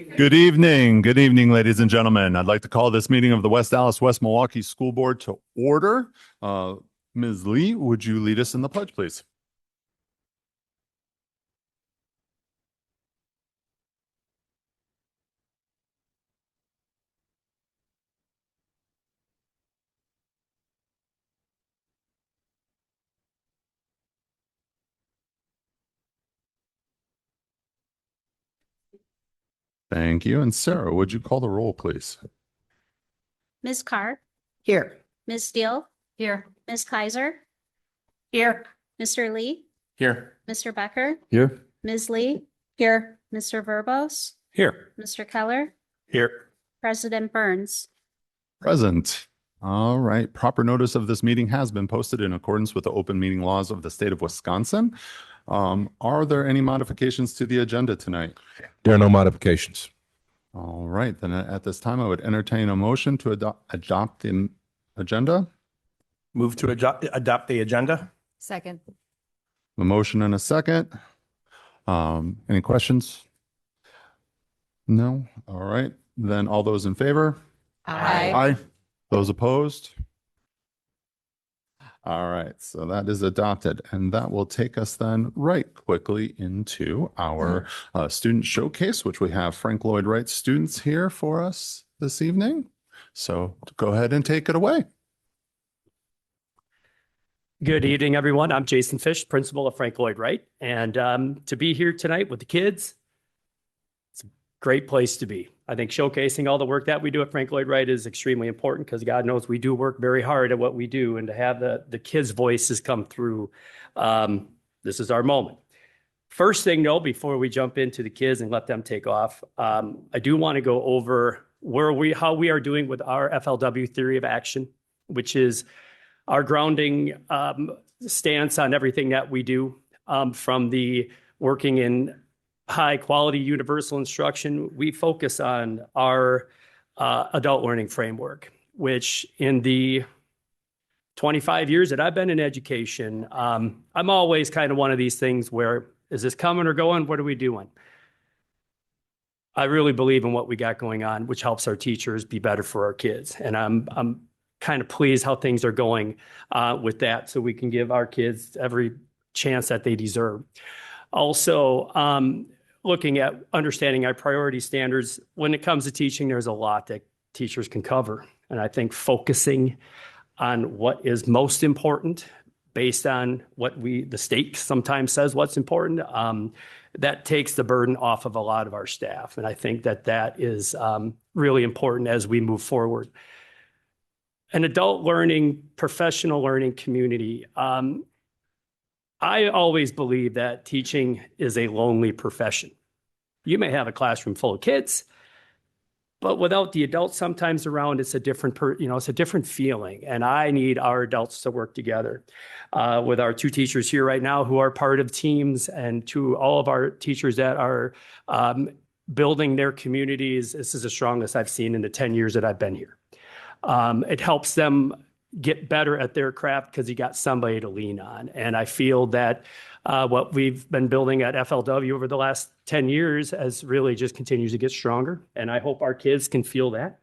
Good evening, ladies and gentlemen. I'd like to call this meeting of the West Dallas, West Milwaukee School Board to order. Ms. Lee, would you lead us in the pledge, please? Thank you. And Sarah, would you call the roll, please? Ms. Carr, Here. Ms. Steele, Here. Ms. Kaiser, Here. Mr. Lee, Here. Mr. Becker, Here. Ms. Lee, Here. Mr. Verbos, Here. Mr. Keller, Here. President Burns. Present. All right. Proper notice of this meeting has been posted in accordance with the open meeting laws of the state of Wisconsin. Are there any modifications to the agenda tonight? There are no modifications. All right. Then at this time, I would entertain a motion to adopt the agenda. Move to adopt the agenda. Second. A motion and a second. Any questions? No? All right. Then all those in favor? Aye. Those opposed? All right. So that is adopted. And that will take us then right quickly into our student showcase, which we have Frank Lloyd Wright students here for us this evening. So go ahead and take it away. Good evening, everyone. I'm Jason Fish, principal of Frank Lloyd Wright. And to be here tonight with the kids, it's a great place to be. I think showcasing all the work that we do at Frank Lloyd Wright is extremely important because God knows we do work very hard at what we do, and to have the kids' voices come through, this is our moment. First thing though, before we jump into the kids and let them take off, I do want to go over how we are doing with our FLW theory of action, which is our grounding stance on everything that we do, from the working in high quality universal instruction. We focus on our adult learning framework, which in the 25 years that I've been in education, I'm always kind of one of these things where, is this coming or going? What are we doing? I really believe in what we got going on, which helps our teachers be better for our kids. And I'm kind of pleased how things are going with that, so we can give our kids every chance that they deserve. Also, looking at understanding our priority standards. When it comes to teaching, there's a lot that teachers can cover. And I think focusing on what is most important based on what the state sometimes says what's important, that takes the burden off of a lot of our staff. And I think that is really important as we move forward. An adult learning, professional learning community. I always believe that teaching is a lonely profession. You may have a classroom full of kids, but without the adults sometimes around, it's a different, it's a different feeling. And I need our adults to work together with our two teachers here right now who are part of teams, and to all of our teachers that are building their communities. This is the strongest I've seen in the 10 years that I've been here. It helps them get better at their craft because you got somebody to lean on. And I feel that what we've been building at FLW over the last 10 years has really just continues to get stronger. And I hope our kids can feel that.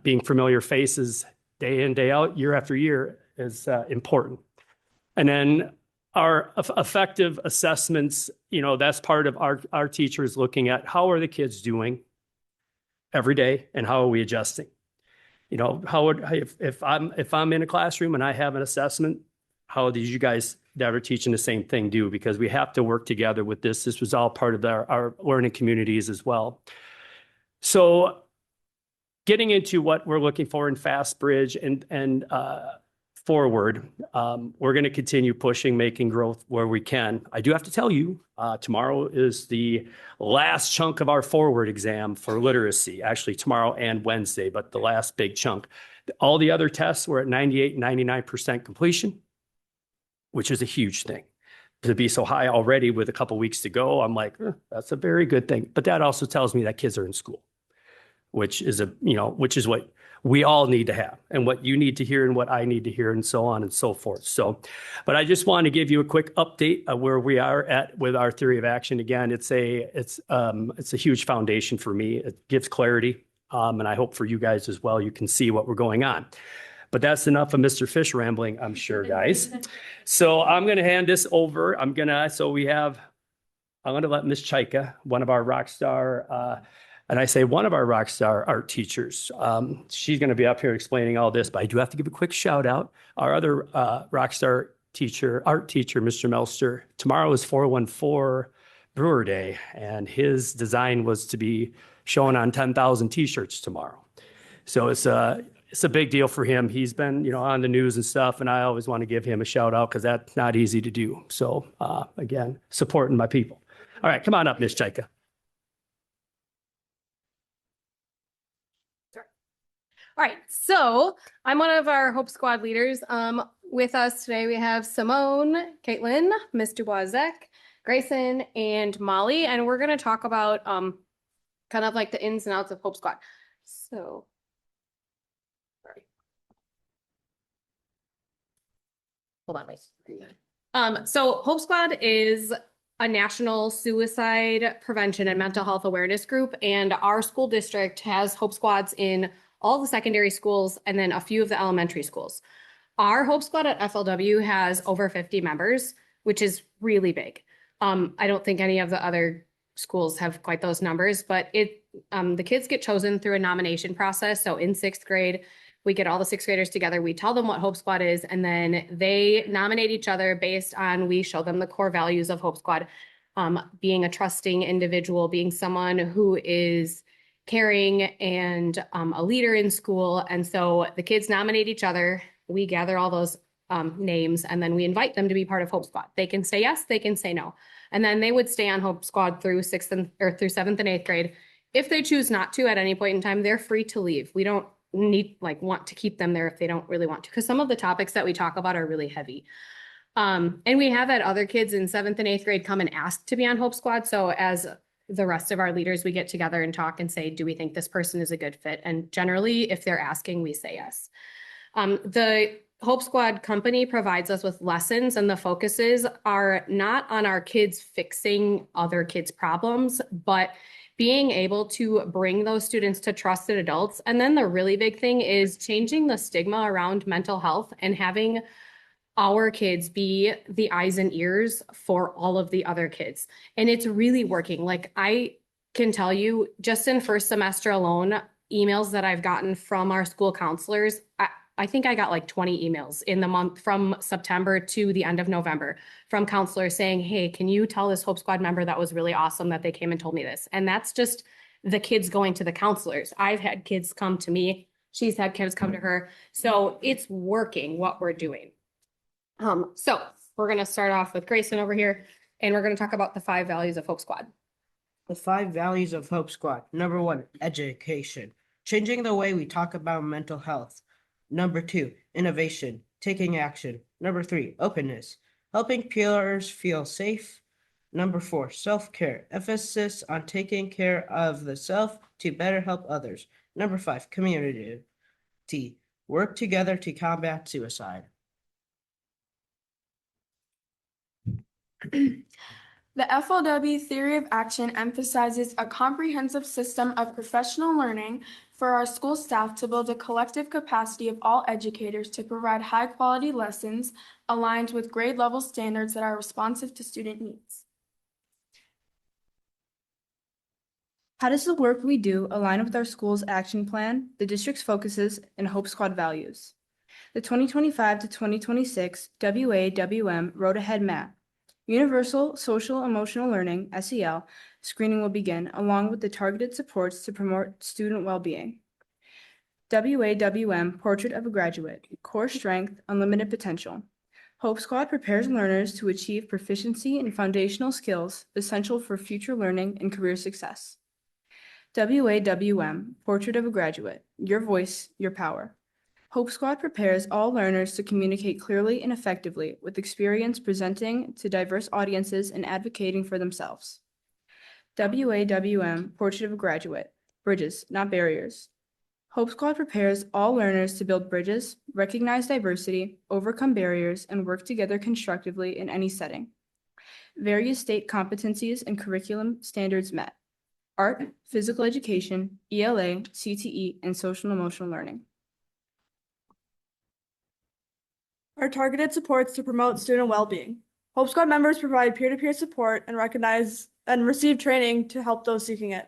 Being familiar faces day in, day out, year after year is important. And then our effective assessments, that's part of our teachers looking at how are the kids doing every day and how are we adjusting? If I'm in a classroom and I have an assessment, how did you guys that are teaching the same thing do? Because we have to work together with this. This was all part of our learning communities as well. So getting into what we're looking for in Fast Bridge and forward, we're going to continue pushing, making growth where we can. I do have to tell you, tomorrow is the last chunk of our forward exam for literacy, actually tomorrow and Wednesday, but the last big chunk. All the other tests were at 98, 99% completion, which is a huge thing. To be so high already with a couple weeks to go, I'm like, that's a very good thing. But that also tells me that kids are in school. which is what we all need to have and what you need to hear and what I need to hear and so on and so forth. So, but I just want to give you a quick update of where we are at with our theory of action. Again, it's a huge foundation for me. It gives clarity. And I hope for you guys as well, you can see what we're going on. But that's enough of Mr. Fish rambling, I'm sure, guys. So I'm going to hand this over. I'm going to let Miss Chaika, one of our rock star, and I say one of our rock star art teachers. She's going to be up here explaining all this, but I do have to give a quick shout out. Our other rock star teacher, art teacher, Mr. Melster. Tomorrow is 414 Brewer Day, and his design was to be shown on 10,000 t-shirts tomorrow. So it's a big deal for him. He's been, on the news and stuff, and I always want to give him a shout out because that's not easy to do. So again, supporting my people. All right, come on up, Miss Chaika. All right, so I'm one of our Hope Squad leaders. With us today, we have Simone, Caitlin, Miss Dubois-Zek, Grayson, and Molly, and we're going to talk about kind of like the ins and outs of Hope Squad. So, sorry. Hold on, wait. So Hope Squad is a national suicide prevention and mental health awareness group, and our school district has Hope Squads in all the secondary schools and then a few of the elementary schools. Our Hope Squad at FLW has over 50 members, which is really big. I don't think any of the other schools have quite those numbers, but the kids get chosen through a nomination process. So in 6th grade, we get all the 6th graders together, we tell them what Hope Squad is, and then they nominate each other based on, we show them the core values of Hope Squad, being a trusting individual, being someone who is caring and a leader in school. And so the kids nominate each other. We gather all those names, and then we invite them to be part of Hope Squad. They can say yes, they can say no. And then they would stay on Hope Squad through 7th and 8th grade. If they choose not to at any point in time, they're free to leave. We don't want to keep them there if they don't really want to, because some of the topics that we talk about are really heavy. And we have had other kids in 7th and 8th grade come and ask to be on Hope Squad. So as the rest of our leaders, we get together and talk and say, do we think this person is a good fit? And generally, if they're asking, we say yes. The Hope Squad company provides us with lessons, and the focuses are not on our kids fixing other kids' problems, but being able to bring those students to trusted adults. And then the really big thing is changing the stigma around mental health and having our kids be the eyes and ears for all of the other kids. And it's really working. Like, I can tell you, just in first semester alone, emails that I've gotten from our school counselors, I think I got like 20 emails in the month from September to the end of November from counselors saying, hey, can you tell this Hope Squad member that was really awesome that they came and told me this? And that's just the kids going to the counselors. I've had kids come to me. She's had kids come to her. So it's working what we're doing. So we're going to start off with Grayson over here, and we're going to talk about the 5 values of Hope Squad. The 5 values of Hope Squad. Number 1, education. Changing the way we talk about mental health. Number 2, innovation. Taking action. Number 3, openness. Helping peers feel safe. Number 4, self-care. Emphasis on taking care of the self to better help others. Number 5, community. Work together to combat suicide. The FLW theory of action emphasizes a comprehensive system of professional learning for our school staff to build a collective capacity of all educators to provide high-quality lessons aligned with grade-level standards that are responsive to student needs. How does the work we do align with our school's action plan, the district's focuses, and Hope Squad values? The 2025 to 2026 WAWM Road Ahead Map. Universal Social Emotional Learning, SEL, screening will begin, along with the targeted supports to promote student well-being. WAWM Portrait of a Graduate, Core Strength, Unlimited Potential. Hope Squad prepares learners to achieve proficiency in foundational skills essential for future learning and career success. WAWM Portrait of a Graduate, Your Voice, Your Power. Hope Squad prepares all learners to communicate clearly and effectively with experience presenting to diverse audiences and advocating for themselves. WAWM Portrait of a Graduate, bridges, not barriers. Hope Squad prepares all learners to build bridges, recognize diversity, overcome barriers, and work together constructively in any setting. Various state competencies and curriculum standards met: art, physical education, ELA, CTE, and social and emotional learning. Our targeted supports to promote student well-being. Hope Squad members provide peer-to-peer support and receive training to help those seeking it.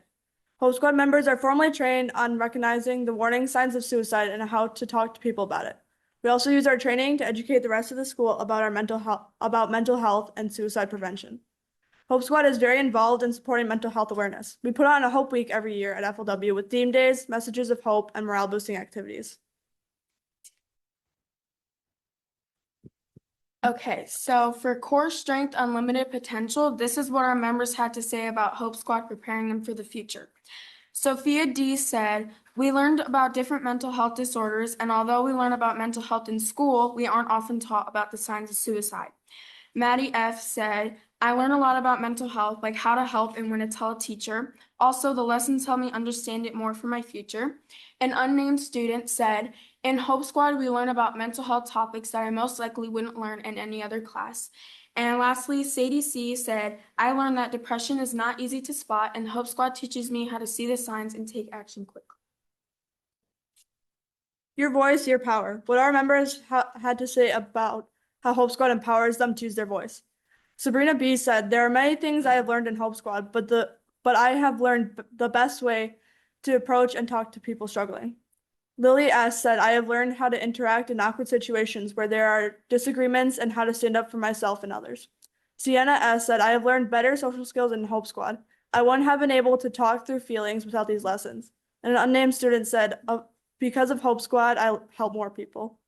Hope Squad members are formally trained on recognizing the warning signs of suicide and how to talk to people about it. We also use our training to educate the rest of the school about mental health and suicide prevention. Hope Squad is very involved in supporting mental health awareness. We put on a Hope Week every year at FLW with theme days, messages of hope, and morale-boosting activities. Okay, so for core strength, unlimited potential, this is what our members had to say about Hope Squad preparing them for the future. Sophia D said, "We learned about different mental health disorders, and although we learn about mental health in school, we aren't often taught about the signs of suicide." Maddie F said, "I learned a lot about mental health, like how to help and when to tell a teacher. Also, the lessons help me understand it more for my future." An unnamed student said, "In Hope Squad, we learn about mental health topics that I most likely wouldn't learn in any other class." And lastly, Sadie C said, "I learned that depression is not easy to spot, and Hope Squad teaches me how to see the signs and take action quickly." Your voice, your power. What our members had to say about how Hope Squad empowers them to use their voice. Sabrina B said, "There are many things I have learned in Hope Squad, but I have learned the best way to approach and talk to people struggling." Lily S said, "I have learned how to interact in awkward situations where there are disagreements and how to stand up for myself and others." Sienna S said, "I have learned better social skills in Hope Squad. I wouldn't have been able to talk through feelings without these lessons." And an unnamed student said, "Because of Hope Squad, I help more people."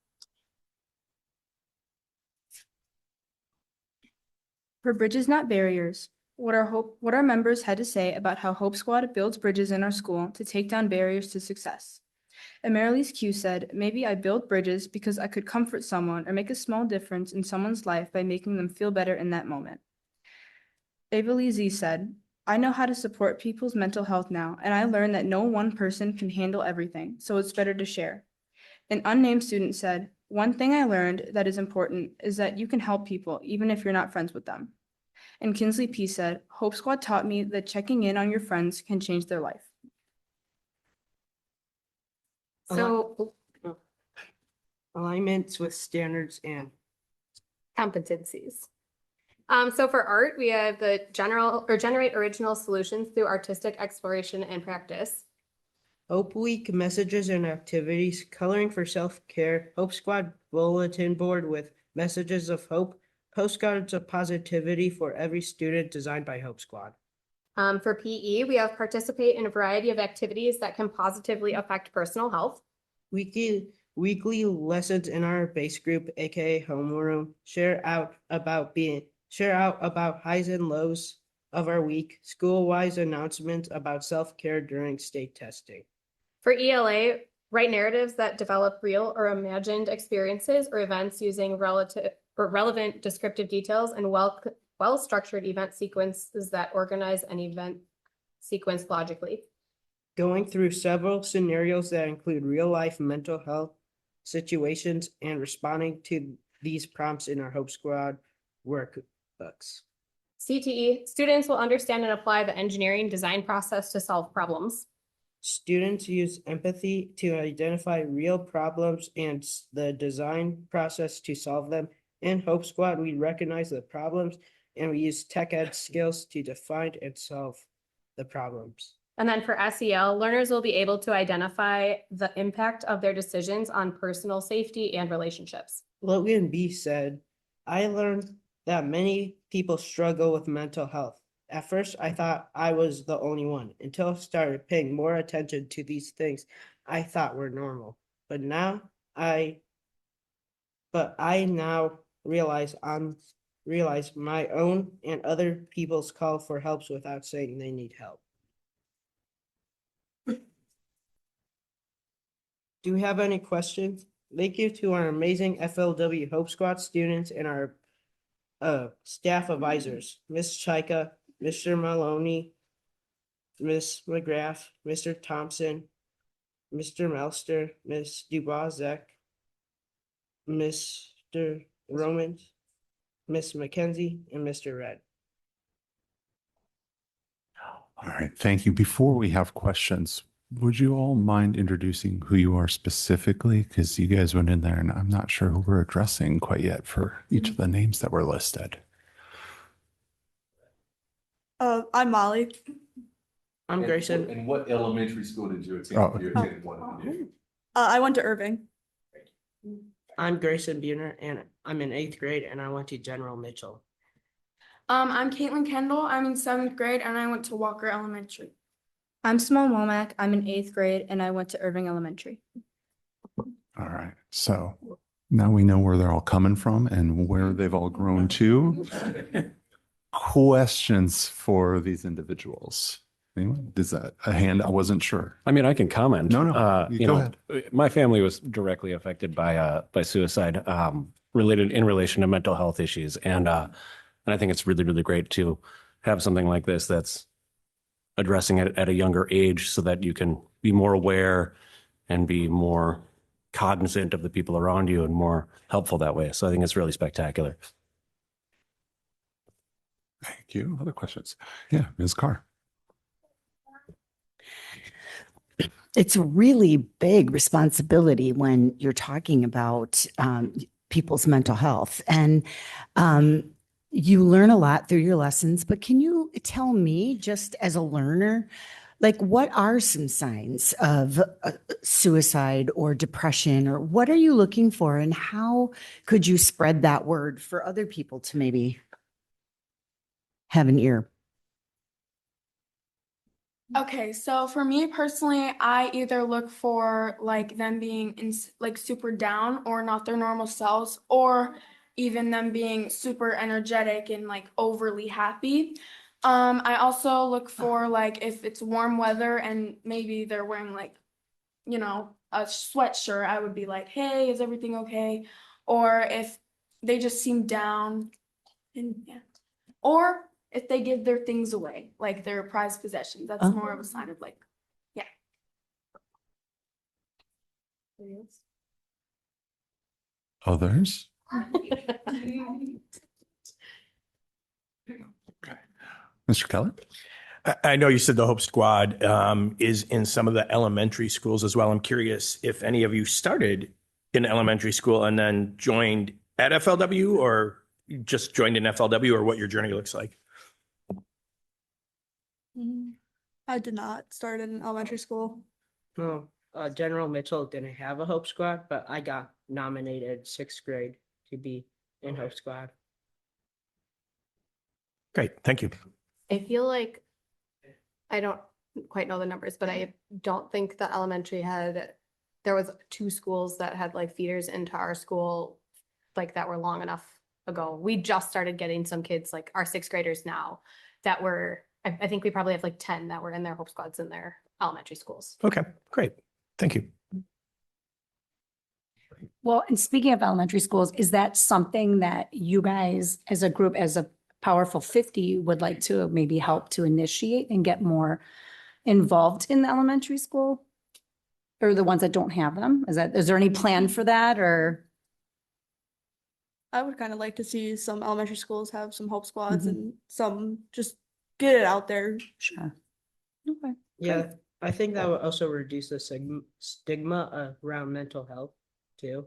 For bridges, not barriers, what our members had to say about how Hope Squad builds bridges in our school to take down barriers to success. Amaryllis Q said, "Maybe I build bridges because I could comfort someone or make a small difference in someone's life by making them feel better in that moment." Ava Lee Z said, "I know how to support people's mental health now, and I learned that no one person can handle everything, so it's better to share." An unnamed student said, "One thing I learned that is important is that you can help people even if you're not friends with them." And Kinsley P said, "Hope Squad taught me that checking in on your friends can change their life." So Alignments with standards and competencies. So for art, we have the generate original solutions through artistic exploration and practice. Hope Week messages and activities, coloring for self-care, Hope Squad bulletin board with messages of hope, postcards of positivity for every student designed by Hope Squad. For PE, we have participate in a variety of activities that can positively affect personal health. Weekly lessons in our base group, aka homeroom, share out about highs and lows of our week, school-wise announcements about self-care during state testing. For ELA, write narratives that develop real or imagined experiences or events using relevant descriptive details and well-structured event sequences that organize an event sequence logically. Going through several scenarios that include real-life mental health situations and responding to these prompts in our Hope Squad workbooks. CTE, students will understand and apply the engineering design process to solve problems. Students use empathy to identify real problems and the design process to solve them. In Hope Squad, we recognize the problems and we use tech ed skills to define and solve the problems. And then for SEL, learners will be able to identify the impact of their decisions on personal safety and relationships. Logan B said, "I learned that many people struggle with mental health. At first, I thought I was the only one until I started paying more attention to these things I thought were normal. But I now realize my own and other people's call for help without saying they need help." Do we have any questions? Thank you to our amazing FLW Hope Squad students and our staff advisors, Ms. Chaika, Mr. Maloney, Miss McGrath, Mr. Thompson, Mr. Melster, Miss Dubozek, Mr. Roman, Miss Mackenzie, and Mr. Red. All right, thank you. Before we have questions, would you all mind introducing who you are specifically? Because you guys went in there and I'm not sure who we're addressing quite yet for each of the names that were listed. I'm Molly. I'm Grayson. And what elementary school did you attend? Oh. You attended one of them. I went to Irving. I'm Grayson Buhner, and I'm in 8th grade, and I went to General Mitchell. I'm Caitlin Kendall. I'm in 7th grade and I went to Walker Elementary. I'm Simone Womack. I'm in 8th grade and I went to Irving Elementary. All right, so now we know where they're all coming from and where they've all grown to. Questions for these individuals? Anyone? Is that a hand? I wasn't sure. I mean, I can comment. No, you you go know, ahead. my family was directly affected by suicide, related in relation to mental health issues, and I think it's really, really great to have something like this that's addressing it at a younger age, so that you can be more aware and be more cognizant of the people around you and more helpful that way. So I think it's really spectacular. Thank you. Other questions? Yeah, Ms. Carr. It's a really big responsibility when you're talking about people's mental health. And you learn a lot through your lessons, but can you tell me, just as a learner, like what are some signs of suicide or depression, or what are you looking for, and how could you spread that word for other people to maybe have an ear? Okay, so for me personally, I either look for like them being like super down or not their normal selves, or even them being super energetic and like overly happy. I also look for like if it's warm weather and maybe they're wearing like, you know, a sweatshirt, I would be like, hey, is everything okay? Or if they just seem down, and yeah. Or if they give their things away, like their prized possessions, that's more of a sign of like, yeah. Others? Mr. Keller? I know you said the Hope Squad is in some of the elementary schools as well. I'm curious if any of you started in elementary school and then joined at FLW, or just joined in FLW, or what your journey looks like. I did not start in elementary school. No, General Mitchell didn't have a Hope Squad, but I got nominated 6th grade to be in Hope Squad. Great, thank you. I feel like, I don't quite know the numbers, but I don't think the elementary there was 2 schools that had like feeders into our school, like that were long enough ago. We just started getting some kids, like our 6th graders now, that were, I think we probably have like 10 that were in their Hope Squads in their elementary schools. Okay, great, thank you. Well, and speaking of elementary schools, is that something that you guys as a group, as a Powerful 50, would like to maybe help to initiate and get more involved in the elementary school? Or the ones that don't have them? Is there any plan for that, or? I would kind of like to see some elementary schools have some Hope Squads and some just get it out there. Sure. Okay. Yeah, I think that would also reduce the stigma around mental health too.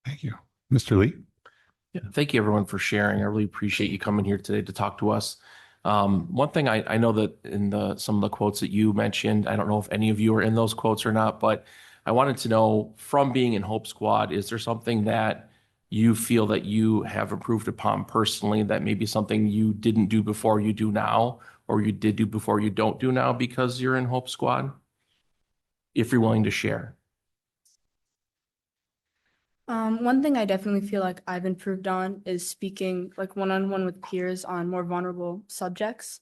Thank you. Mr. Lee? Yeah, thank you everyone for sharing. I really appreciate you coming here today to talk to us. One thing I know that in some of the quotes that you mentioned, I don't know if any of you are in those quotes or not, but I wanted to know, from being in Hope Squad, is there something that you feel that you have improved upon personally, that maybe something you didn't do before you do now, or you did do before you don't do now because you're in Hope Squad? If you're willing to share. One thing I definitely feel like I've improved on is speaking like one-on-one with peers on more vulnerable subjects.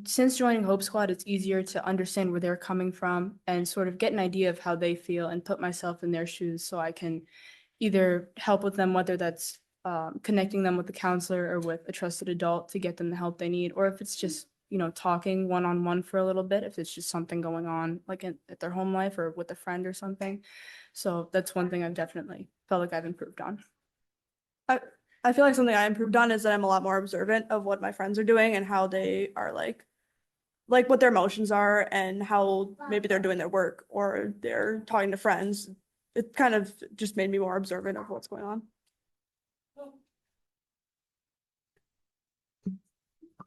Since joining Hope Squad, it's easier to understand where they're coming from and sort of get an idea of how they feel and put myself in their shoes, so I can either help with them, whether that's connecting them with a counselor or with a trusted adult to get them the help they need, or if it's just, you know, talking one-on-one for a little bit, if it's just something going on like at their home life or with a friend or something. So that's one thing I've definitely felt like I've improved on. I feel like something I improved on is that I'm a lot more observant of what my friends are doing and how they are like what their emotions are and how maybe they're doing their work or they're talking to friends. It kind of just made me more observant of what's going on.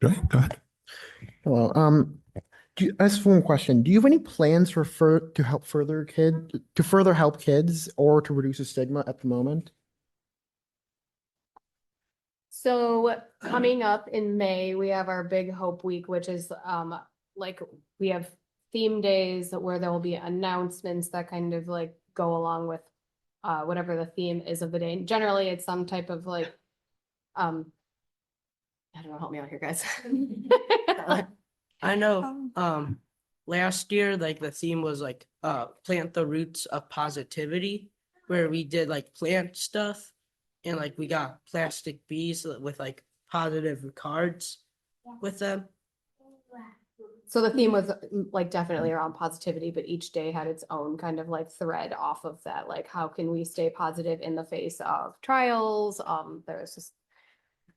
Okay, go ahead. Hello. I just have one question. Do you have any plans to help further help kids or to reduce the stigma at the moment? So coming up in May, we have our big Hope Week, which is like we have theme days where there will be announcements that kind of like go along with whatever the theme is of the day. And generally, it's some type of like I don't know, help me out here, guys. I know last year like the theme was like plant the roots of positivity, where we did like plant stuff and like we got plastic bees with like positive cards with them. So the theme was like definitely around positivity, but each day had its own kind of like thread off of that. Like, how can we stay positive in the face of trials? There's just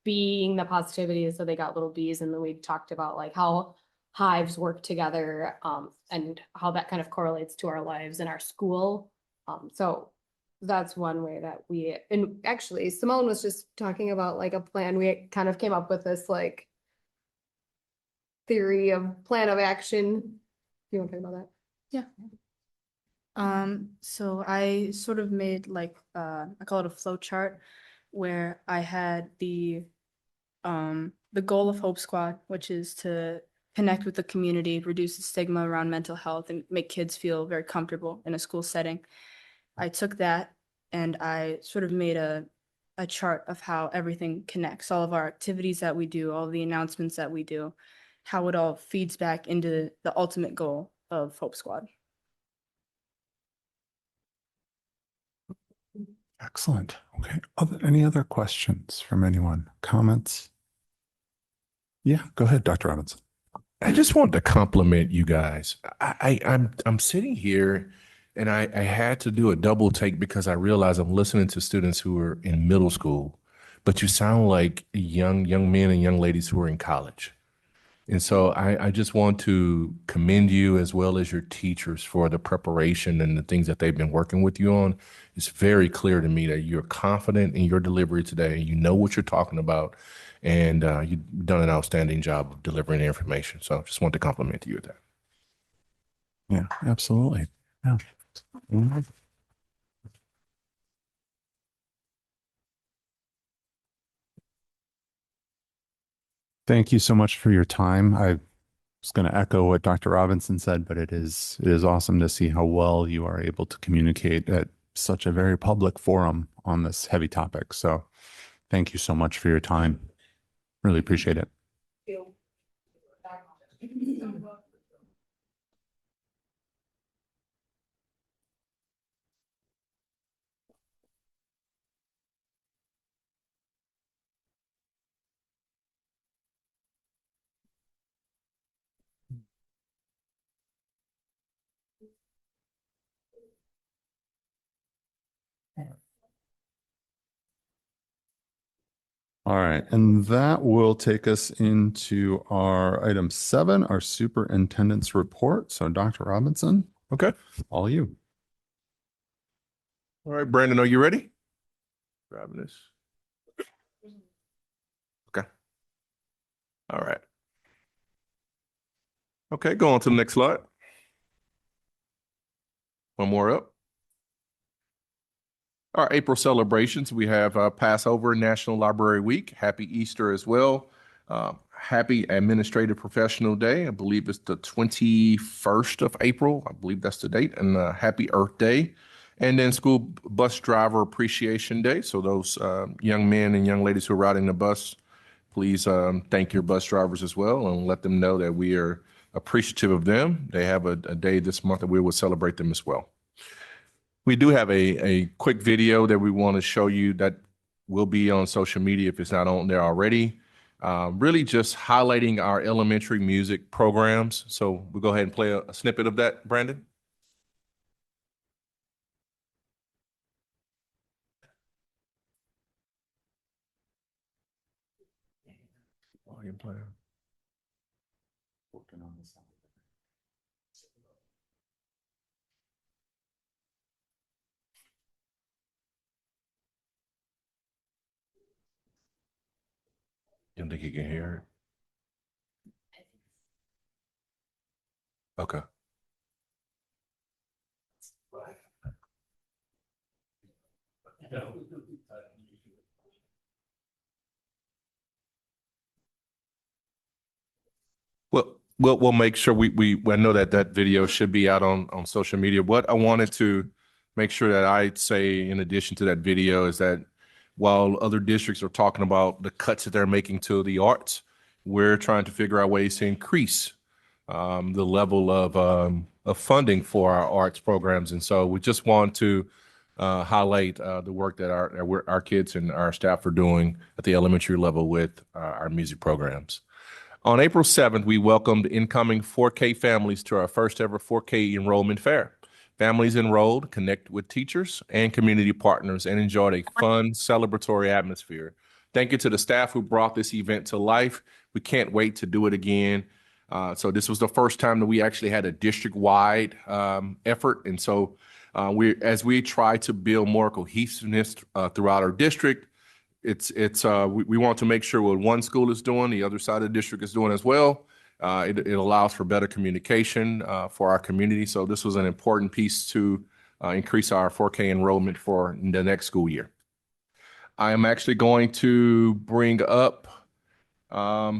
being the positivity. So they got little bees, and then we talked about like how hives work together, and how that kind of correlates to our lives and our school. So that's one way that and actually Simone was just talking about like a plan. We kind of came up with this like theory of plan of action. Do you want to talk about that? Yeah. So I sort of made like I call it a flow chart, where I had the goal of Hope Squad, which is to connect with the community, reduce the stigma around mental health, and make kids feel very comfortable in a school setting. I took that and I sort of made a chart of how everything connects, all of our activities that we do, all the announcements that we do, how it all feeds back into the ultimate goal of Hope Squad. Excellent. Okay. Any other questions from anyone? Comments? Yeah, go ahead, Dr. Robinson. I just wanted to compliment you guys. I'm sitting here and I had to do a double take because I realized I'm listening to students who are in middle school, but you sound like young men and young ladies who are in college. And so I just want to commend you as well as your teachers for the preparation and the things that they've been working with you on. It's very clear to me that you're confident in your delivery today. You know what you're talking about, and you've done an outstanding job of delivering the information. So just want to compliment you with that. Yeah, absolutely. Yeah. Mhm. Thank you so much for your time. I was going to echo what Dr. Robinson said, but it is awesome to see how well you are able to communicate at such a very public forum on this heavy topic. So thank you so much for your time. Really appreciate it. All right, and that will take us into our item 7, our superintendent's report. So Dr. Robinson, Okay. all you. All right, Brandon, are you ready? Grabbing this. Okay. All right. Okay, go on to the next slide. One more up. Our April celebrations, we have Passover, National Library Week, Happy Easter as well. Happy Administrative Professional Day. I believe it's the 21st of April. I believe that's the date. And Happy Earth Day. And then School Bus Driver Appreciation Day. So those young men and young ladies who are riding the bus, please thank your bus drivers as well and let them know that we are appreciative of them. They have a day this month that we will celebrate them as well. We do have a quick video that we want to show you that will be on social media if it's not on there already. Really just highlighting our elementary music programs. So we'll go ahead and play a snippet of that, Brandon. Volume player. Working on this. You don't think you can hear it? Okay. Well, we'll make sure I know that that video should be out on social media. What I wanted to make sure that I say in addition to that video is that while other districts are talking about the cuts that they're making to the arts, we're trying to figure out ways to increase the level of funding for our arts programs. And so we just want to highlight the work that our kids and our staff are doing at the elementary level with our music programs. On April 7th, we welcomed incoming 4K families to our first ever 4K enrollment fair. Families enrolled, connect with teachers and community partners, and enjoyed a fun, celebratory atmosphere. Thank you to the staff who brought this event to life. We can't wait to do it again. So this was the first time that we actually had a district-wide effort. And so as we try to build more cohesiveness throughout our district, we want to make sure what one school is doing, the other side of the district is doing as well. It allows for better communication for our community. So this was an important piece to increase our 4K enrollment for the next school year. I am actually going to bring up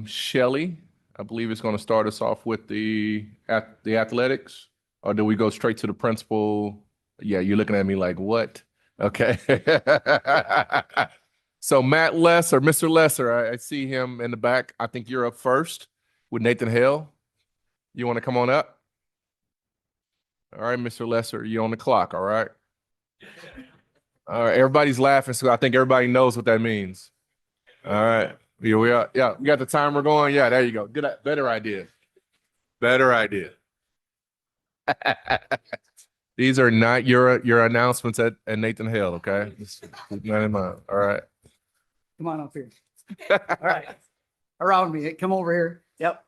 Shelley. I believe it's going to start us off with the athletics, or do we go straight to the principal? Yeah, you're looking at me like, what? Okay. So Matt Lesser, Mr. Lesser, I see him in the back. I think you're up first with Nathan Hale. You want to come on up? All right, Mr. Lesser, you're on the clock, all right? All right, everybody's laughing, so I think everybody knows what that means. All right, here we are. Yeah, we got the timer going. Yeah, there you go. Good, better idea. Better idea. These are not your announcements at Nathan Hale, okay? Just keep that in mind. All right. Come on up here. All right. Around me. Come over here. Yep.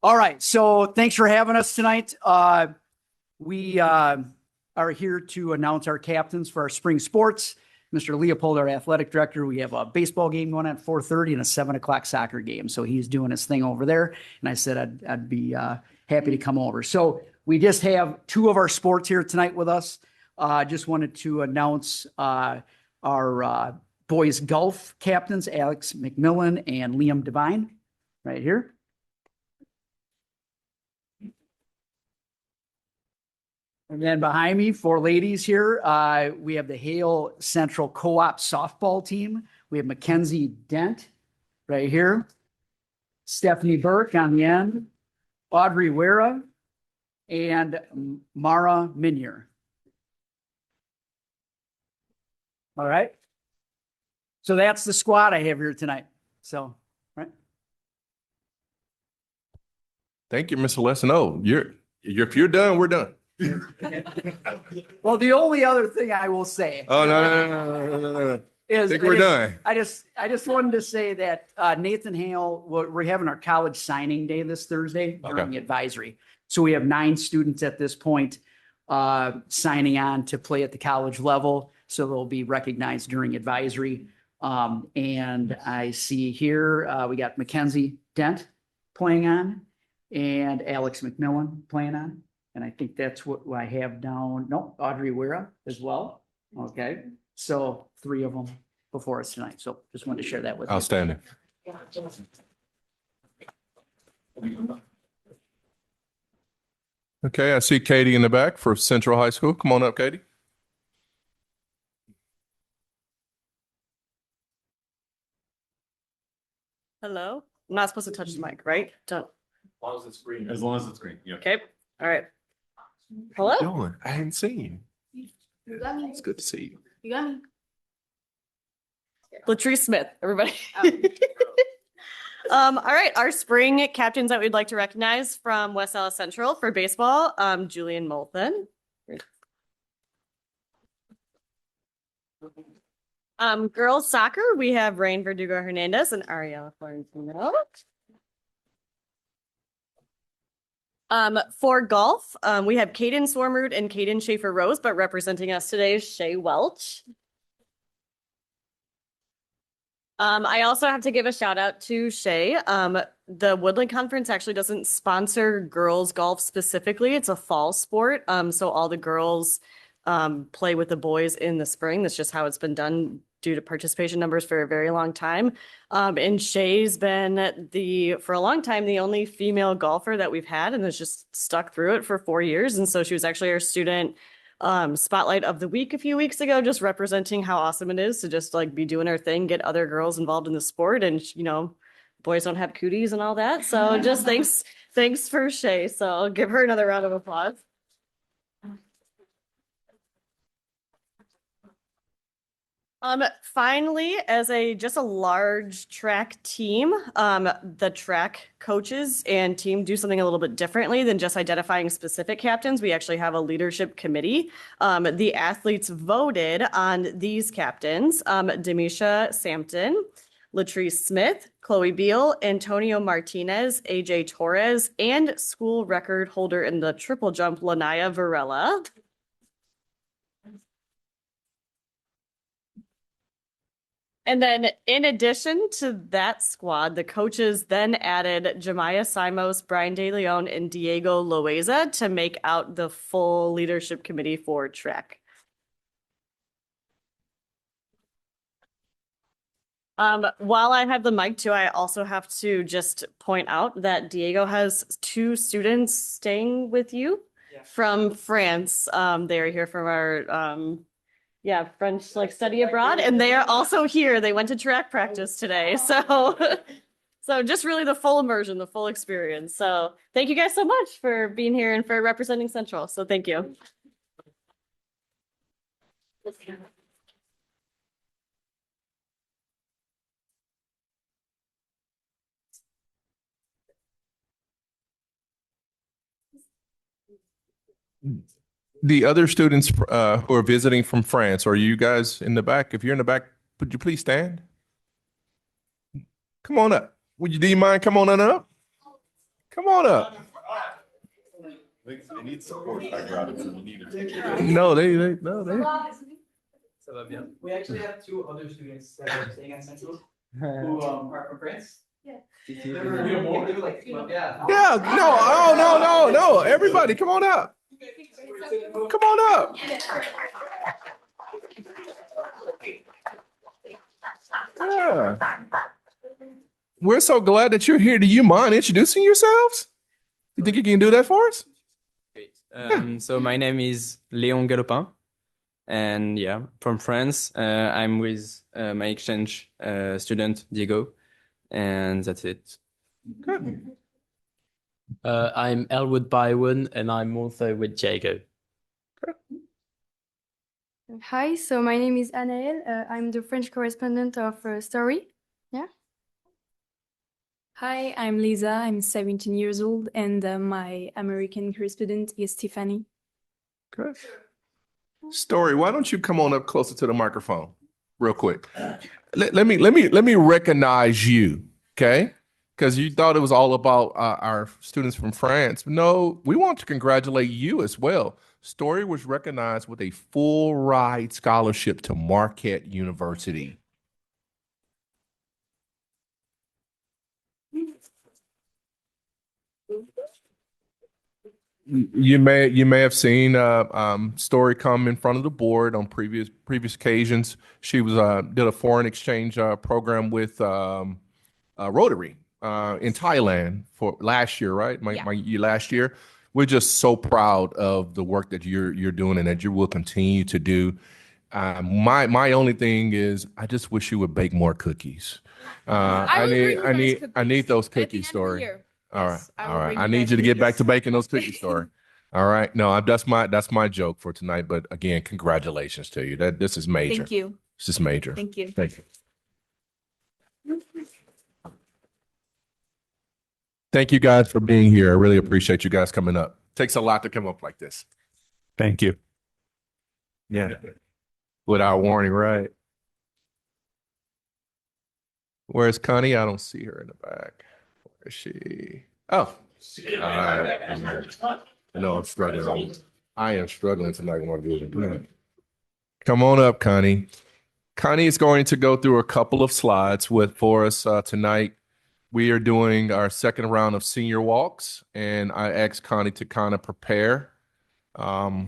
All right. So thanks for having us tonight. We are here to announce our captains for our spring sports. Mr. Leopold, our athletic director, we have a baseball game going on at 4:30 and a 7:00 soccer game. So he's doing his thing over there. And I said I'd be happy to come over. So we just have two of our sports here tonight with us. Just wanted to announce our boys golf captains, Alex McMillan and Liam Devine, right here. And then behind me, for ladies here, we have the Hale Central Co-op softball team. We have Mackenzie Dent right here, Stephanie Burke on the end, Audrey Wera, and Mara Minier. All right. So that's the squad I have here tonight. So, right. Thank you, Mr. Lesson. Oh, if you're done, we're done. Well, the only other thing I will say. Oh, no. Is I think we're done. I just wanted to say that Nathan Hale, we're having our college signing day this Thursday during advisory. So we have 9 students at this point signing on to play at the college level. So they'll be recognized during advisory. And I see here we got Mackenzie Dent playing on and Alex McMillan playing on. And I think that's what I have down. No, Audrey Wera as well. Okay. So 3 of them before us tonight. So just wanted to share that with you. Outstanding. Okay, I see Katie in the back for Central High School. Come on up, Katie. Hello? I'm not supposed to touch the mic, right? Done. As long as it's green. As long as it's green, yeah. Okay, all right. Hello? How you doing? I hadn't seen you. You got me. It's good to see you. You got me. Latrice Smith, everybody. All right, our spring captains that we'd like to recognize from West Allis Central for baseball, Julian Moulton. Girls soccer, we have Rain Verdugo Hernandez and Ariela Florentino. For golf, we have Caden Swarmroot and Caden Schaefer Rose, but representing us today is Shay Welch. I also have to give a shout out to Shay. The Woodland Conference actually doesn't sponsor girls golf specifically. It's a fall sport. So all the girls play with the boys in the spring. That's just how it's been done due to participation numbers for a very long time. And Shay's been for a long time, the only female golfer that we've had and has just stuck through it for 4 years. And so she was actually our student spotlight of the week a few weeks ago, just representing how awesome it is to just like be doing her thing, get other girls involved in the sport. And, you know, boys don't have cooties and all that. So just thanks for Shay. So I'll give her another round of applause. Finally, as just a large track team, the track coaches and team do something a little bit differently than just identifying specific captains. We actually have a leadership committee. The athletes voted on these captains: Demisha Sampton, Latrice Smith, Chloe Beal, Antonio Martinez, AJ Torres, and school record holder in the triple jump, Lanaya Varela. And then in addition to that squad, the coaches then added Jemiah Simos, Brian De Leon, and Diego Loaiza to make out the full leadership committee for track. While I have the mic too, I also have to just point out that Diego has 2 students staying with you from France. They are here from our French like study abroad, and they are also here. They went to track practice today. So just really the full immersion, the full experience. So thank you guys so much for being here and for representing Central. So thank you. The other students who are visiting from France, are you guys in the back? If you're in the back, would you please stand? Come on up. Do you mind? Come on up. Come on up. They need support. I No, they. We actually have 2 other students that are staying at Central who are from France. Yeah. No. Everybody, come on up. Come on up. Yeah. We're so glad that you're here. Do you mind introducing yourselves? You think you can do that for us? So my name is Léon Galopin, and from France. I'm with my exchange student Diego, and that's it. Good. I'm Elwood Byron, and I'm also with Jago. Hi, so my name is Anaël. I'm the French correspondent of Story. Yeah. Hi, I'm Lisa. I'm 17 years old, and my American correspondent is Tiffany. Good. Story, why don't you come on up closer to the microphone real quick? Let me recognize you, okay? Because you thought it was all about our students from France. No, we want to congratulate you as well. Story was recognized with a full ride scholarship to Marquette University. You may have seen Story come in front of the board on previous occasions. She was did a foreign exchange program with Rotary in Thailand for last year, right? Last year. We're just so proud of the work that you're doing and that you will continue to do. My only thing is I just wish you would bake more cookies. I need those cookies, Story. All right. I need you to get back to baking those cookies, Story. All right. No, that's my joke for tonight. But again, congratulations to you. This is major. Thank you. This is major. Thank you. Thank you. Thank you guys for being here. I really appreciate you guys coming up. Takes a lot to come up like this. Thank you. Yeah. Without warning, right? Where's Connie? I don't see her in the back. Where is she? Oh. All right. I know I'm struggling. I am struggling tonight with my vision. Come on up, Connie. Connie is going to go through a couple of slides for us tonight. We are doing our second round of senior walks, and I asked Connie to kind of prepare a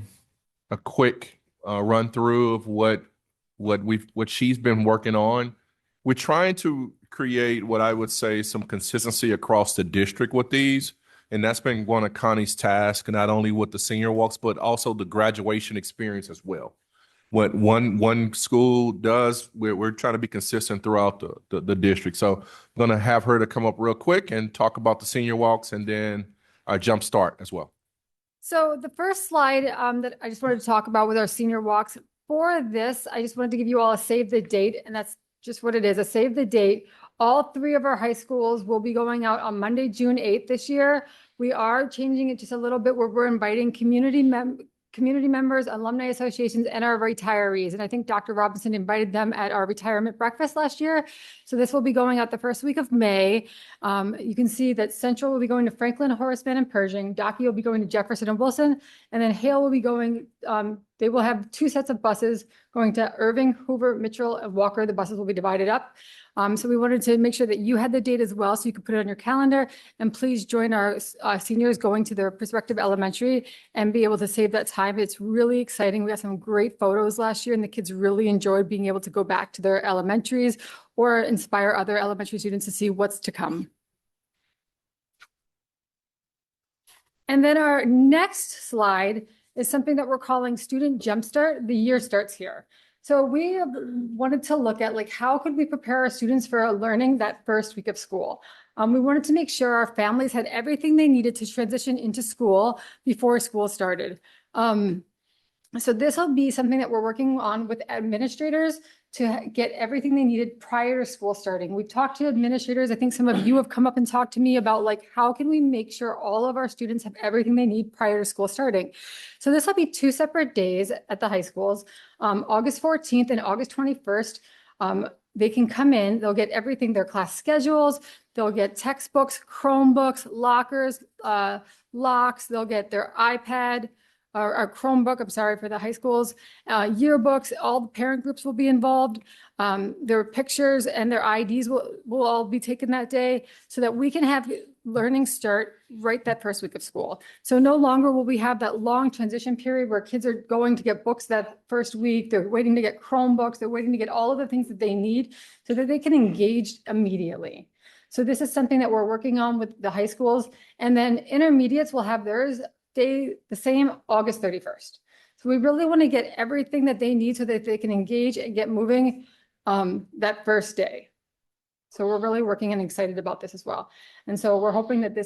quick run through of what she's been working on. We're trying to create what I would say some consistency across the district with these, and that's been one of Connie's tasks, not only with the senior walks, but also the graduation experience as well. What one school does, we're trying to be consistent throughout the district. So I'm going to have her to come up real quick and talk about the senior walks and then our jump start as well. So the first slide that I just wanted to talk about with our senior walks, for this, I just wanted to give you all a save the date, and that's just what it is, a save the date. All three of our high schools will be going out on Monday, June 8th this year. We are changing it just a little bit where we're inviting community members, alumni associations, and our retirees. And I think Dr. Robinson invited them at our retirement breakfast last year. So this will be going out the first week of May. You can see that Central will be going to Franklin, Horace Mann, and Pershing. Docky will be going to Jefferson and Wilson. And then Hale will be going, they will have two sets of buses going to Irving, Hoover, Mitchell, and Walker. The buses will be divided up. So we wanted to make sure that you had the date as well, so you could put it on your calendar. And please join our seniors going to their prospective elementary and be able to save that time. It's really exciting. We got some great photos last year, and the kids really enjoyed being able to go back to their elementaries or inspire other elementary students to see what's to come. And then our next slide is something that we're calling Student Jumpstart. The year starts here. So we wanted to look at, like, how could we prepare our students for learning that first week of school? We wanted to make sure our families had everything they needed to transition into school before school started. So this will be something that we're working on with administrators to get everything they needed prior to school starting. We've talked to administrators. I think some of you have come up and talked to me about, like, how can we make sure all of our students have everything they need prior to school starting? So this will be 2 separate days at the high schools, August 14th and August 21st. They can come in, they'll get everything, their class schedules, they'll get textbooks, Chromebooks, lockers, locks, they'll get their iPad, or Chromebook, I'm sorry, for the high schools, yearbooks. All the parent groups will be involved. Their pictures and their IDs will all be taken that day, so that we can have learning start right that first week of school. So no longer will we have that long transition period where kids are going to get books that first week. They're waiting to get Chromebooks. They're waiting to get all of the things that they need so that they can engage immediately. So this is something that we're working on with the high schools. And then intermediates will have theirs the same August 31st. So we really want to get everything that they need so that they can engage and get moving that first day. So we're really working and excited about this as well. And so we're hoping that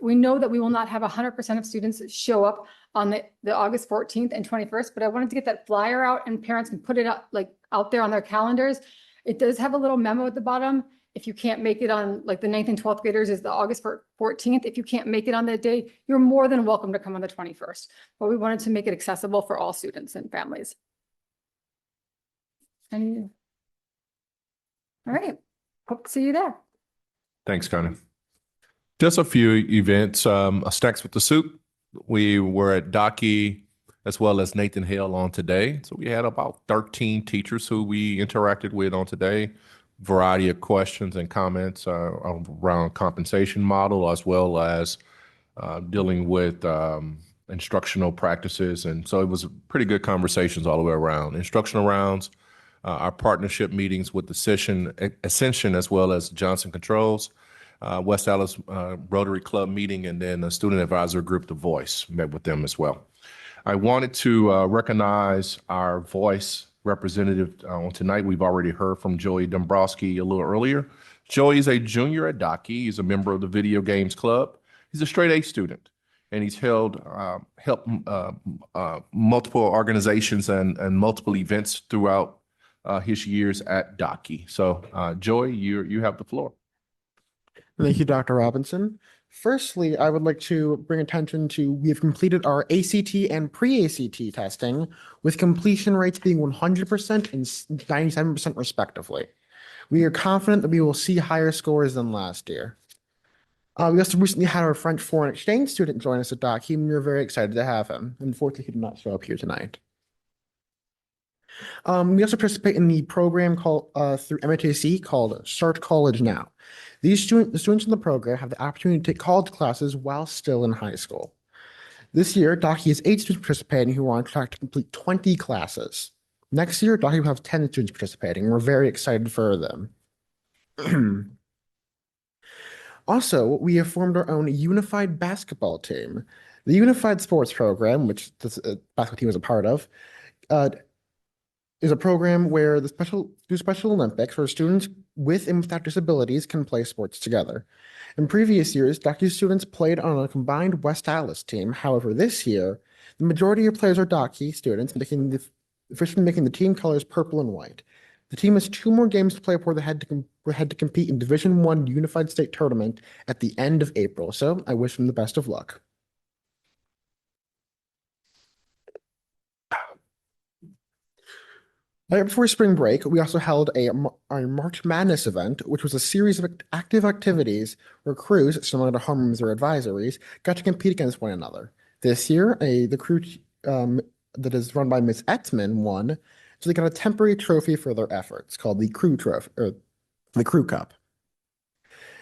we know that we will not have 100% of students show up on the August 14th and 21st, but I wanted to get that flyer out and parents can put it out there on their calendars. It does have a little memo at the bottom. If you can't make it on, like, the 9th and 12th graders is the August 14th. If you can't make it on that day, you're more than welcome to come on the 21st. But we wanted to make it accessible for all students and families. All right. Hope to see you there. Thanks, Connie. Just a few events. Snacks with the Soup. We were at Docky as well as Nathan Hale on today. So we had about 13 teachers who we interacted with on today. Variety of questions and comments around compensation model, as well as dealing with instructional practices. And so it was pretty good conversations all the way around. Instructional rounds, our partnership meetings with Ascension, as well as Johnson Controls, West Dallas Rotary Club meeting, and then a student advisor group, The Voice, met with them as well. I wanted to recognize our Voice representative on tonight. We've already heard from Joey Dombrowski a little earlier. Joey is a junior at Docky. He's a member of the Video Games Club. He's a straight A student, and he's helped multiple organizations and multiple events throughout his years at Docky. So, Joy, you have the floor. Thank you, Dr. Robinson. Firstly, I would like to bring attention to we have completed our ACT and pre-ACT testing, with completion rates being 100% and 97% respectively. We are confident that we will see higher scores than last year. We also recently had our French foreign exchange student join us at Docky, and we were very excited to have him. Unfortunately, he did not show up here tonight. We also participate in the program called through MATC called Start College Now. The students in the program have the opportunity to take college classes while still in high school. This year, Docky has 8 students participating who are on track to complete 20 classes. Next year, Docky will have 10 students participating. We're very excited for them. Also, we have formed our own unified basketball team. The Unified Sports Program, which this basketball team is a part of, is a program where the Special Olympics, where students with and without disabilities can play sports together. In previous years, Docky students played on a combined West Allis team. However, this year, the majority of players are Docky students, officially making the team colors purple and white. The team has 2 more games to play before they had to compete in Division I Unified State Tournament at the end of April. So I wish them the best of luck. Right before spring break, we also held a March Madness event, which was a series of active activities where crews, similar to homerooms or advisories, got to compete against one another. This year, the crew that is run by Ms. Etzman won, so they got a temporary trophy for their efforts called the Crew Trophy, or the Crew Cup.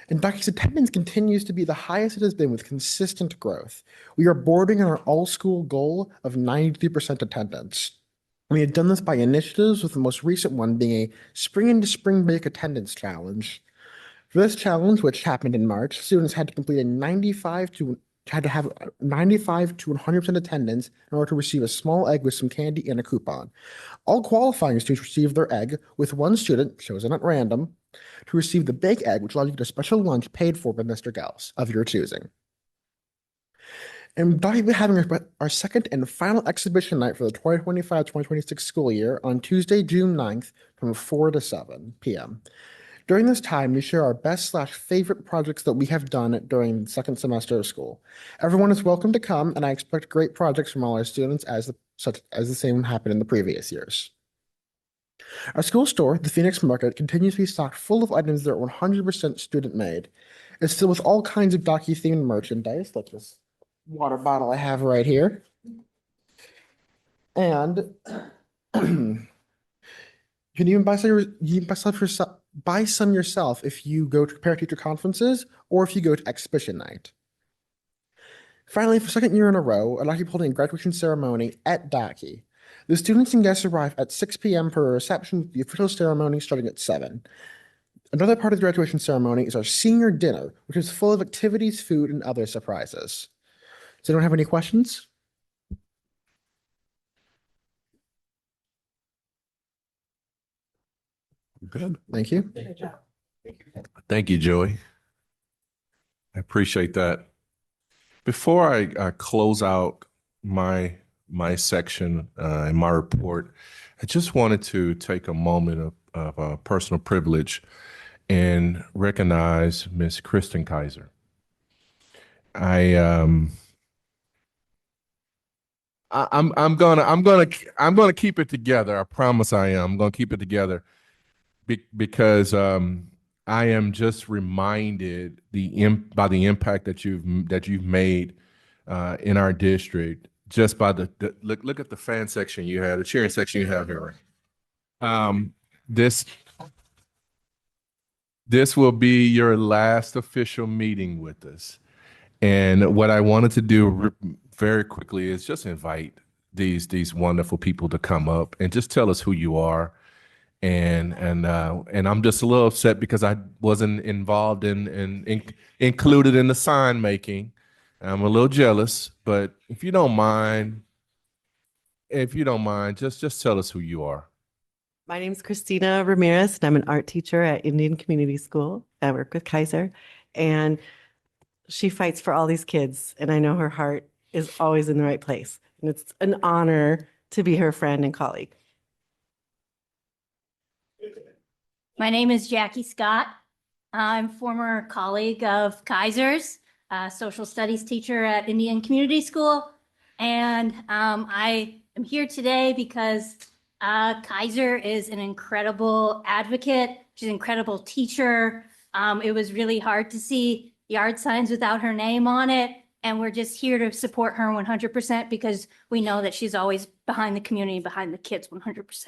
And Docky's attendance continues to be the highest it has been, with consistent growth. We are bordering on our all-school goal of 93% attendance. We have done this by initiatives, with the most recent one being a spring into spring break attendance challenge. For this challenge, which happened in March, students had to complete had to have 95 to 100% attendance in order to receive a small egg with some candy and a coupon. All qualifying students received their egg, with one student, chosen at random, to receive the big egg, which allowed you to get a special lunch paid for by Mr. Gels of your choosing. And Docky will be having our second and final exhibition night for the 2025-2026 school year on Tuesday, June 9th from 4 to 7 p.m. During this time, we share our best/favorite projects that we have done during the second semester of school. Everyone is welcome to come, and I expect great projects from all our students such as the same happened in the previous years. Our school store, the Phoenix Market, continues to be stocked full of items that are 100% student-made. It's filled with all kinds of Docky-themed merchandise, like this water bottle I have right here. And you can even buy some yourself if you go to parent-teacher conferences or if you go to exhibition night. Finally, for the second year in a row, I'd like to be holding a graduation ceremony at Docky. The students and guests arrive at 6 p.m. for a reception, with the official ceremony starting at 7. Another part of the graduation ceremony is our senior dinner, which is full of activities, food, and other surprises. Does anyone have any questions? Good. Thank you. Thank you, Joey. I appreciate that. Before I close out my section in my report, I just wanted to take a moment of personal privilege and recognize Miss Kristen Kaiser. I'm gonna keep it together. I promise I am. I'm gonna keep it together because I am just reminded by the impact that you've made in our district, just by the look at the fan section you have, the cheering section you have here. This will be your last official meeting with us, and what I wanted to do very quickly is just invite these wonderful people to come up and just tell us who you are. And I'm just a little upset because I wasn't involved included in the sign making. I'm a little jealous, but if you don't mind, just tell us who you are. My name is Christina Ramirez, and I'm an art teacher at Indian Community School. I work with Kaiser, and she fights for all these kids, and I know her heart is always in the right place. And it's an honor to be her friend and colleague. My name is Jackie Scott. I'm former colleague of Kaiser's, social studies teacher at Indian Community School. And I am here today because Kaiser is an incredible advocate. She's an incredible teacher. It was really hard to see yard signs without her name on it. And we're just here to support her 100% because we know that she's always behind the community, behind the kids 100%.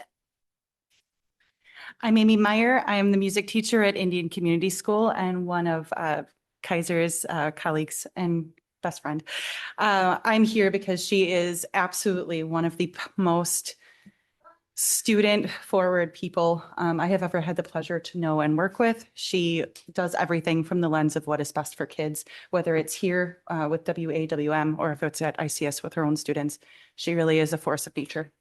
I'm Amy Meyer. I am the music teacher at Indian Community School and one of Kaiser's colleagues and best friend. I'm here because she is absolutely one of the most student-forward people I have ever had the pleasure to know and work with. She does everything from the lens of what is best for kids, whether it's here with WAWM or if it's at ICS with her own students. She really is a force of nature.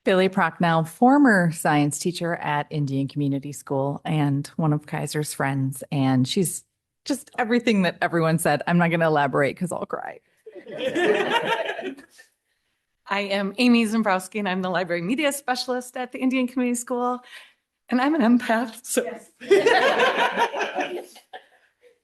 Billy Procknell, former science teacher at Indian Community School and one of Kaiser's friends. And she's just everything that everyone said. I'm not going to elaborate because I'll cry. I am Amy Zimbrowski, and I'm the library media specialist at the Indian Community School. And I'm an empath. So.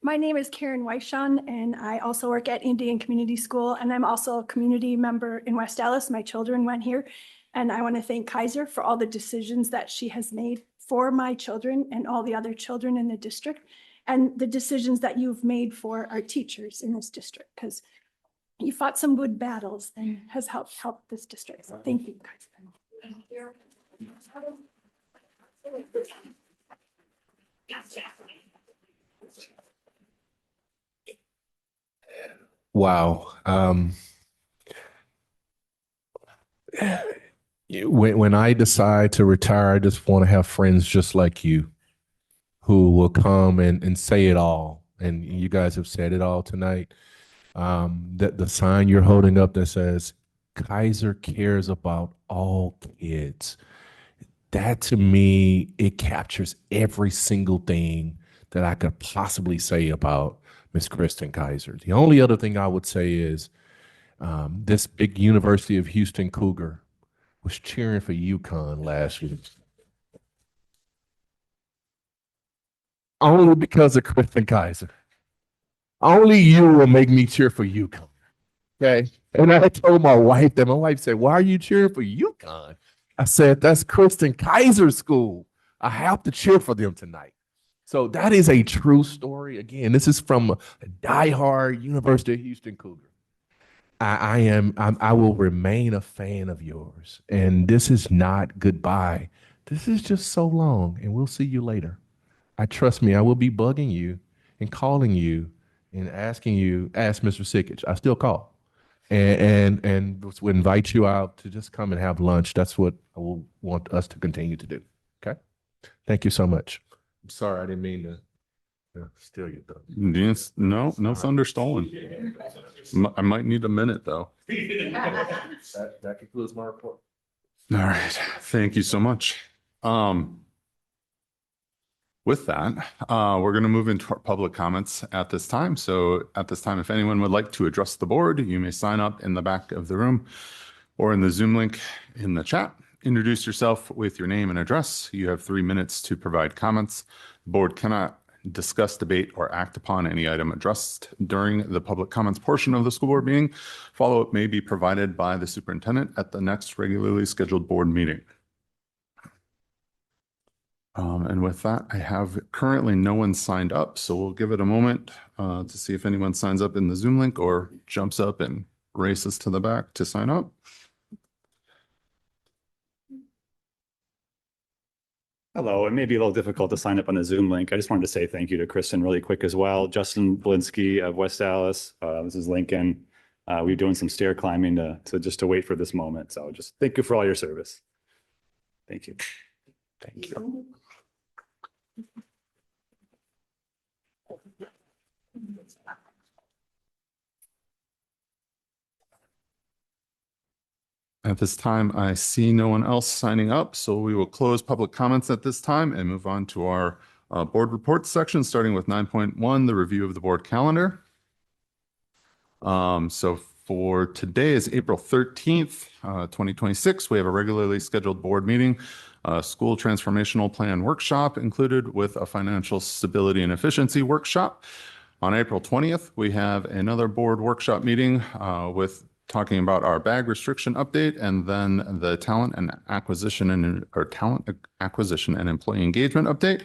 My name is Karen Weishan, and I also work at Indian Community School. And I'm also a community member in West Dallas. My children went here. And I want to thank Kaiser for all the decisions that she has made for my children and all the other children in the district, and the decisions that you've made for our teachers in this district, because you fought some good battles and has helped this district. So thank you, Kaiser. Wow. When I decide to retire, I just want to have friends just like you who will come and say it all. And you guys have said it all tonight. That the sign you're holding up that says Kaiser cares about all kids. That to me, it captures every single thing that I could possibly say about Miss Kristen Kaiser. The only other thing I would say is this big University of Houston Cougar was cheering for UConn last week. Only because of Kristen Kaiser. Only you will make me cheer for UConn. Okay. And I told my wife that. My wife said, "Why are you cheering for UConn?" I said, "That's Kristen Kaiser's school. I have to cheer for them tonight." So that is a true story. Again, this is from a diehard University of Houston Cougar. I will remain a fan of yours. And this is not goodbye. This is just so long, and we'll see you later. Trust me, I will be bugging you and calling you and asking you, ask Mr. Sickich. I still call and would invite you out to just come and have lunch. That's what I will want us to continue to do. Okay. Thank you so much. I'm sorry, I didn't mean to steal your thunder. Yes, no thunder stolen. I might need a minute though. That concludes my report. All right. Thank you so much. With that, we're going to move into our public comments at this time. So at this time, if anyone would like to address the board, you may sign up in the back of the room or in the Zoom link in the chat. Introduce yourself with your name and address. You have 3 minutes to provide comments. The board cannot discuss, debate, or act upon any item addressed during the public comments portion of the school board meeting. Follow-up may be provided by the superintendent at the next regularly scheduled board meeting. And with that, I have currently no one signed up, so we'll give it a moment to see if anyone signs up in the Zoom link or jumps up and races to the back to sign up. Hello, it may be a little difficult to sign up on the Zoom link. I just wanted to say thank you to Kristen really quick as well. Justin Blinsky of West Dallas. This is Lincoln. We're doing some stair climbing to wait for this moment. So just thank you for all your service. Thank you. Thank you. At this time, I see no one else signing up, so we will close public comments at this time and move on to our board reports section, starting with 9.1, the review of the board calendar. So for today is April 13th, 2026. We have a regularly scheduled board meeting a school transformational plan workshop included with a financial stability and efficiency workshop. On April 20th, we have another board workshop meeting with talking about our bag restriction update, and then the talent acquisition and employee engagement update.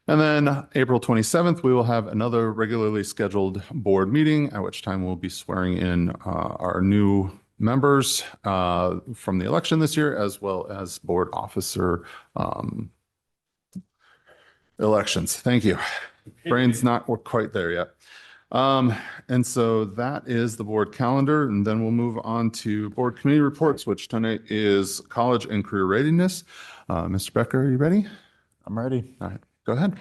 And then April 27th, we will have another regularly scheduled board meeting, at which time we'll be swearing in our new members from the election this year, as well as board officer elections. Thank you. Brain's not quite there yet. And so that is the board calendar, and then we'll move on to board committee reports, which tonight is college and career readiness. Mr. Becker, are you ready? I'm ready. All right, go ahead.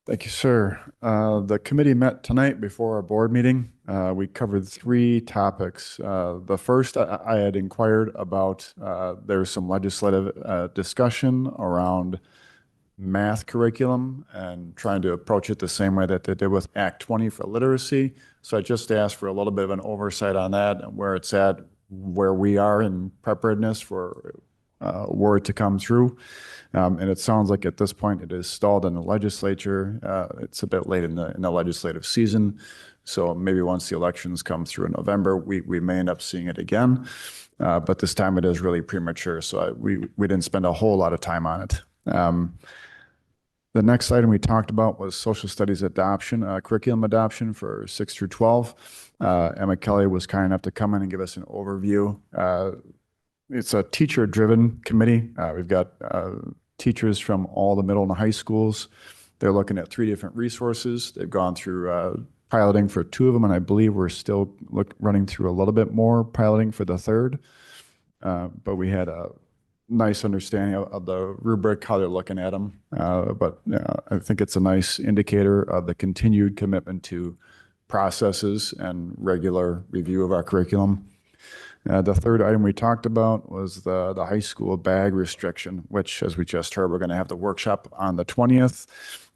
Thank you, sir. The committee met tonight before our board meeting. We covered 3 topics. The first, I had inquired about, there's some legislative discussion around math curriculum and trying to approach it the same way that they did with Act 20 for literacy. So I just asked for a little bit of an oversight on that and where it's at, where we are in preparedness for word to come through. And it sounds like at this point it is stalled in the legislature. It's a bit late in the legislative season. So maybe once the elections come through in November, we may end up seeing it again. But this time it is really premature. So we didn't spend a whole lot of time on it. The next item we talked about was social studies adoption, curriculum adoption for 6 through 12. Emma Kelly was kind enough to come in and give us an overview. It's a teacher-driven committee. We've got teachers from all the middle and high schools. They're looking at 3 different resources. They've gone through piloting for 2 of them, and I believe we're still running through a little bit more piloting for the 3rd. But we had a nice understanding of the rubric, how they're looking at them. But I think it's a nice indicator of the continued commitment to processes and regular review of our curriculum. The third item we talked about was the high school bag restriction, which, as we just heard, we're going to have the workshop on the 20th.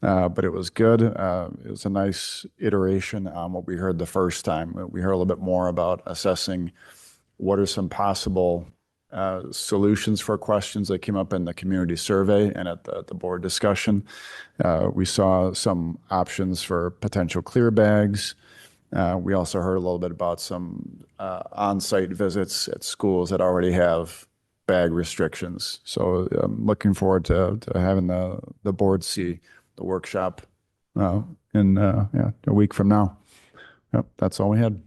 But it was good. It was a nice iteration on what we heard the first time. We heard a little bit more about assessing what are some possible solutions for questions that came up in the community survey and at the board discussion. We saw some options for potential clear bags. We also heard a little bit about some on-site visits at schools that already have bag restrictions. So I'm looking forward to having the board see the workshop in a week from now. Yep, that's all we had.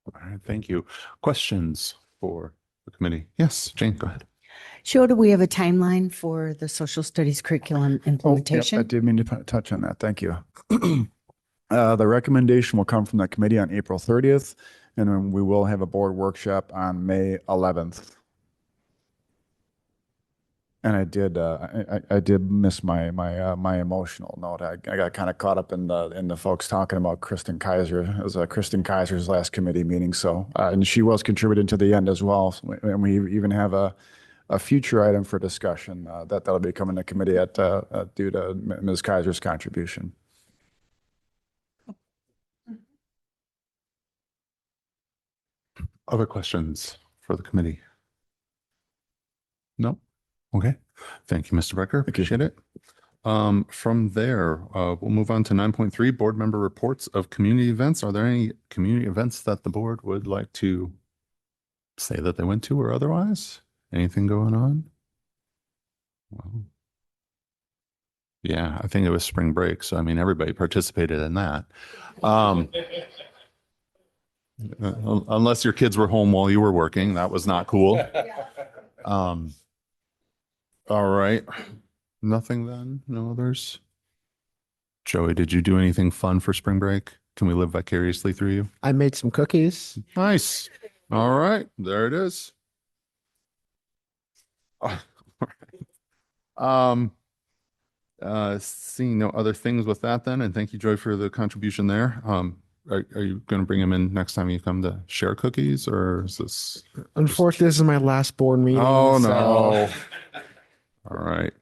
All right, thank you. Questions for the committee? Yes, Jane, go ahead. Sure, do we have a timeline for the social studies curriculum implementation? I did mean to touch on that. Thank you. The recommendation will come from the committee on April 30th, and then we will have a board workshop on May 11th. And I did miss my emotional note. I got kind of caught up in the folks talking about Kristen Kaiser. It was Kristen Kaiser's last committee meeting, so and she was contributing to the end as well. And we even have a future item for discussion that'll be coming to committee due to Ms. Kaiser's contribution. Other questions for the committee? No? Okay. Thank you, Mr. Becker. Appreciate it. From there, we'll move on to 9.3, board member reports of community events. Are there any community events that the board would like to say that they went to or otherwise? Anything going on? Well, yeah, I think it was spring break. So, I mean, everybody participated in that. Unless your kids were home while you were working, that was not cool. All right. Nothing then? No others? Joey, did you do anything fun for spring break? Can we live vicariously through you? I made some cookies. Nice. All right. There it is. Seeing no other things with that then, and thank you, Joy, for the contribution there. Are you going to bring them in next time you come to share cookies, or is this? Unfortunately, this is my last board meeting. Oh, so- no. All right.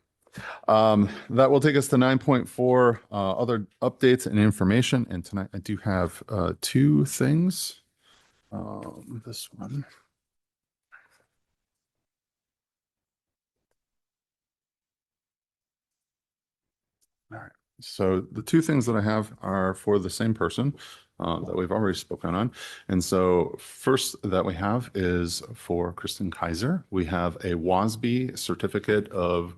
That will take us to 9.4, other updates and information. And tonight I do have 2 things. This one. All right. So the two things that I have are for the same person that we've already spoken on. And so first that we have is for Kristen Kaiser. We have a WASB certificate of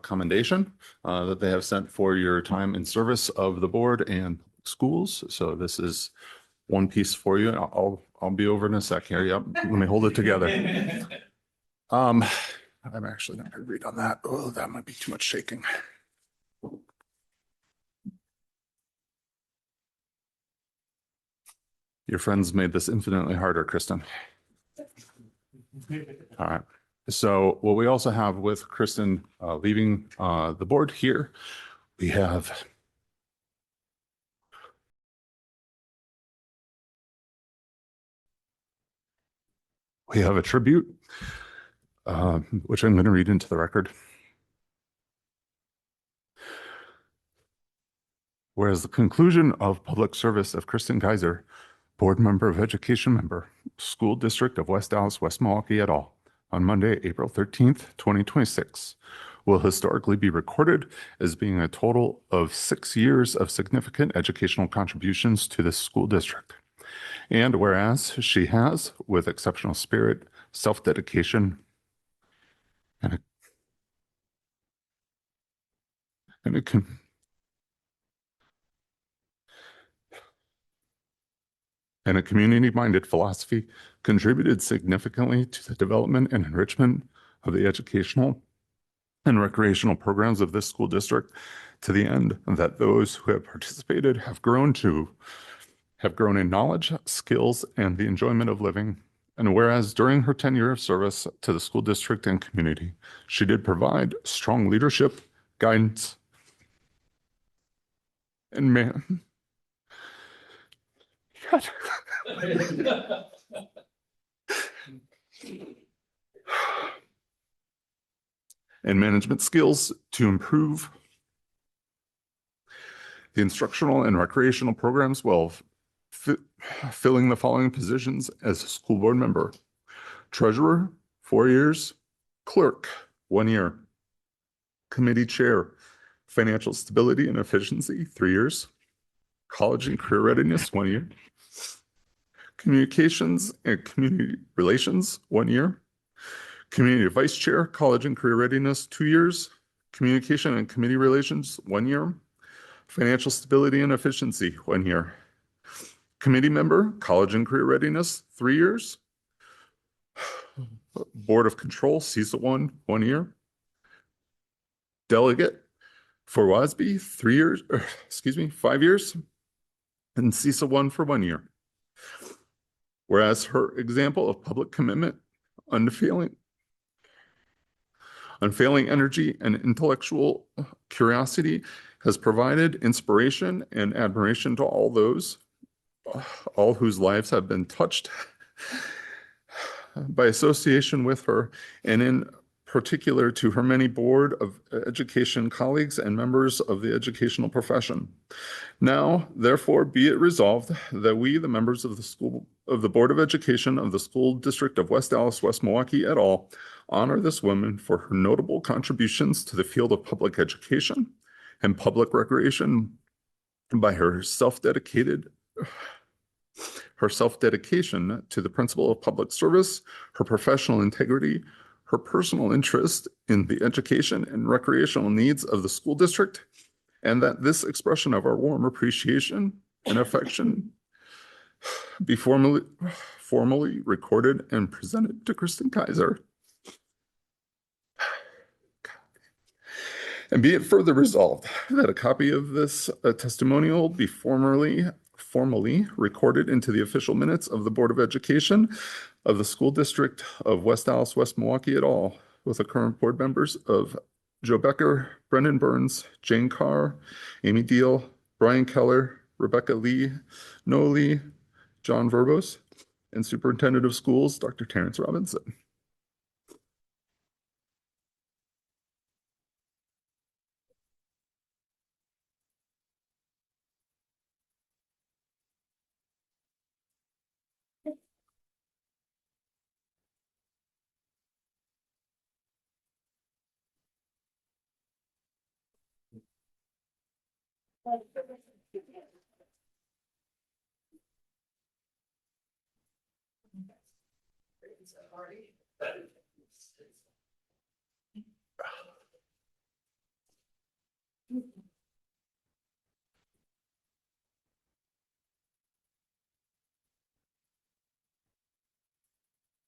commendation that they have sent for your time in service of the board and schools. So this is one piece for you. I'll be over in a sec here. Yep. Let me hold it together. I'm actually not going to read on that. Oh, that might be too much shaking. Your friends made this infinitely harder, Kristen. All right. So what we also have with Kristen leaving the board here, we have a tribute, which I'm going to read into the record. Whereas the conclusion of public service of Kristen Kaiser, Board Member of Education Member, School District of West Dallas, West Milwaukee et al., on Monday, April 13th, 2026, will historically be recorded as being a total of 6 years of significant educational contributions to this school district. And whereas she has, with exceptional spirit, self-dedication, and a community-minded philosophy, contributed significantly to the development and enrichment of the educational and recreational programs of this school district, to the end that those who have participated have grown in knowledge, skills, and the enjoyment of living. And whereas during her tenure of service to the school district and community, she did provide strong leadership, guidance, and and management skills to improve the instructional and recreational programs while filling the following positions as a school board member: treasurer, 4 years; clerk, 1 year; committee chair, financial stability and efficiency, 3 years; college and career readiness, 1 year; communications and community relations, 1 year; community vice chair, college and career readiness, 2 years; communication and committee relations, 1 year; financial stability and efficiency, 1 year; committee member, college and career readiness, 3 years; board of control, CISA 1 year; delegate for WASB, 5 years; and CISA 1 for 1 year. Whereas her example of public commitment, unfailing energy, and intellectual curiosity has provided inspiration and admiration to all whose lives have been touched by association with her, and in particular to her many Board of Education colleagues and members of the educational profession. Now, therefore, be it resolved that we, the members of the Board of Education of the School District of West Dallas, West Milwaukee et al., honor this woman for her notable contributions to the field of public education and public recreation by her self-dedication to the principle of public service, her professional integrity, her personal interest in the education and recreational needs of the school district, and that this expression of our warm appreciation and affection be formally recorded and presented to Kristen Kaiser. And be it further resolved that a copy of this testimonial be formally recorded into the official minutes of the Board of Education of the School District of West Dallas, West Milwaukee et al., with the current board members of Joe Becker, Brendan Burns, Jane Carr, Amy Deal, Brian Keller, Rebecca Lee, Noah Lee, John Verbos, and Superintendent of Schools, Dr. Terrence Robinson.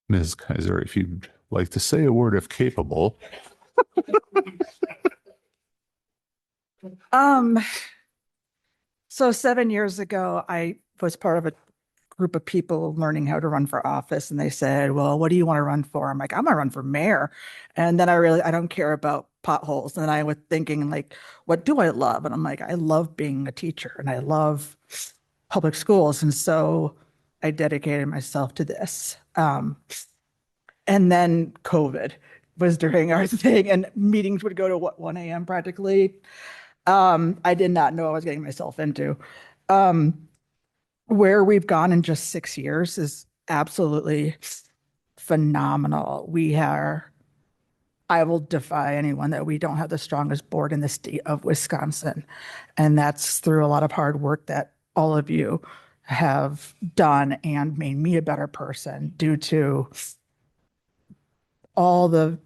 Ms. Kaiser, if you'd like to say a word if capable. So 7 years ago, I was part of a group of people learning how to run for office, and they said, "Well, what do you want to run for?" I'm like, "I'm gonna run for mayor." And then I don't care about potholes. And then I was thinking, like, what do I love? And I'm like, I love being a teacher and I love public schools. And so I dedicated myself to this. And then COVID was during our thing, and meetings would go to 1 a.m. practically. I did not know I was getting myself into. Where we've gone in just 6 years is absolutely phenomenal. I will defy anyone that we don't have the strongest board in the state of Wisconsin. And that's through a lot of hard work that all of you have done and made me a better person due to all the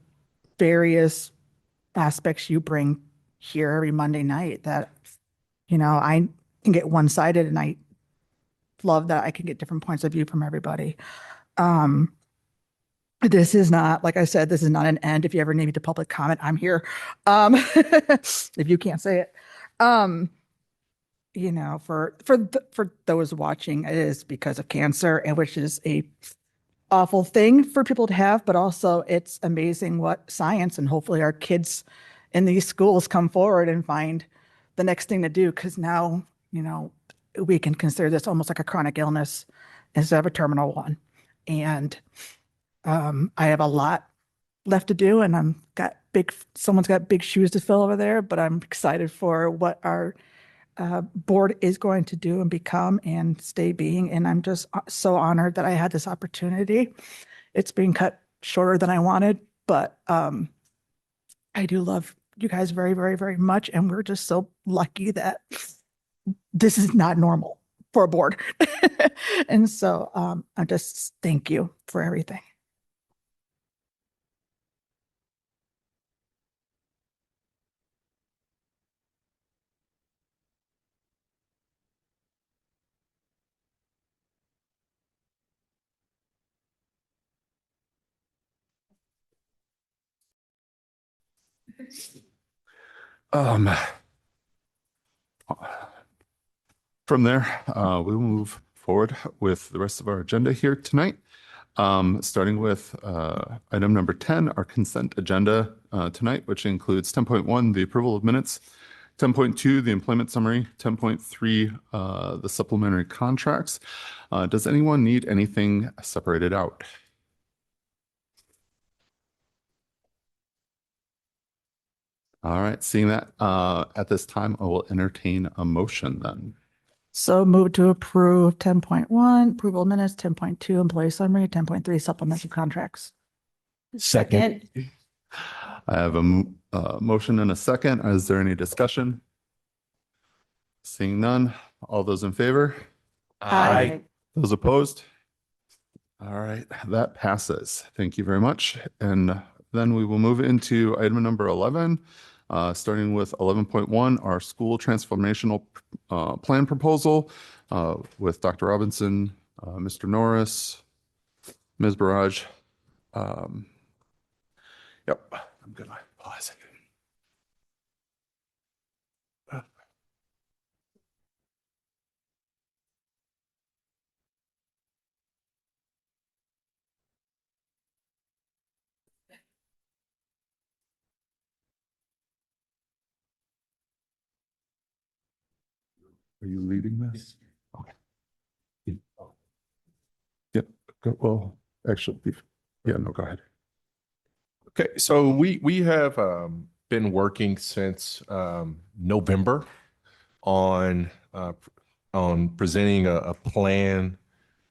various aspects you bring here every Monday night that, I can get one-sided, and I love that I can get different points of view from everybody. This is not, like I said, this is not an end. If you ever need me to public comment, I'm here. If you can't say it. For those watching, it is because of cancer, and which is a awful thing for people to have, but also it's amazing what science and hopefully our kids in these schools come forward and find the next thing to do. Because now, we can consider this almost like a chronic illness instead of a terminal one. And I have a lot left to do, and someone's got big shoes to fill over there, but I'm excited for what our board is going to do and become and stay being. And I'm just so honored that I had this opportunity. It's being cut shorter than I wanted, but I do love you guys very, very, very much. And we're just so lucky that this is not normal for a board. And so I just thank you for everything. From there, we will move forward with the rest of our agenda here tonight. Starting with item number 10, our consent agenda tonight, which includes 10.1, the approval of minutes, 10.2, the employment summary, 10.3, the supplementary contracts. Does anyone need anything separated out? All right, seeing that, at this time, I will entertain a motion then. So move to approve 10.1, approval of minutes, 10.2, employee summary, 10.3, supplemental contracts. Second. I have a motion and a second. Is there any discussion? Seeing none, all those in favor? Aye. Those opposed? All right, that passes. Thank you very much. And then we will move into item number 11, starting with 11.1, our school transformational plan proposal with Dr. Robinson, Mr. Norris, Ms. Barrage. Yep, I'm good. Pause. Are you leading this? Okay. Yep. Well, actually, yeah, no, go ahead. Okay, so we have been working since November on presenting a plan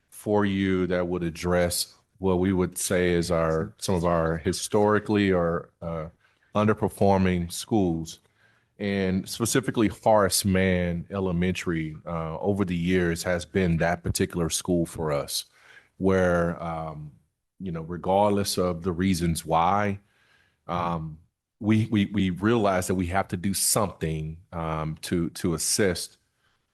for you that would address what we would say is some of our historically or underperforming schools. And specifically Horace Mann Elementary over the years has been that particular school for us where, regardless of the reasons why, we realize that we have to do something to assist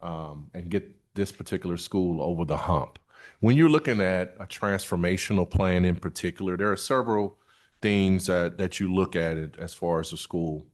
and get this particular school over the hump. When you're looking at a transformational plan in particular, there are several things that you look at it as far as the school.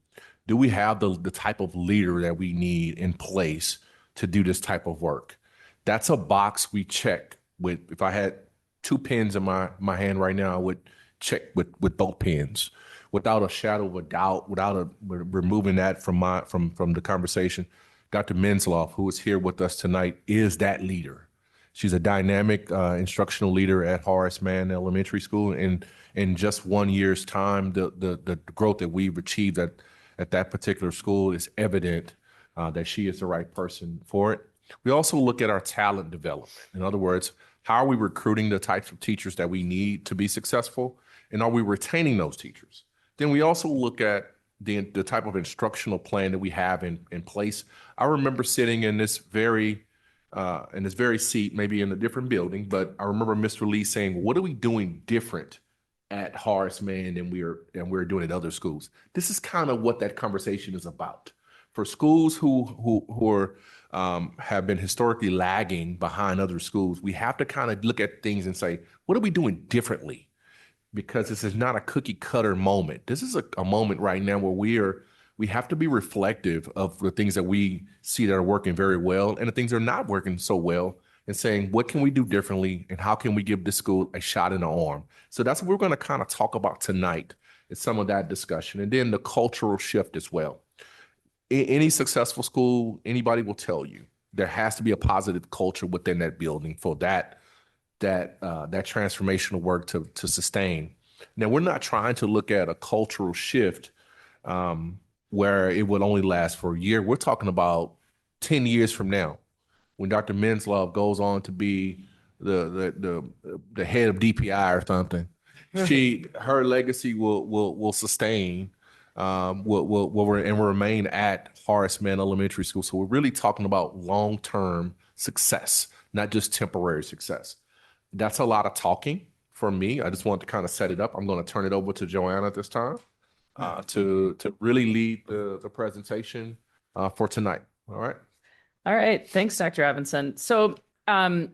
Do we have the type of leader that we need in place to do this type of work? That's a box we check with. If I had 2 pens in my hand right now, I would check with both pens without a shadow of a doubt, without removing that from the conversation. Dr. Mensloff, who is here with us tonight, is that leader. She's a dynamic instructional leader at Horace Mann Elementary School. And in just 1 year's time, the growth that we've achieved at that particular school is evident that she is the right person for it. We also look at our talent development. In other words, how are we recruiting the types of teachers that we need to be successful? And are we retaining those teachers? Then we also look at the type of instructional plan that we have in place. I remember sitting in this very seat, maybe in a different building, but I remember Mr. Lee saying, what are we doing different at Horace Mann than we're doing at other schools? This is kind of what that conversation is about. For schools who have been historically lagging behind other schools, we have to kind of look at things and say, what are we doing differently? Because this is not a cookie cutter moment. This is a moment right now where we have to be reflective of the things that we see that are working very well and the things that are not working so well, and saying, what can we do differently and how can we give this school a shot in the arm? So that's what we're going to kind of talk about tonight, is some of that discussion. And then the cultural shift as well. Any successful school, anybody will tell you, there has to be a positive culture within that building for that transformational work to sustain. Now, we're not trying to look at a cultural shift where it would only last for a year. We're talking about 10 years from now, when Dr. Mensloff goes on to be the head of DPI or something. Her legacy will sustain, will remain at Horace Mann Elementary School. So we're really talking about long-term success, not just temporary success. That's a lot of talking for me. I just want to kind of set it up. I'm going to turn it over to Joanna at this time to really lead the presentation for tonight. All right. All right. Thanks, Dr. Evanson. So, I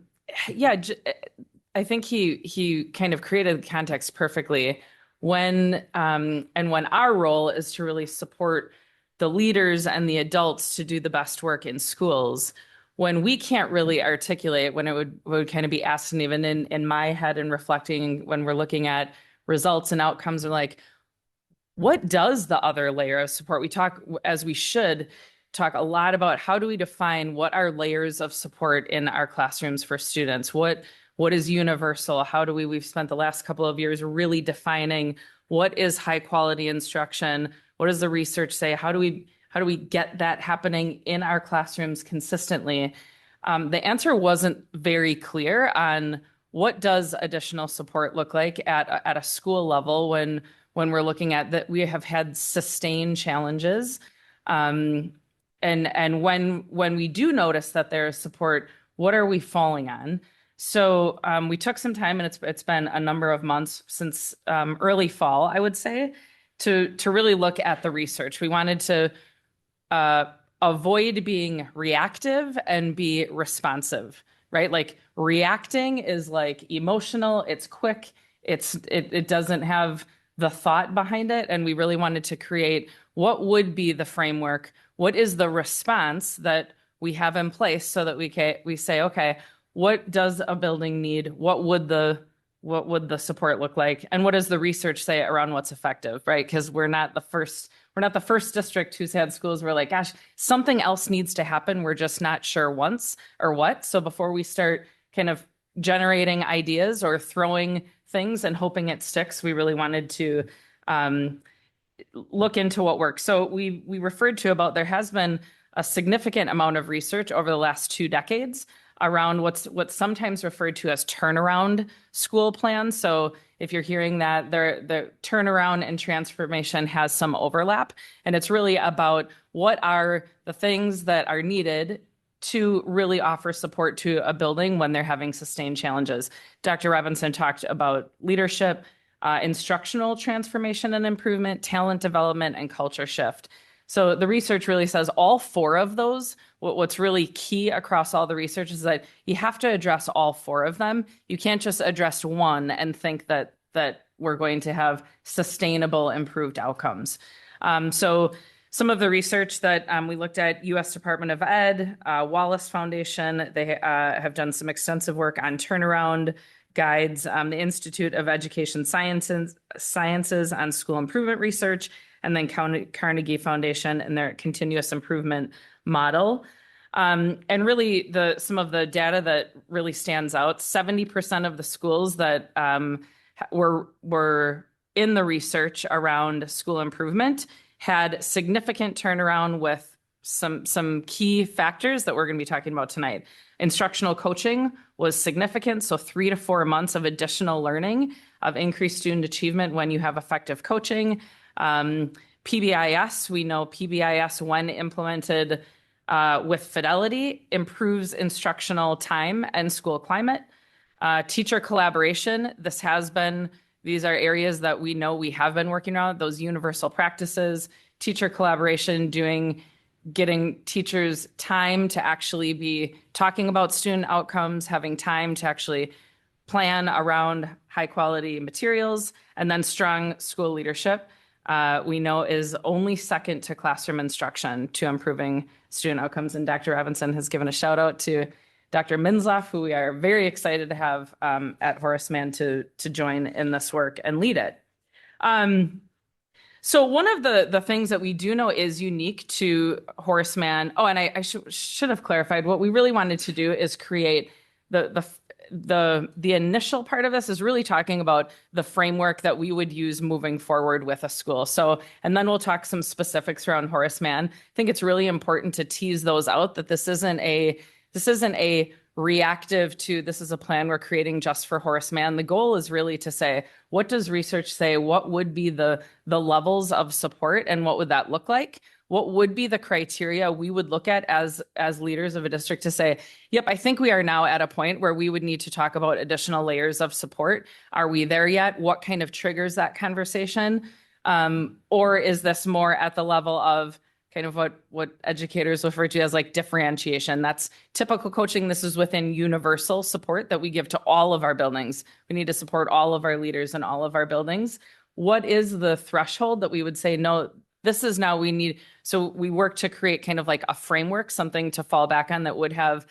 think he kind of created the context perfectly when our role is to really support the leaders and the adults to do the best work in schools. When we can't really articulate, when it would kind of be asked, and even in my head and reflecting when we're looking at results and outcomes, are like, what does the other layer of support? We talk, as we should, talk a lot about how do we define what are layers of support in our classrooms for students? What is universal? How do we've spent the last couple of years really defining what is high quality instruction? What does the research say? How do we get that happening in our classrooms consistently? The answer wasn't very clear on what does additional support look like at a school level when we're looking at that we have had sustained challenges. And when we do notice that there is support, what are we falling on? So we took some time, and it's been a number of months since early fall, I would say, to really look at the research. We wanted to avoid being reactive and be responsive, right? Like reacting is like emotional, it's quick, it doesn't have the thought behind it. And we really wanted to create what would be the framework, what is the response that we have in place so that we say, okay, what does a building need? What would the support look like? And what does the research say around what's effective, right? Because we're not the first district who's had schools where like, gosh, something else needs to happen. We're just not sure once or what. So before we start kind of generating ideas or throwing things and hoping it sticks, we really wanted to look into what works. So we referred to about there has been a significant amount of research over the last 2 decades around what's sometimes referred to as turnaround school plans. So if you're hearing that, the turnaround and transformation has some overlap. And it's really about what are the things that are needed to really offer support to a building when they're having sustained challenges. Dr. Robinson talked about leadership, instructional transformation and improvement, talent development, and culture shift. So the research really says all four of those. What's really key across all the research is that you have to address all four of them. You can't just address one and think that we're going to have sustainable improved outcomes. So some of the research that we looked at, U.S. Department of Ed, Wallace Foundation, they have done some extensive work on turnaround guides, the Institute of Education Sciences on school improvement research, and then Carnegie Foundation and their continuous improvement model. And really some of the data that really stands out, 70% of the schools that were in the research around school improvement had significant turnaround with some key factors that we're going to be talking about tonight. Instructional coaching was significant, so 3 to 4 months of additional learning of increased student achievement when you have effective coaching. PBIS, we know PBIS, when implemented with fidelity, improves instructional time and school climate. Teacher collaboration, these are areas that we know we have been working on, those universal practices, teacher collaboration, getting teachers time to actually be talking about student outcomes, having time to actually plan around high quality materials, and then strong school leadership, we know is only second to classroom instruction to improving student outcomes. And Dr. Robinson has given a shout out to Dr. Minzlaff, who we are very excited to have at Horace Mann to join in this work and lead it. So one of the things that we do know is unique to Horace Mann. Oh, and I should have clarified, what we really wanted to do is create the initial part of this is really talking about the framework that we would use moving forward with a school. So, and then we'll talk some specifics around Horace Mann. I think it's really important to tease those out, that this isn't a reactive to, this is a plan we're creating just for Horace Mann. The goal is really to say, what does research say? What would be the levels of support, and what would that look like? What would be the criteria we would look at as leaders of a district to say, yep, I think we are now at a point where we would need to talk about additional layers of support. Are we there yet? What kind of triggers that conversation? Or is this more at the level of kind of what educators refer to as like differentiation? That's typical coaching. This is within universal support that we give to all of our buildings. We need to support all of our leaders in all of our buildings. What is the threshold that we would say, no, this is now we need? So we work to create kind of like a framework, something to fall back on that would have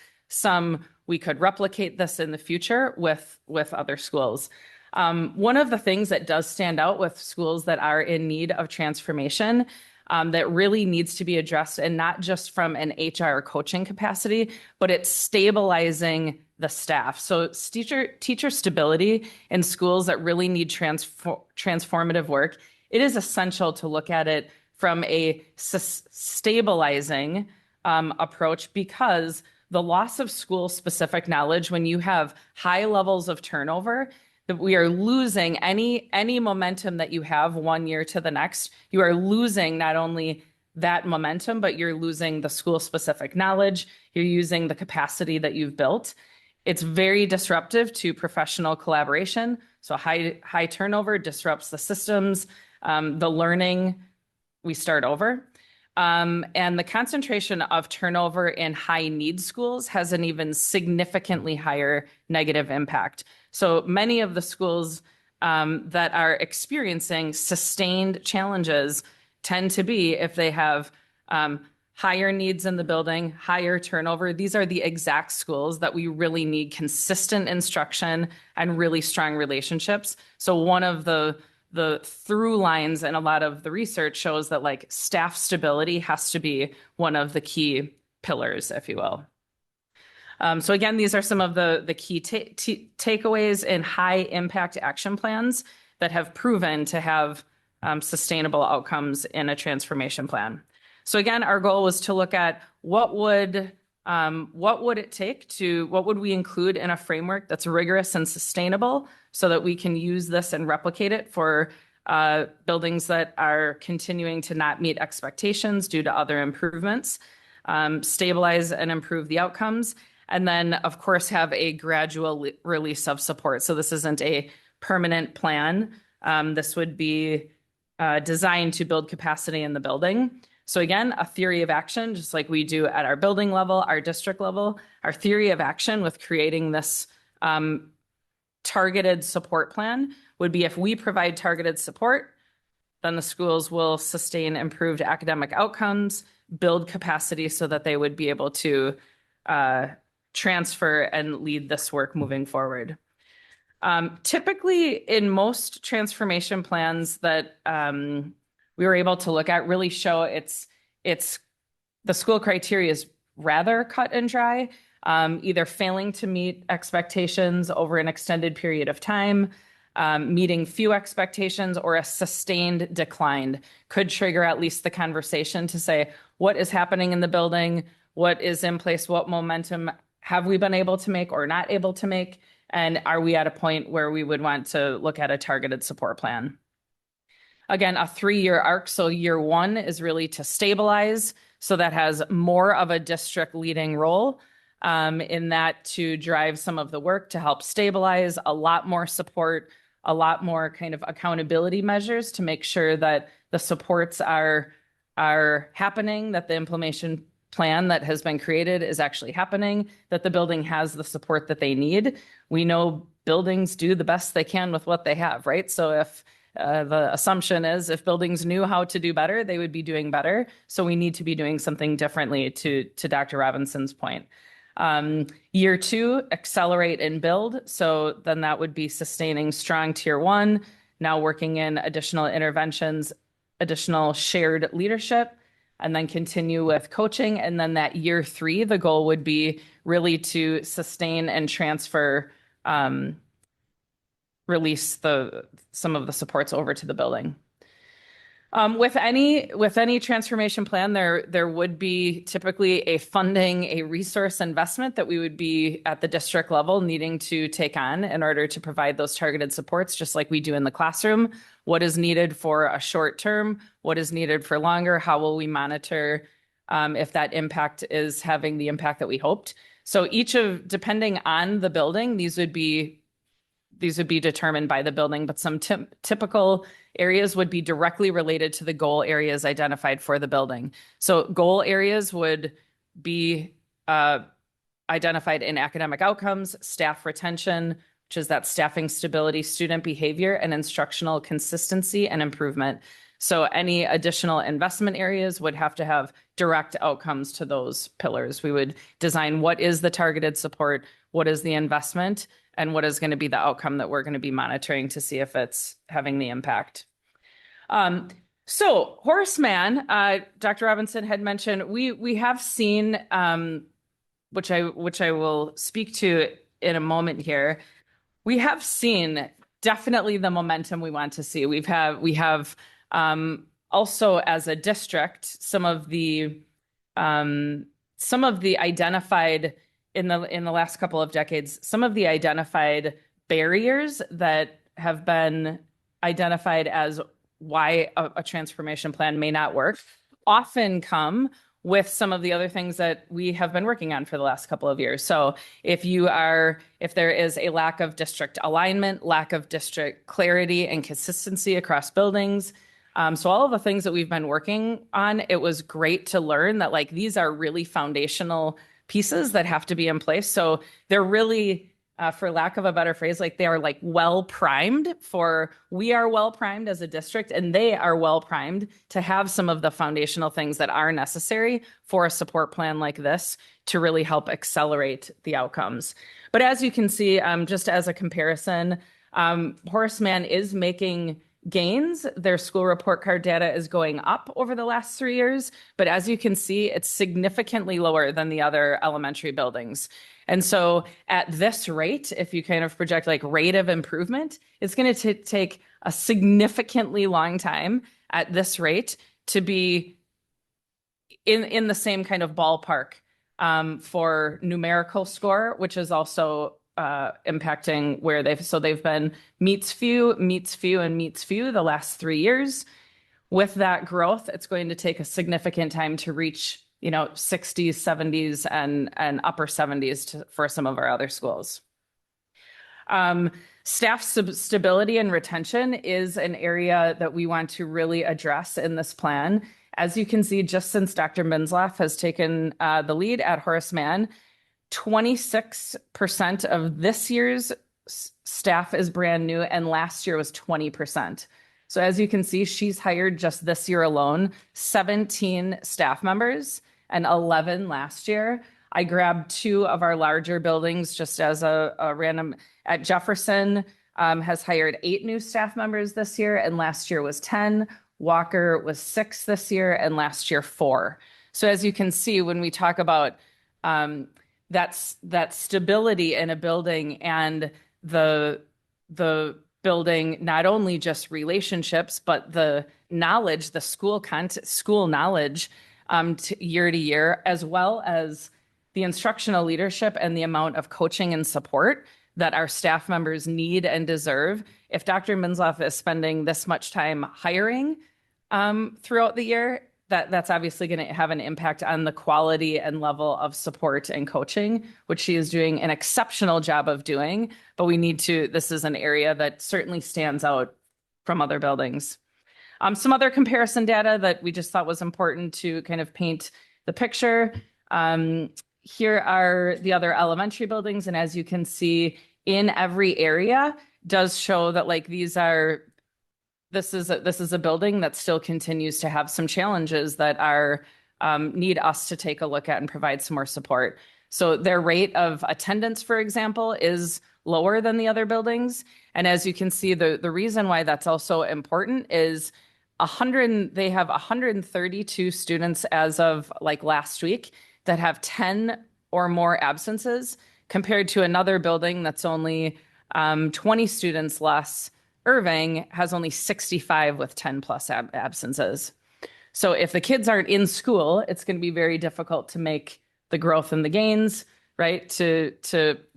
we could replicate this in the future with other schools. One of the things that does stand out with schools that are in need of transformation that really needs to be addressed, and not just from an HR coaching capacity, but it's stabilizing the staff. So teacher stability in schools that really need transformative work, it is essential to look at it from a stabilizing approach, because the loss of school-specific knowledge, when you have high levels of turnover, that we are losing any momentum that you have one year to the next. You are losing not only that momentum, but you're losing the school-specific knowledge. You're using the capacity that you've built. It's very disruptive to professional collaboration. So high turnover disrupts the systems, the learning. We start over. And the concentration of turnover in high need schools has an even significantly higher negative impact. So many of the schools that are experiencing sustained challenges tend to be, if they have higher needs in the building, higher turnover, these are the exact schools that we really need consistent instruction and really strong relationships. So one of the through lines in a lot of the research shows that like staff stability has to be one of the key pillars, if you will. So again, these are some of the key takeaways in high impact action plans that have proven to have sustainable outcomes in a transformation plan. So again, our goal was to look at what would what would we include in a framework that's rigorous and sustainable so that we can use this and replicate it for buildings that are continuing to not meet expectations due to other improvements, stabilize and improve the outcomes, and then, of course, have a gradual release of support. So this isn't a permanent plan. This would be designed to build capacity in the building. So again, a theory of action, just like we do at our building level, our district level, our theory of action with creating this targeted support plan would be if we provide targeted support, then the schools will sustain improved academic outcomes, build capacity so that they would be able to transfer and lead this work moving forward. Typically, in most transformation plans that we were able to look at really show it's the school criteria is rather cut and dry, either failing to meet expectations over an extended period of time, meeting few expectations, or a sustained decline could trigger at least the conversation to say, what is happening in the building? What is in place? What momentum have we been able to make or not able to make? And are we at a point where we would want to look at a targeted support plan? Again, a 3-year arc. So year 1 is really to stabilize. So that has more of a district leading role in that to drive some of the work to help stabilize, a lot more support, a lot more kind of accountability measures to make sure that the supports are happening, that the implementation plan that has been created is actually happening, that the building has the support that they need. We know buildings do the best they can with what they have, right? So if the assumption is if buildings knew how to do better, they would be doing better. So we need to be doing something differently to Dr. Robinson's point. Year 2, accelerate and build. So then that would be sustaining strong tier 1, now working in additional interventions, additional shared leadership, and then continue with coaching. And then that year 3, the goal would be really to sustain and transfer, release some of the supports over to the building. With any transformation plan, there would be typically a funding, a resource investment that we would be at the district level needing to take on in order to provide those targeted supports, just like we do in the classroom. What is needed for a short term? What is needed for longer? How will we monitor if that impact is having the impact that we hoped? So depending on the building, these would be determined by the building, but some typical areas would be directly related to the goal areas identified for the building. So goal areas would be identified in academic outcomes, staff retention, which is that staffing stability, student behavior, and instructional consistency and improvement. So any additional investment areas would have to have direct outcomes to those pillars. We would design what is the targeted support, what is the investment, and what is going to be the outcome that we're going to be monitoring to see if it's having the impact. So Horace Mann, Dr. Robinson had mentioned, we have seen, which I will speak to in a moment here. We have seen definitely the momentum we want to see. We have also as a district some of the identified in the last couple of decades, some of the identified barriers that have been identified as why a transformation plan may not work often come with some of the other things that we have been working on for the last couple of years. So if there is a lack of district alignment, lack of district clarity and consistency across buildings, so all of the things that we've been working on, it was great to learn that these are really foundational pieces that have to be in place. So they're really, for lack of a better phrase, they are well primed we are well primed as a district, and they are well primed to have some of the foundational things that are necessary for a support plan like this to really help accelerate the outcomes. But as you can see, just as a comparison, Horace Mann is making gains. Their school report card data is going up over the last 3 years, but as you can see, it's significantly lower than the other elementary buildings. And so at this rate, if you kind of project rate of improvement, it's going to take a significantly long time at this rate to be in the same kind of ballpark for numerical score, which is also impacting where they've been meets few, and meets few the last 3 years. With that growth, it's going to take a significant time to reach, 60s, 70s, and upper 70s for some of our other schools. Staff stability and retention is an area that we want to really address in this plan. As you can see, just since Dr. Minzlaff has taken the lead at Horace Mann, 26% of this year's staff is brand new, and last year was 20%. So as you can see, she's hired just this year alone 17 staff members and 11 last year. I grabbed 2 of our larger buildings just as a random. At Jefferson has hired 8 new staff members this year, and last year was 10. Walker was 6 this year, and last year 4. So as you can see, when we talk about that stability in a building and the building, not only just relationships, but the knowledge, the school knowledge year to year, as well as the instructional leadership and the amount of coaching and support that our staff members need and deserve. If Dr. Minzlaff is spending this much time hiring throughout the year, that's obviously going to have an impact on the quality and level of support and coaching, which she is doing an exceptional job of doing. But this is an area that certainly stands out from other buildings. Some other comparison data that we just thought was important to kind of paint the picture. Here are the other elementary buildings. And as you can see, in every area does show that this is a building that still continues to have some challenges that need us to take a look at and provide some more support. So their rate of attendance, for example, is lower than the other buildings. And as you can see, the reason why that's also important is they have 132 students as of last week that have 10 or more absences, compared to another building that's only 20 students less. Irving has only 65 with 10 plus absences. So if the kids aren't in school, it's going to be very difficult to make the growth and the gains, right? To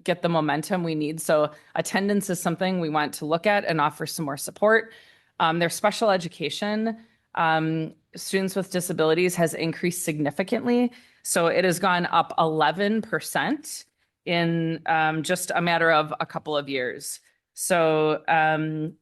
get the momentum we need. So attendance is something we want to look at and offer some more support. Their special education, students with disabilities, has increased significantly. So it has gone up 11% in just a matter of a couple of years. So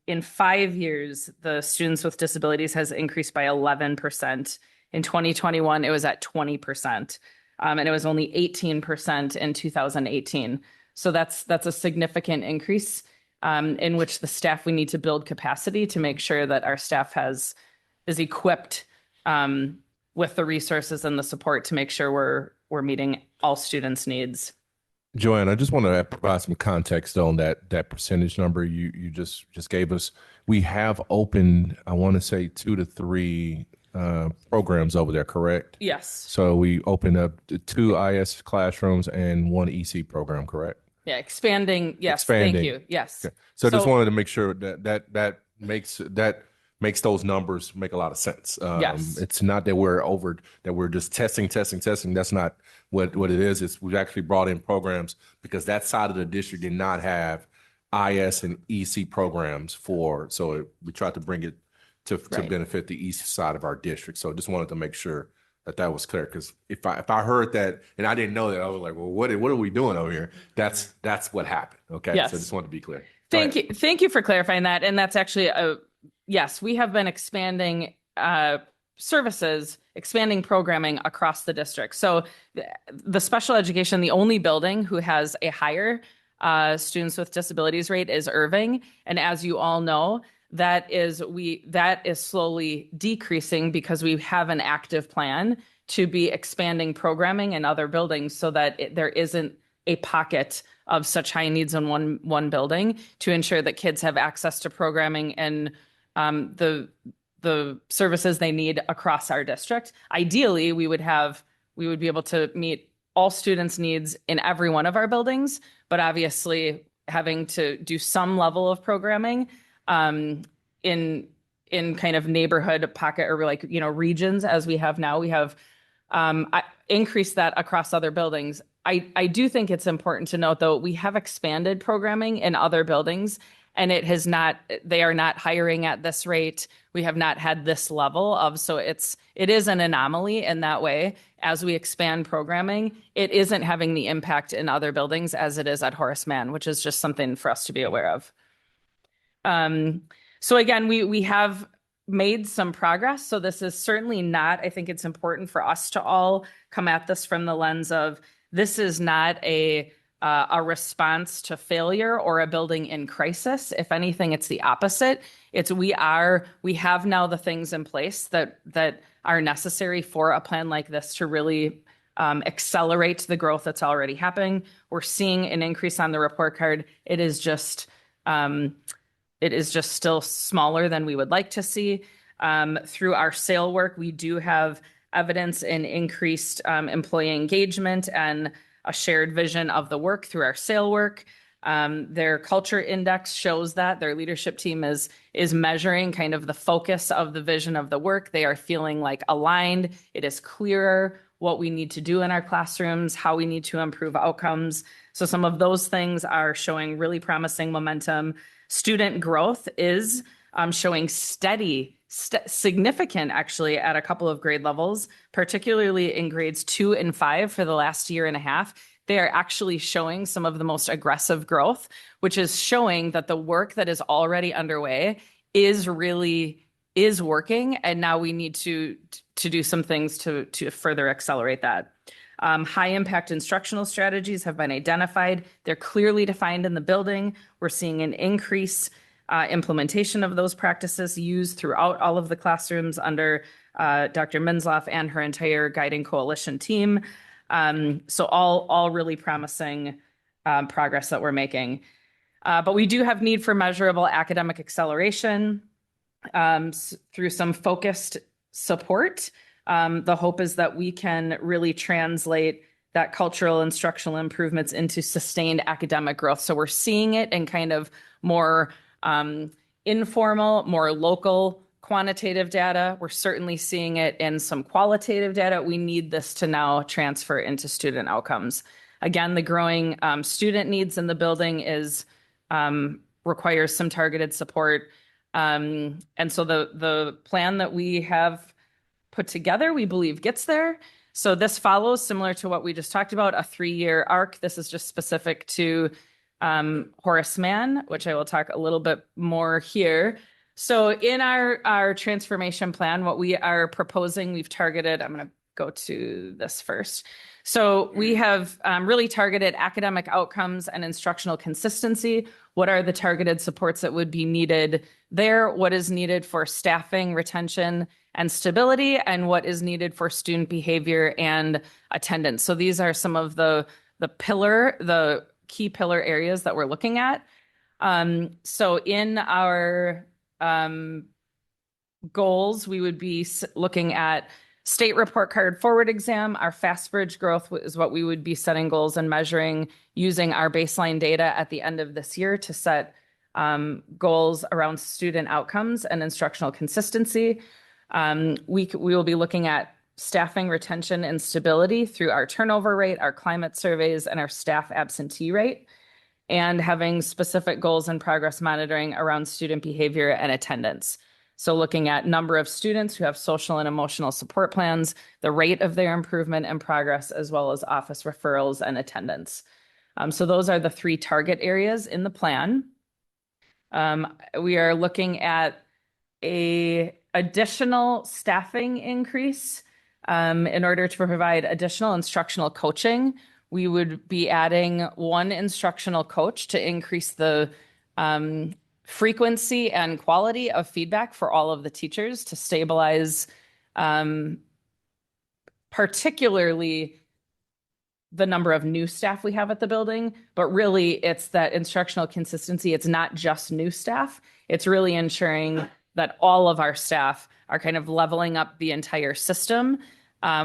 in 5 years, the students with disabilities has increased by 11%. In 2021, it was at 20%. And it was only 18% in 2018. So that's a significant increase in which the staff, we need to build capacity to make sure that our staff is equipped with the resources and the support to make sure we're meeting all students' needs. Joanne, I just want to provide some context on that percentage number you just gave us. We have opened, I want to say 2 to 3 programs over there, correct? Yes. So we opened up 2 IS classrooms and 1 EC program, correct? Yeah, expanding. Yes, thank you. Yes. Okay. So just wanted to make sure that makes those numbers make a lot of sense. Yes. It's not that we're just testing. That's not what it is. We've actually brought in programs because that side of the district did not have IS and EC programs so we tried to bring it to benefit the east side of our district. So just wanted to make sure that was clear, because if I heard that and I didn't know that, I was like, well, what are we doing over here? That's what happened. Okay. Yes. So just wanted to be clear. Thank you for clarifying that. And that's actually yes, we have been expanding services, expanding programming across the district. So the special education, the only building who has a higher students with disabilities rate is Irving. And as you all know, that is slowly decreasing because we have an active plan to be expanding programming in other buildings so that there isn't a pocket of such high needs in one building, to ensure that kids have access to programming and the services they need across our district. Ideally, we would be able to meet all students' needs in every one of our buildings, but obviously having to do some level of programming in kind of neighborhood pocket or regions, as we have now. We have increase that across other buildings. I do think it's important to note, though, we have expanded programming in other buildings, and they are not hiring at this rate. We have not had this level of, so it is an anomaly in that way. As we expand programming, it isn't having the impact in other buildings as it is at Horace Mann, which is just something for us to be aware of. So again, we have made some progress. So this is certainly not, I think it's important for us to all come at this from the lens of, this is not a response to failure or a building in crisis. If anything, it's the opposite. We have now the things in place that are necessary for a plan like this to really accelerate the growth that's already happening. We're seeing an increase on the report card. It is just still smaller than we would like to see. Through our SAIL work, we do have evidence in increased employee engagement and a shared vision of the work through our SAIL work. Their culture index shows that their leadership team is measuring kind of the focus of the vision of the work. They are feeling like aligned. It is clearer what we need to do in our classrooms, how we need to improve outcomes. So some of those things are showing really promising momentum. Student growth is showing significant, actually, at a couple of grade levels, particularly in grades 2 and 5 for the last year and a half. They are actually showing some of the most aggressive growth, which is showing that the work that is already underway is working. And now we need to do some things to further accelerate that. High impact instructional strategies have been identified. They're clearly defined in the building. We're seeing an increase implementation of those practices used throughout all of the classrooms under Dr. Minsloff and her entire guiding coalition team. So all really promising progress that we're making. But we do have need for measurable academic acceleration through some focused support. The hope is that we can really translate that cultural instructional improvements into sustained academic growth. So we're seeing it in kind of more informal, more local quantitative data. We're certainly seeing it in some qualitative data. We need this to now transfer into student outcomes. Again, the growing student needs in the building requires some targeted support. And so the plan that we have put together, we believe gets there. So this follows, similar to what we just talked about, a 3-year arc. This is just specific to Horace Mann, which I will talk a little bit more here. So in our transformation plan, what we are proposing, we've targeted, I'm going to go to this first. So we have really targeted academic outcomes and instructional consistency. What are the targeted supports that would be needed there? What is needed for staffing, retention, and stability? And what is needed for student behavior and attendance? So these are some of the key pillar areas that we're looking at. So in our goals, we would be looking at state report card forward exam. Our fast bridge growth is what we would be setting goals and measuring using our baseline data at the end of this year to set goals around student outcomes and instructional consistency. We will be looking at staffing, retention, and stability through our turnover rate, our climate surveys, and our staff absentee rate, and having specific goals and progress monitoring around student behavior and attendance. So looking at number of students who have social and emotional support plans, the rate of their improvement and progress, as well as office referrals and attendance. So those are the 3 target areas in the plan. We are looking at an additional staffing increase in order to provide additional instructional coaching. We would be adding 1 instructional coach to increase the frequency and quality of feedback for all of the teachers to stabilize particularly the number of new staff we have at the building, but really it's that instructional consistency. It's not just new staff. It's really ensuring that all of our staff are kind of leveling up the entire system,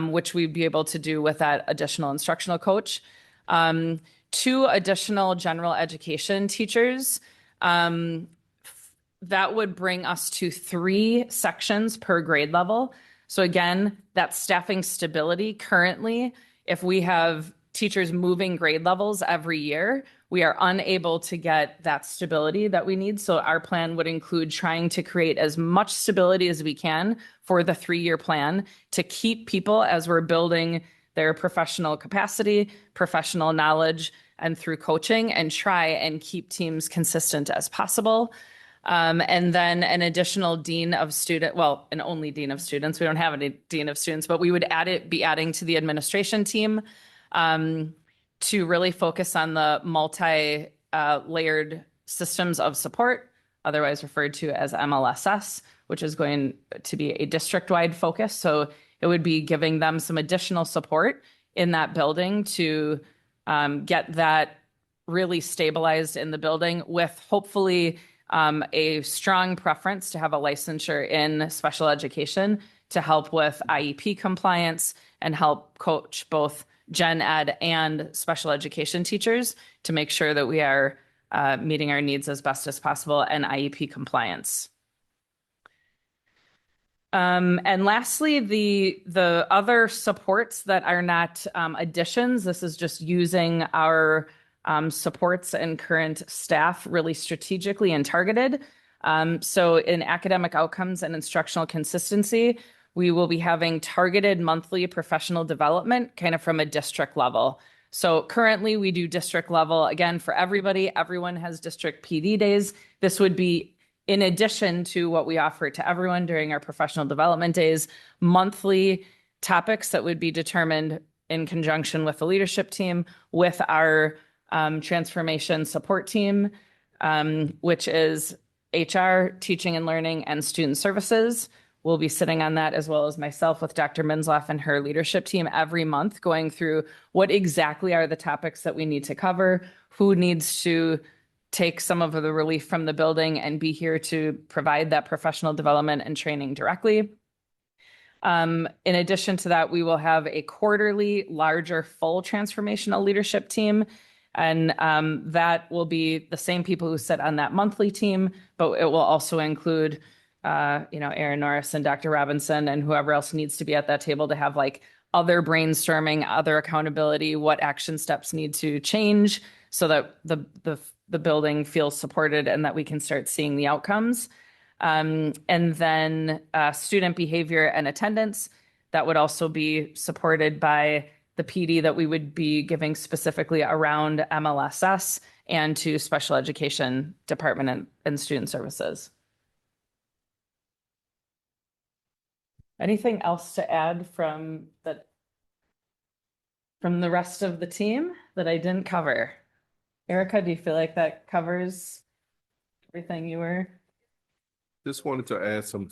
which we'd be able to do with that additional instructional coach. 2 additional general education teachers. That would bring us to 3 sections per grade level. So again, that staffing stability currently, if we have teachers moving grade levels every year, we are unable to get that stability that we need. So our plan would include trying to create as much stability as we can for the 3-year plan to keep people as we're building their professional capacity, professional knowledge, and through coaching, and try and keep teams consistent as possible. And then an additional dean of student, well, an only dean of students. We don't have any dean of students, but we would be adding to the administration team to really focus on the multi-layered systems of support, otherwise referred to as MLSS, which is going to be a district-wide focus. So it would be giving them some additional support in that building to get that really stabilized in the building, with hopefully a strong preference to have a licensure in special education to help with IEP compliance and help coach both gen ed and special education teachers to make sure that we are meeting our needs as best as possible and IEP compliance. And lastly, the other supports that are not additions, this is just using our supports and current staff really strategically and targeted. So in academic outcomes and instructional consistency, we will be having targeted monthly professional development kind of from a district level. So currently we do district level, again, for everybody. Everyone has district PD days. This would be in addition to what we offer to everyone during our professional development days, monthly topics that would be determined in conjunction with the leadership team, with our transformation support team, which is HR, teaching and learning, and student services. We'll be sitting on that, as well as myself with Dr. Minzlaff and her leadership team every month, going through what exactly are the topics that we need to cover, who needs to take some of the relief from the building and be here to provide that professional development and training directly. In addition to that, we will have a quarterly larger full transformational leadership team. And that will be the same people who sit on that monthly team, but it will also include Aaron Norris and Dr. Robinson and whoever else needs to be at that table to have like other brainstorming, other accountability, what action steps need to change so that the building feels supported and that we can start seeing the outcomes. And then student behavior and attendance, that would also be supported by the PD that we would be giving specifically around MLSS and to special education department and student services. Anything else to add from the rest of the team that I didn't cover? Erica, do you feel like that covers everything you were? Just wanted to add some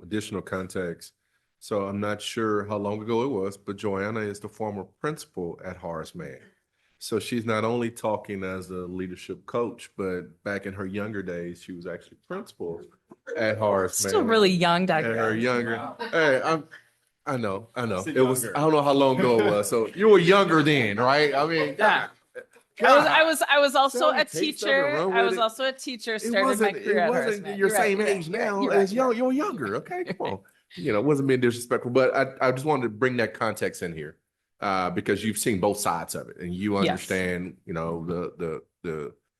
additional context. So I'm not sure how long ago it was, but Joanna is the former principal at Horace Mann. So she's not only talking as a leadership coach, but back in her younger days, she was actually principal at Horace Mann. Still really young, Dr. At her younger. Hey, I know. It was, I don't know how long ago it was. So you were younger then, right? I mean, yeah. I was also a teacher. I was also a teacher. Started my career at Horace Mann. Your same age now as you're younger. Okay, come on. It wasn't being disrespectful, but I just wanted to bring that context in here because you've seen both sides of it and you understand, the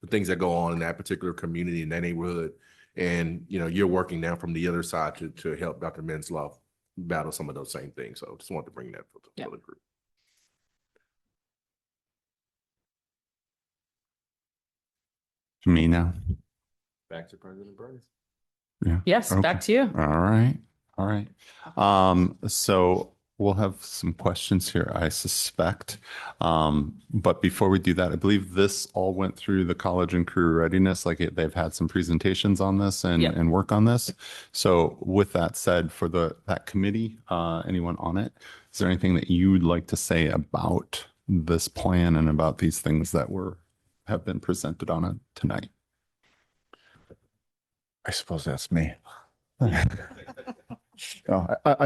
things that go on in that particular community, in that neighborhood. And, you're working now from the other side to help Dr. Minzlaff battle some of those same things. So just wanted to bring that for the group. Me now. Back to President Burns. Yeah. Yes, Okay. back to you. All right. So we'll have some questions here, I suspect. But before we do that, I believe this all went through the college and career readiness. Like they've had some presentations on this and work on this. So with that said, for that committee, anyone on it, is there anything that you would like to say about this plan and about these things that have been presented on it tonight? I suppose that's me. I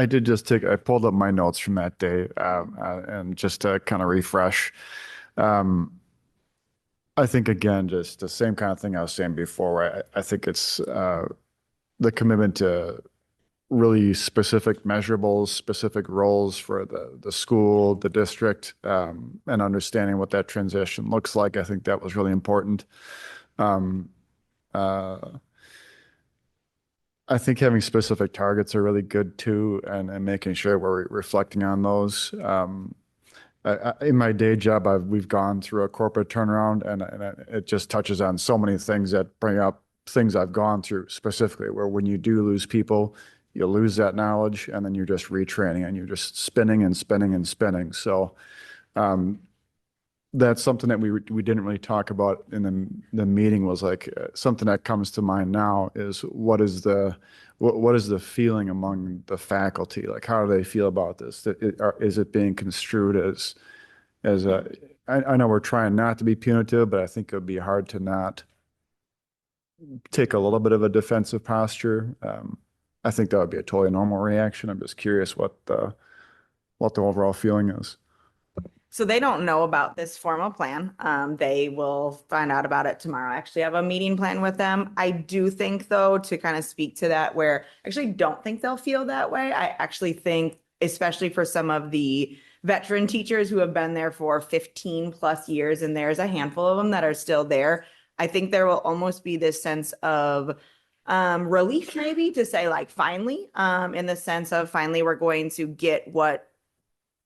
did I pulled up my notes from that day and just to kind of refresh. I think, again, just the same kind of thing I was saying before. I think it's the commitment to really specific measurables, specific roles for the school, the district, and understanding what that transition looks like. I think that was really important. I think having specific targets are really good too, and making sure we're reflecting on those. In my day job, we've gone through a corporate turnaround, and it just touches on so many things that bring up things I've gone through specifically, where when you do lose people, you lose that knowledge, and then you're just retraining, and you're just spinning and spinning and spinning. So that's something that we didn't really talk about in the meeting. Was like something that comes to mind now is what is the feeling among the faculty? Like, how do they feel about this? Is it being construed as a, I know we're trying not to be punitive, but I think it would be hard to not take a little bit of a defensive posture. I think that would be a totally normal reaction. I'm just curious what the overall feeling is. So they don't know about this formal plan. They will find out about it tomorrow. I actually have a meeting plan with them. I do think, though, to kind of speak to that, where I actually don't think they'll feel that way. I actually think, especially for some of the veteran teachers who have been there for 15 plus years, and there's a handful of them that are still there, I think there will almost be this sense of relief, maybe, to say, like, finally, in the sense of finally we're going to get what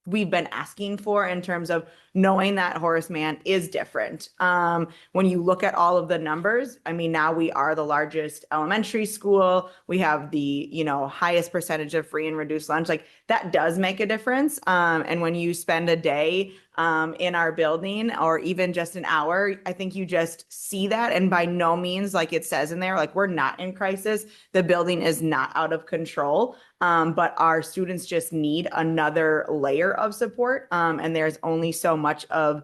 we've been asking for in terms of knowing that Horace Mann is different. When you look at all of the numbers, I mean, now we are the largest elementary school. We have the, highest percentage of free and reduced lunch. Like, that does make a difference. And when you spend a day in our building, or even just an hour, I think you just see that. And by no means, like it says in there, like, we're not in crisis. The building is not out of control. But our students just need another layer of support. And there's only so much of,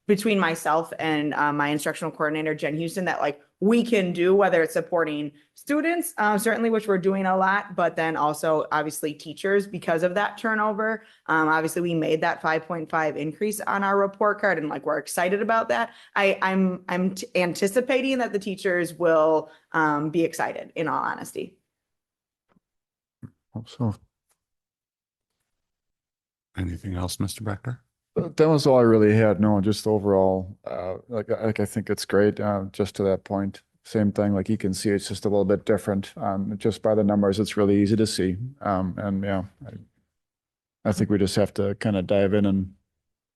between myself and my instructional coordinator, Jen Houston, that like we can do, whether it's supporting students, certainly, which we're doing a lot, but then also obviously teachers because of that turnover. Obviously we made that 5.5 increase on our report card, and like, we're excited about that. I'm anticipating that the teachers will be excited, in all honesty. Hope so. Anything else, Mr. Becker? That was all I really had. No, just overall, like I think it's great. Just to that point, same thing. Like, you can see, it's just a little bit different. Just by the numbers, it's really easy to see. And yeah, I think we just have to kind of dive in and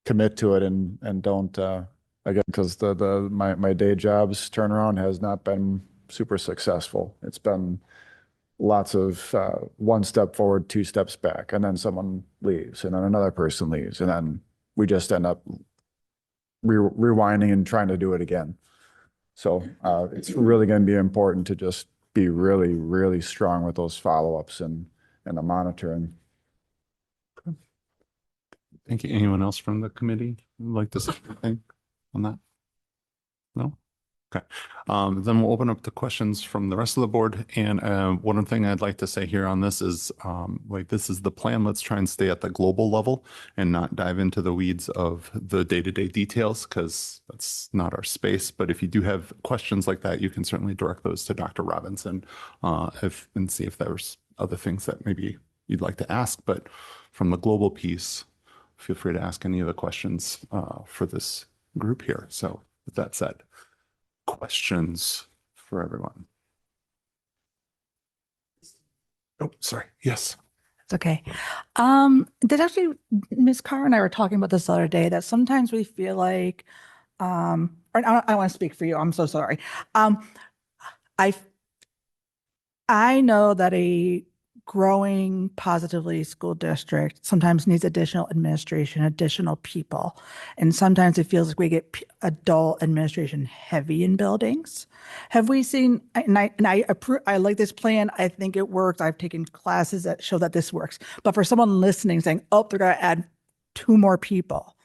commit to it, and don't again, because my day job's turnaround has not been super successful. It's been lots of one step forward, two steps back, and then someone leaves, and then another person leaves, and then we just end up rewinding and trying to do it again. So it's really going to be important to just be really, really strong with those follow-ups and the monitoring. Thank you. Anyone else from the committee would like to say anything on that? No? Okay. Then we'll open up the questions from the rest of the board. And one thing I'd like to say here on this is, like, this is the plan. Let's try and stay at the global level and not dive into the weeds of the day-to-day details, because that's not our space. But if you do have questions like that, you can certainly direct those to Dr. Robinson and see if there's other things that maybe you'd like to ask. But from the global piece, feel free to ask any of the questions for this group here. So with that said, questions for everyone? Oh, sorry. Yes. It's okay. That actually, Ms. Carr and I were talking about this the other day, that sometimes we feel like, or I want to speak for you. I'm so sorry. I know that a growing positively school district sometimes needs additional administration, additional people. And sometimes it feels like we get adult administration heavy in buildings. Have we seen, and I like this plan. I think it works. I've taken classes that show that this works. But for someone listening saying, oh, they're going to add 2 more people,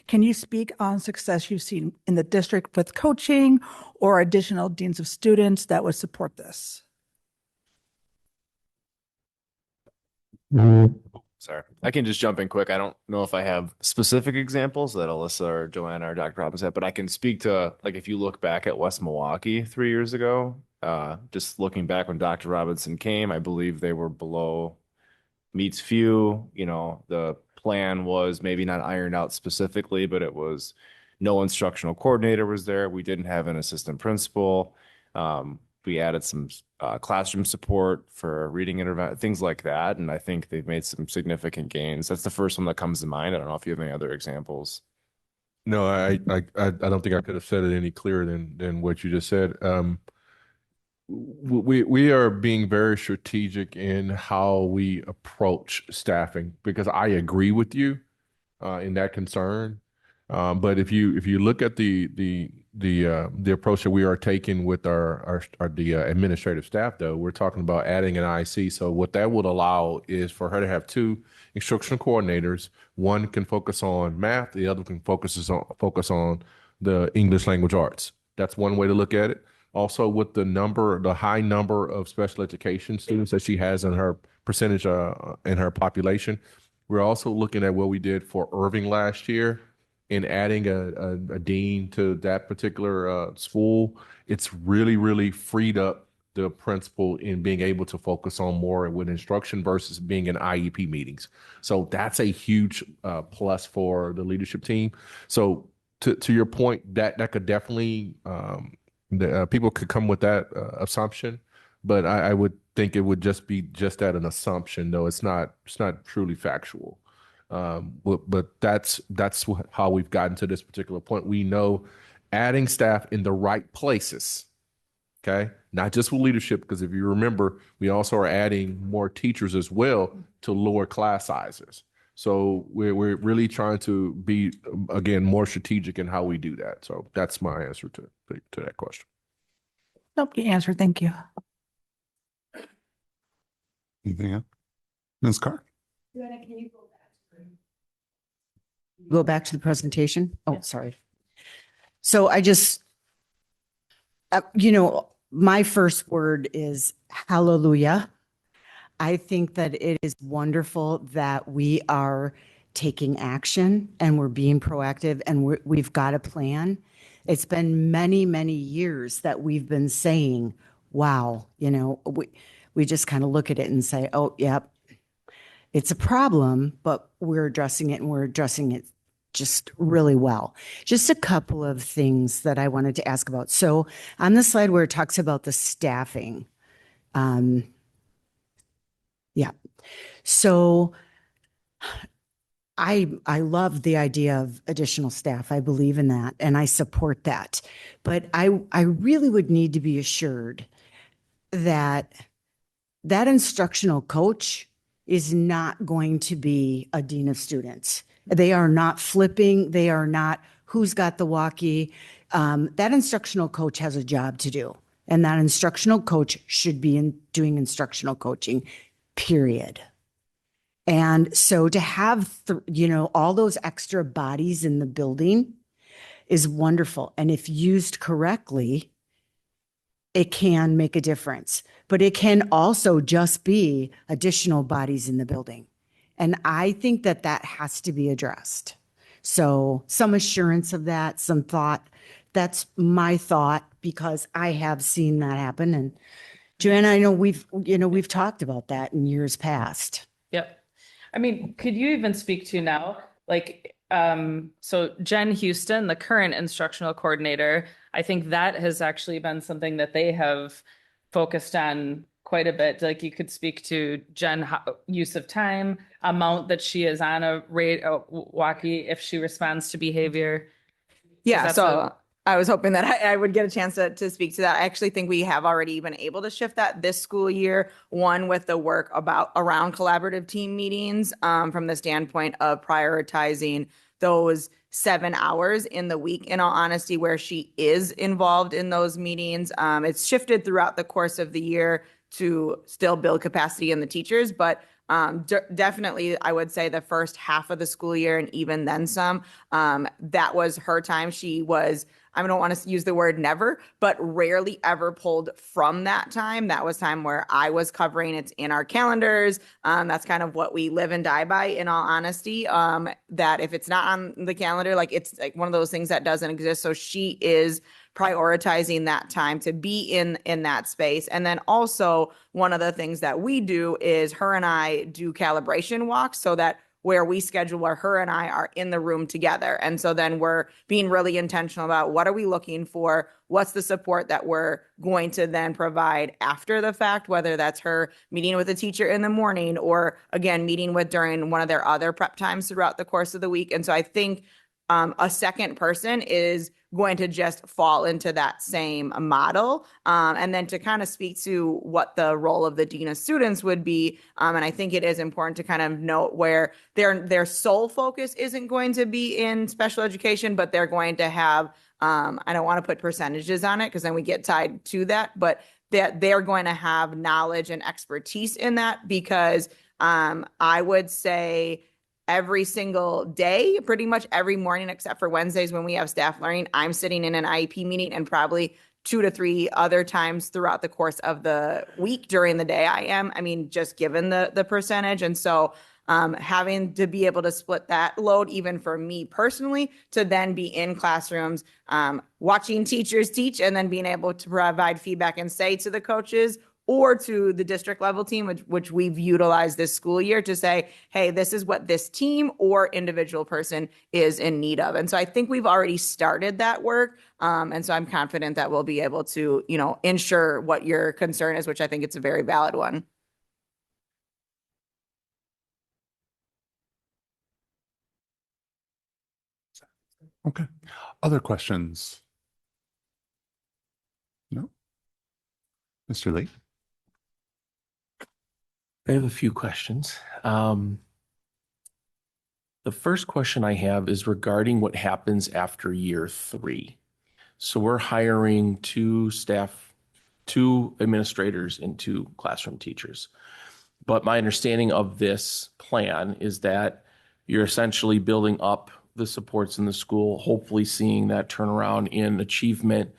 can you speak on success you've seen in the district with coaching or additional deans of students that would support this? Sorry. I can just jump in quick. I don't know if I have specific examples that Alyssa or Joanna or Dr. Robbins have, but I can speak to, like, if you look back at West Milwaukee 3 years ago, just looking back when Dr. Robinson came, I believe they were below meets few. You know, the plan was maybe not ironed out specifically, but it was no instructional coordinator was there. We didn't have an assistant principal. We added some classroom support for reading intervention, things like that. And I think they've made some significant gains. That's the first one that comes to mind. I don't know if you have any other examples. No, I don't think I could have said it any clearer than what you just said. We are being very strategic in how we approach staffing because I agree with you in that concern. But if you look at the approach that we are taking with the administrative staff, though, we're talking about adding an IC. So what that would allow is for her to have two instructional coordinators. One can focus on math, the other can focus on the English language arts. That's one way to look at it. Also, with the high number of special education students that she has in her percentage in her population, we're also looking at what we did for Irving last year in adding a dean to that particular school. It's really freed up the principal in being able to focus on more with instruction versus being in IEP meetings. So that's a huge plus for the leadership team. So to your point, that could definitely people could come with that assumption, but I would think it would just be just at an assumption, though it's not truly factual. But that's how we've gotten to this particular point. We know adding staff in the right places, okay, not just with leadership, because if you remember, we also are adding more teachers as well to lower class sizes. So we're really trying to be, again, more strategic in how we do that. So that's my answer to that question. Nope, you answered. Thank you. Anything else? Ms. Carr? Go back to the presentation. Oh, sorry. So my first word is hallelujah. I think that it is wonderful that we are taking action and we're being proactive and we've got a plan. It's been many, many years that we've been saying, wow, we just kind of look at it and say, oh, yep, it's a problem, but we're addressing it and we're addressing it just really well. Just a couple of things that I wanted to ask about. So on the slide where it talks about the staffing, so I love the idea of additional staff. I believe in that and I support that. But I really would need to be assured that instructional coach is not going to be a dean of students. They are not flipping. They are not who's got the walkie. That instructional coach has a job to do. And that instructional coach should be doing instructional coaching, period. And so to have, all those extra bodies in the building is wonderful. And if used correctly, it can make a difference. But it can also just be additional bodies in the building. And I think that has to be addressed. So some assurance of that, some thought. That's my thought because I have seen that happen. And Joanna, I know we've talked about that in years past. Yep. I mean, could you even speak to now, so Jen Houston, the current instructional coordinator, I think that has actually been something that they have focused on quite a bit. Like you could speak to Jen, use of time, amount that she is on a walkie if she responds to behavior. Yeah, so I was hoping that I would get a chance to speak to that. I actually think we have already been able to shift that this school year, one with the work around collaborative team meetings from the standpoint of prioritizing those 7 hours in the week, in all honesty, where she is involved in those meetings. It's shifted throughout the course of the year to still build capacity in the teachers, but Definitely, I would say the first half of the school year and even then some, that was her time. She was, I don't want to use the word never, but rarely ever pulled from that time. That was time where I was covering. It's in our calendars. That's kind of what we live and die by, in all honesty. That if it's not on the calendar, like it's like one of those things that doesn't exist. So she is prioritizing that time to be in that space. And then also one of the things that we do is her and I do calibration walks, so that where we schedule where her and I are in the room together. And so then we're being really intentional about what are we looking for? What's the support that we're going to then provide after the fact, whether that's her meeting with a teacher in the morning or again, meeting with during one of their other prep times throughout the course of the week. And so I think a second person is going to just fall into that same model. And then to kind of speak to what the role of the dean of students would be. And I think it is important to kind of note where their sole focus isn't going to be in special education, but they're going to have, I don't want to put percentages on it because then we get tied to that, but that they're going to have knowledge and expertise in that because I would say every single day, pretty much every morning, except for Wednesdays when we have staff learning, I'm sitting in an IEP meeting, and probably 2 to 3 other times throughout the course of the week during the day I mean, just given the percentage. And so having to be able to split that load, even for me personally, to then be in classrooms, watching teachers teach and then being able to provide feedback and say to the coaches or to the district level team, which we've utilized this school year to say, hey, this is what this team or individual person is in need of. And so I think we've already started that work. And so I'm confident that we'll be able to, ensure what your concern is, which I think it's a very valid one. Okay. Other questions? No? Mr. Lee? I have a few questions. The first question I have is regarding what happens after year 3. So we're hiring 2 staff, 2 administrators, and 2 classroom teachers. But my understanding of this plan is that you're essentially building up the supports in the school, hopefully seeing that turnaround in achievement,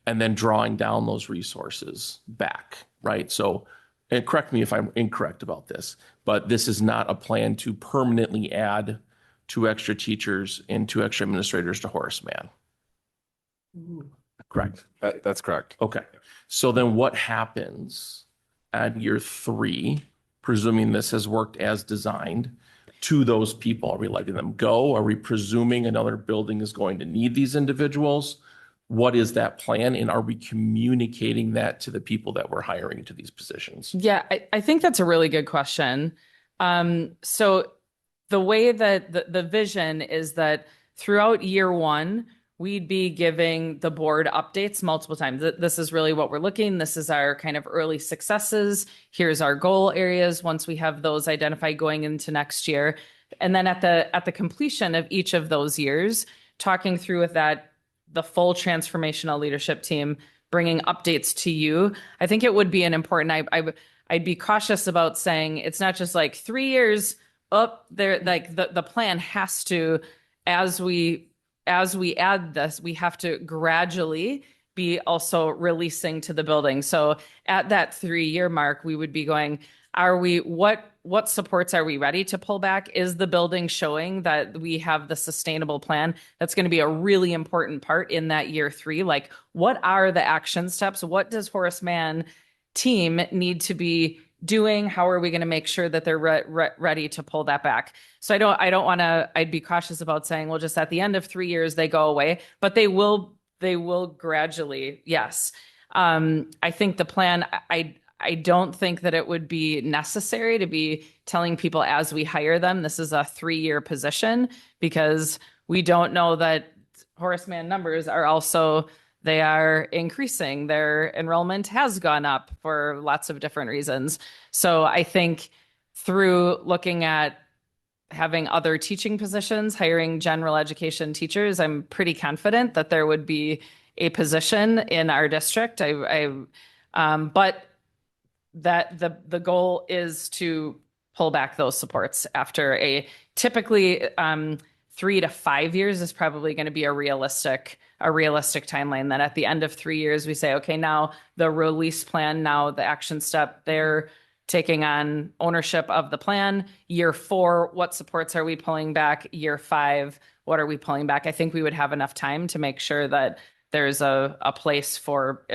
and then drawing down those resources back, right? So, and correct me if I'm incorrect about this, but this is not a plan to permanently add 2 extra teachers and 2 extra administrators to Horace Mann. Correct. That's correct. Okay. So then what happens at year 3, presuming this has worked as designed, to those people? Are we letting them go? Are we presuming another building is going to need these individuals? What is that plan? And are we communicating that to the people that we're hiring to these positions? Yeah, I think that's a really good question. So the way that the vision is that throughout year 1, we'd be giving the board updates multiple times. This is really what we're looking. This is our kind of early successes. Here's our goal areas once we have those identified going into next year. And then at the completion of each of those years, talking through with the full transformational leadership team, bringing updates to you. I think it would be an important, I'd be cautious about saying it's not just like 3 years up there, like the plan has to, as we add this, we have to gradually be also releasing to the building. So at that 3-year mark, we would be going, what supports are we ready to pull back? Is the building showing that we have the sustainable plan? That's going to be a really important part in that year 3. Like, what are the action steps? What does Horace Mann team need to be doing? How are we going to make sure that they're ready to pull that back? So I don't want to, I'd be cautious about saying, well, just at the end of 3 years, they go away, but they will gradually. Yes. I think the plan, I don't think that it would be necessary to be telling people as we hire them, this is a 3-year position, because we don't know that Horace Mann numbers are also, they are increasing. Their enrollment has gone up for lots of different reasons. So I think through looking at having other teaching positions, hiring general education teachers, I'm pretty confident that there would be a position in our district. But that the goal is to pull back those supports after a typically 3 to 5 years is probably going to be a realistic timeline. That at the end of 3 years, we say, okay, now the release plan, now the action step, they're taking on ownership of the plan. Year 4, what supports are we pulling back? Year 5, what are we pulling back? I think we would have enough time to make sure that there's a place for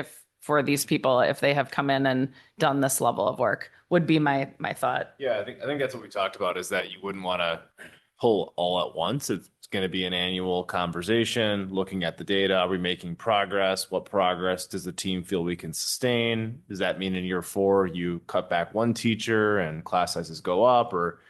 these people, if they have come in and done this level of work, would be my thought. Yeah, I think that's what we talked about, is that you wouldn't want to pull all at once. It's going to be an annual conversation, looking at the data. Are we making progress? What progress does the team feel we can sustain? Does that mean in year 4 you cut back one teacher and class sizes go up, or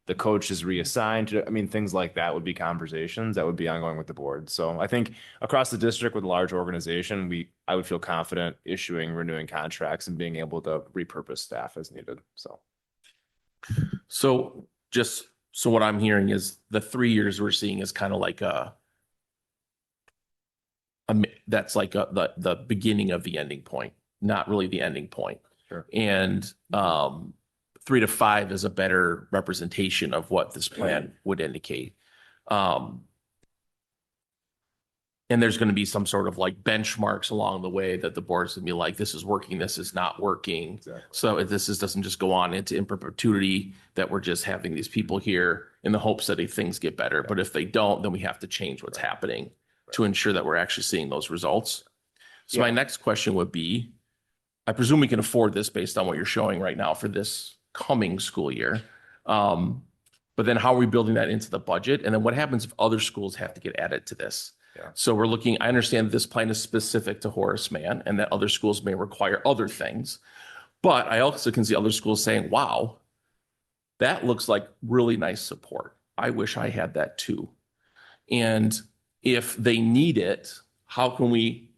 the coach is reassigned? Things like that would be conversations that would be ongoing with the board. So I think across the district with a large organization, I would feel confident issuing, renewing contracts and being able to repurpose staff as needed. So what I'm hearing is the 3 years we're seeing is kind of like that's like the beginning of the ending point, not really the ending point. Sure. And 3 to 5 is a better representation of what this plan would indicate. And there's going to be some sort of like benchmarks along the way that the board's going to be like, this is working, this is not working. Exactly. So doesn't just go on into in perpetuity, that we're just having these people here in the hopes that things get better. But if they don't, then we have to change what's happening to ensure that we're actually seeing those results. So my next question would be, I presume we can afford this based on what you're showing right now for this coming school year. But then how are we building that into the budget? And then what happens if other schools have to get added to this? Yeah. So we're looking, I understand this plan is specific to Horace Mann and that other schools may require other things. But I also can see other schools saying, wow, that looks like really nice support. I wish I had that too. And if they need it, how can we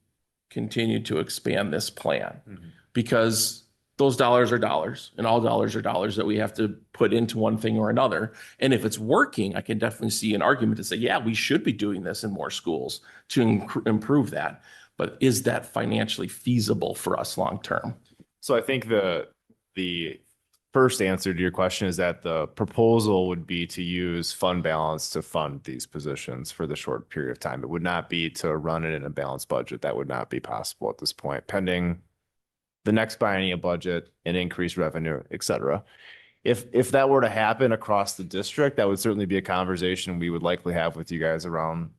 continue to expand this plan? Mm-hmm. Because those dollars are dollars, and all dollars are dollars that we have to put into one thing or another. And if it's working, I can definitely see an argument to say, yeah, we should be doing this in more schools to improve that. But is that financially feasible for us long term? So I think the first answer to your question is that the proposal would be to use fund balance to fund these positions for the short period of time. It would not be to run it in a balanced budget. That would not be possible at this point, pending the next biennial budget and increased revenue, et cetera. If that were to happen across the district, that would certainly be a conversation we would likely have with you guys around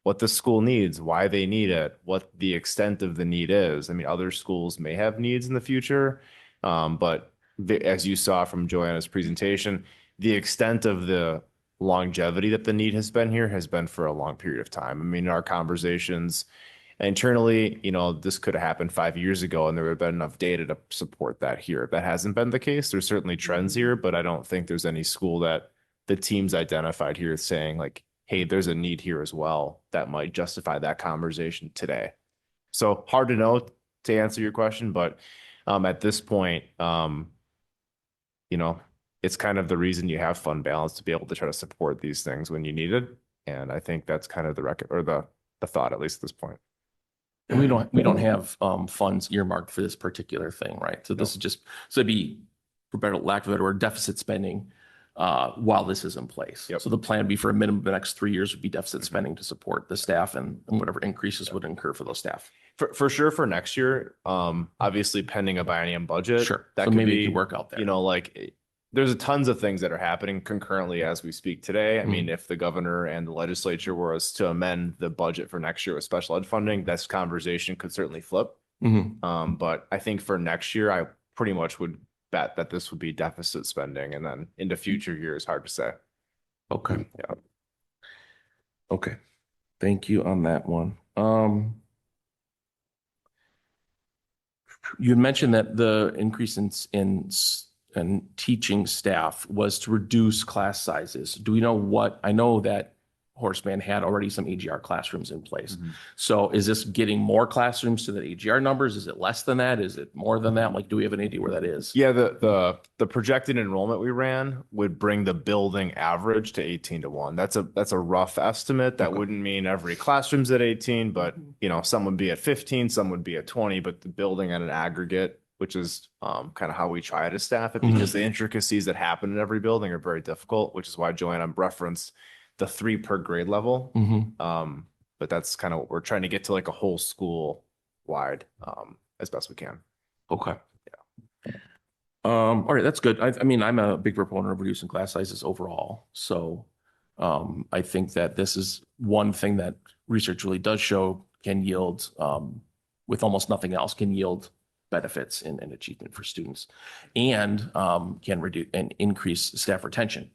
what the school needs, why they need it, what the extent of the need is. Other schools may have needs in the future, but as you saw from Joanna's presentation, the extent of the longevity that the need has been here has been for a long period of time. Our conversations internally, this could have happened 5 years ago and there would have been enough data to support that here. That hasn't been the case. There's certainly trends here, but I don't think there's any school that the team's identified here saying like, hey, there's a need here as well that might justify that conversation today. So hard to know to answer your question, but at this point, it's kind of the reason you have fund balance, to be able to try to support these things when you need it. And I think that's kind of the record, or the thought, at least at this point. And we don't have funds earmarked for this particular thing, right? So this is just, so it'd be, for better lack of a better word, deficit spending while this is in place. Yep. So the plan would be for a minimum of the next 3 years would be deficit spending to support the staff and whatever increases would incur for those staff. For sure for next year, obviously pending a biennium budget. Sure. That So could maybe it be, could work out there. There's tons of things that are happening concurrently as we speak today. If the governor and the legislature were to amend the budget for next year with special ed funding, this conversation could certainly flip. Mm-hmm. But I think for next year, I pretty much would bet that this would be deficit spending, and then into future years, hard to say. Okay. Yeah. Okay. Thank you on that one. You mentioned that the increase in teaching staff was to reduce class sizes. Do we know what, I know that Horace Mann had already some AGR classrooms in place. Mm-hmm. So is this getting more classrooms to the AGR numbers? Is it less than that? Is it more than that? Like, do we have an idea where that is? Yeah, the projected enrollment we ran would bring the building average to 18 to 1. That's a rough estimate. That wouldn't mean every classroom's at 18, but some would be at 15, some would be at 20, but the building at an aggregate which is kind of how we try to staff it, because the intricacies that happen in every building are very difficult, which is why Joanna referenced the 3 per grade level. But that's kind of what we're trying to get to, like a whole school wide as best we can. Okay. All right, that's good. I mean, I'm a big proponent of reducing class sizes overall. So I think that this is one thing that research really does show can yield, with almost nothing else, can yield benefits in achievement for students, and can reduce and increase staff retention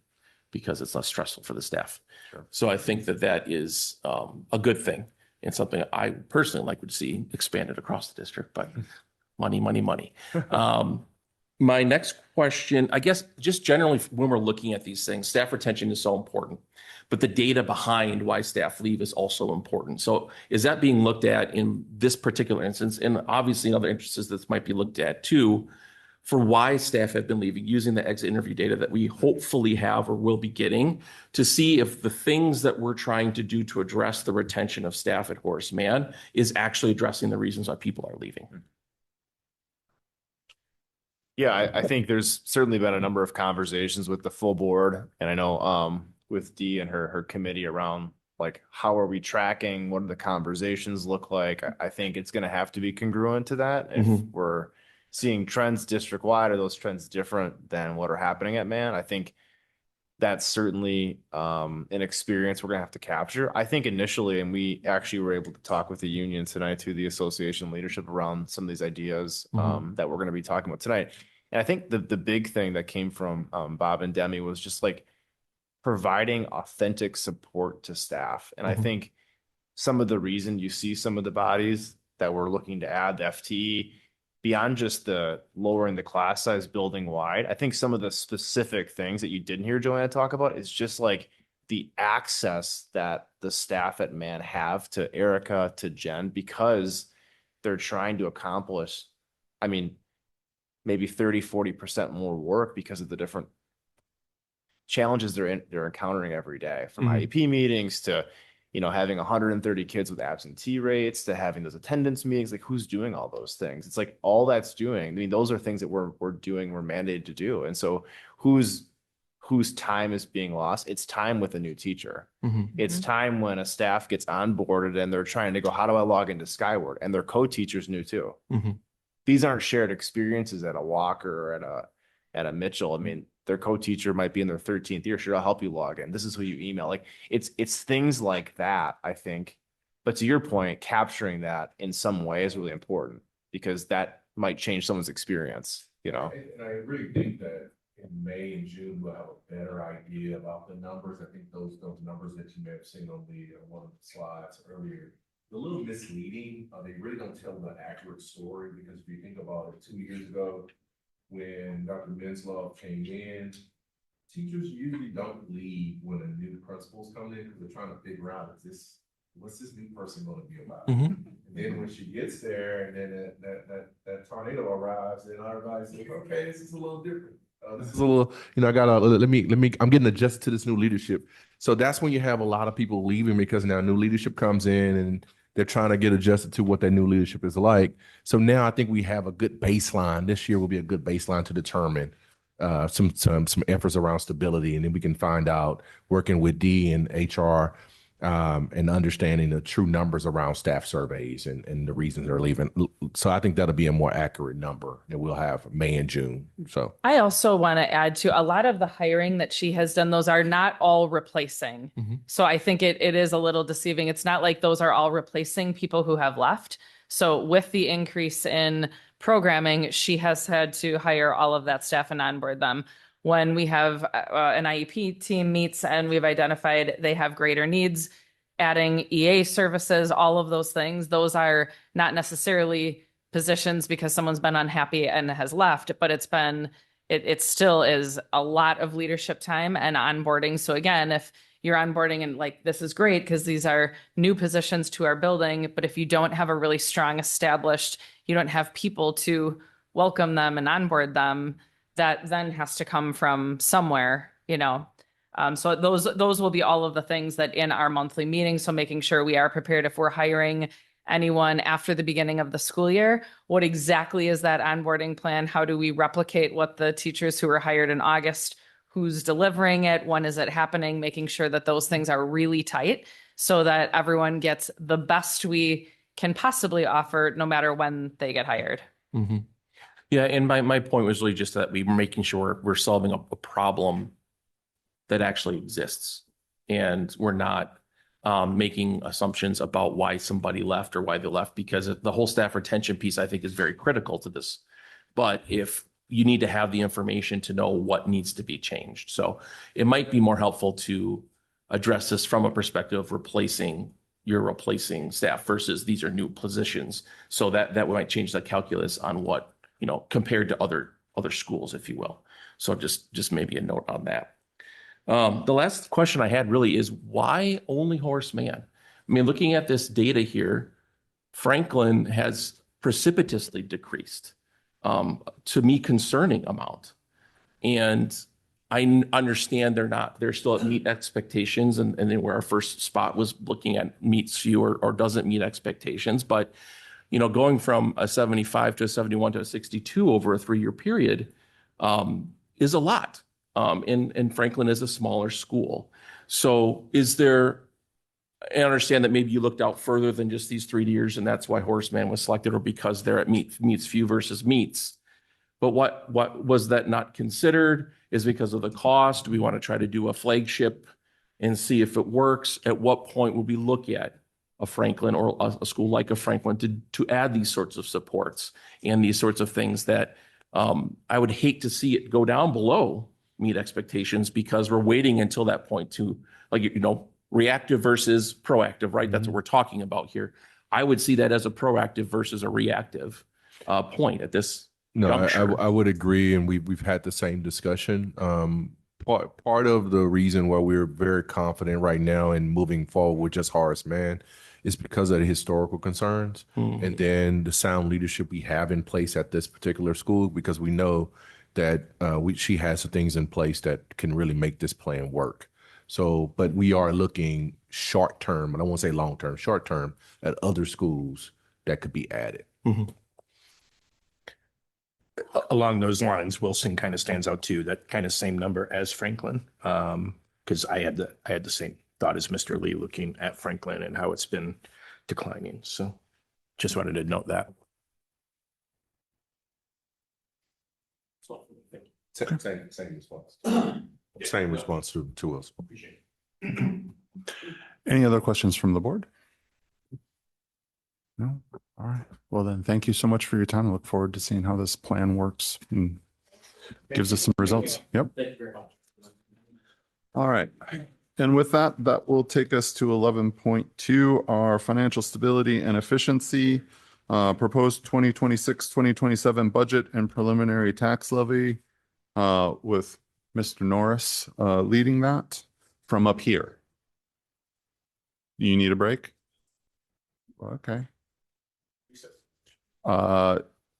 because it's less stressful for the staff. Sure. So I think that that is a good thing, and something I personally like would see expanded across the district, but money, money, money. My next question, I guess, just generally when we're looking at these things, staff retention is so important, but the data behind why staff leave is also important. So is that being looked at in this particular instance? And obviously in other instances that might be looked at too, for why staff have been leaving, using the exit interview data that we hopefully have or will be getting, to see if the things that we're trying to do to address the retention of staff at Horace Mann is actually addressing the reasons why people are leaving. Yeah, I think there's certainly been a number of conversations with the full board, and I know with Dee and her committee around, like, how are we tracking? What do the conversations look like? I think it's going to have to be congruent to that. If we're seeing trends district wide, are those trends different than what are happening at Mann? I think that's certainly an experience we're going to have to capture. I think initially, and we actually were able to talk with the union tonight, to the association leadership, around some of these ideas that we're going to be talking about tonight. And I think the big thing that came from Bob and Demi was just like providing authentic support to staff. And I think some of the reason you see some of the bodies that we're looking to add, the FTE, beyond just the lowering the class size building wide, I think some of the specific things that you didn't hear Joanna talk about is just like the access that the staff at Mann have to Erica, to Jen, because they're trying to accomplish, I mean, maybe 30-40% more work because of the different challenges they're encountering every day, from IEP meetings to, you know, having 130 kids with absentee rates, to having those attendance meetings. Like, who's doing all those things? It's like all that's doing. I mean, those are things that we're doing, we're mandated to do. And so whose time is being lost? It's time with a new teacher. It's time when a staff gets onboarded and they're trying to go, how do I log into Skyward? And their co-teacher's new too. These aren't shared experiences at a Walker or at a Mitchell. I mean, their co-teacher might be in their 13th year. Sure, I'll help you log in. This is who you email. Like, it's things like that, I think. But to your point, capturing that in some way is really important, because that might change someone's experience, you know? And I really think that in May and June, we'll have a better idea about the numbers. I think those numbers that you may have seen on the one of the slides earlier, a little misleading. They really don't tell the accurate story, because if you think about it, 2 years ago, when Dr. Menslov came in, teachers usually don't leave when a new principal's coming in, because they're trying to figure out, what's this new person going to be about? And then when she gets there, and then that tornado arrives, and everybody's like, okay, this is a little different. This is a little, I gotta let me. I'm getting adjusted to this new leadership. So that's when you have a lot of people leaving, because now new leadership comes in and they're trying to get adjusted to what that new leadership is like. So now I think we have a good baseline. This year will be a good baseline to determine some efforts around stability, and then we can find out, working with D and HR, and understanding the true numbers around staff surveys and the reasons they're leaving. So I think that'll be a more accurate number that we'll have May and June. So I also want to add to a lot of the hiring that she has done. Those are not all replacing. So I think it is a little deceiving. It's not like those are all replacing people who have left. So with the increase in programming, she has had to hire all of that staff and onboard them. When we have an IEP team meets and we've identified they have greater needs, adding EA services, all of those things, those are not necessarily positions because someone's been unhappy and has left, but it still is a lot of leadership time and onboarding. So again, if you're onboarding and like, this is great because these are new positions to our building, but if you don't have a really strong established, you don't have people to welcome them and onboard them, that then has to come from somewhere, so those will be all of the things that in our monthly meetings. So making sure we are prepared if we're hiring anyone after the beginning of the school year. What exactly is that onboarding plan? How do we replicate what the teachers who were hired in August, who's delivering it, when is it happening, making sure that those things are really tight so that everyone gets the best we can possibly offer no matter when they get hired. Mm-hmm. Yeah, and my point was really just that we're making sure we're solving a problem that actually exists, and we're not making assumptions about why somebody left or why they left, because the whole staff retention piece, I think, is very critical to this. But if you need to have the information to know what needs to be changed. So it might be more helpful to address this from a perspective of replacing staff versus these are new positions. So that might change the calculus on what, compared to other schools, if you will. So just maybe a note on that. The last question I had really is, why only Horace Mann? I mean, looking at this data here, Franklin has precipitously decreased, to me, concerning amount. And I understand they're still at meet expectations, and then where our first spot was looking at meets few or doesn't meet expectations. But, going from a 75 to a 71 to a 62 over a 3-year period is a lot. And Franklin is a smaller school. So I understand that maybe you looked out further than just these 3 years, and that's why Horace Mann was selected, or because they're at meets few versus meets. But what was that not considered? Is because of the cost? Do we want to try to do a flagship and see if it works? At what point would we look at a Franklin or a school like a Franklin to add these sorts of supports and these sorts of things that I would hate to see it go down below meet expectations, because we're waiting until that point to, reactive versus proactive, right? That's what we're talking about here. I would see that as a proactive versus a reactive point at this juncture. I would agree, and we've had the same discussion. Part of the reason why we're very confident right now in moving forward with just Horace Mann is because of the historical concerns, and then the sound leadership we have in place at this particular school, because we know that she has some things in place that can really make this plan work. So, but we are looking short term, and I won't say long term, short term, at other schools that could be added. Along those lines, Wilson kind of stands out too, that kind of same number as Franklin. Because I had the same thought as Mr. Lee, looking at Franklin and how it's been declining. So just wanted to note that. Same response. Same response to us. Any other questions from the board? No? All right. Well, then, thank you so much for your time. I look forward to seeing how this plan works and gives us some results. Yep. Thank you very much. All right. And with that, that will take us to 11.2, our financial stability and efficiency, proposed 2026-2027 budget and preliminary tax levy, with Mr. Norris leading that from up here. You need a break? Okay.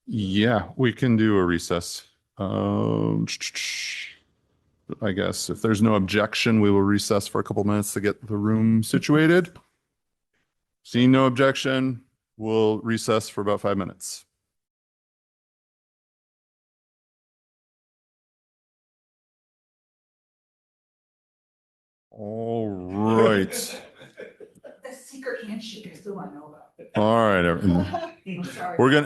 Yeah, we can do a recess. I guess if there's no objection, we will recess for a couple minutes to get the room situated. Seeing no objection, we'll recess for about 5 minutes. All right. The secret handshake I still want to know about. All right, everyone.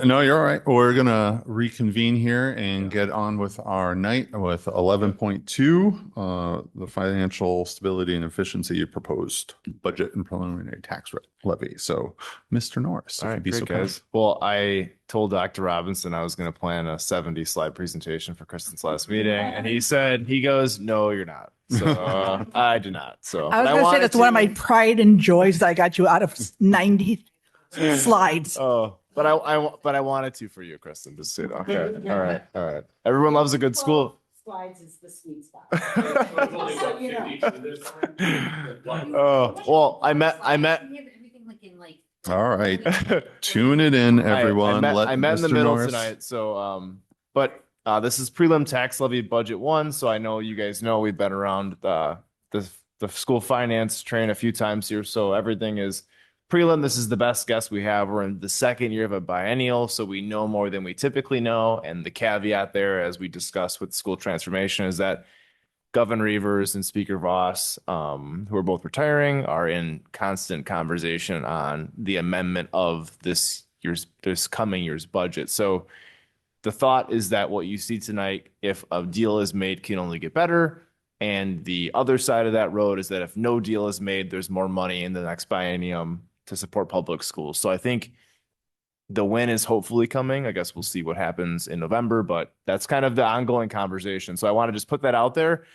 No, you're all right. We're gonna reconvene here and get on with our night with 11.2, the financial stability and efficiency proposed budget and preliminary tax levy. So, Mr. Norris, All right, great, guys. Well, I told Dr. Robinson I was going to plan a 70-slide presentation for Kristen's last meeting, and he goes, "No, you're not." So I do not. So I was going to say that's one of my pride and joys that I got you out of 90 slides. Oh, but I wanted to for you, Kristen, just so you know. Okay. All right. Everyone loves a good school. Slides is the sweet spot. Oh, well, I met. All right. Tune it in, everyone. I met in the Mr. middle Norris. tonight. So, but this is prelim tax levy budget 1. So I know you guys know we've been around the school finance train a few times here. So everything is prelim, this is the best guess we have. We're in the second year of a biennial, so we know more than we typically know. And the caveat there, as we discussed with school transformation, is that Governor Evers and Speaker Voss, who are both retiring, are in constant conversation on the amendment of this coming year's budget. So the thought is that what you see tonight, if a deal is made, can only get better. And the other side of that road is that if no deal is made, there's more money in the next biennium to support public schools. So I think the win is hopefully coming. I guess we'll see what happens in November, but that's kind of the ongoing conversation. So I want to just put that out there.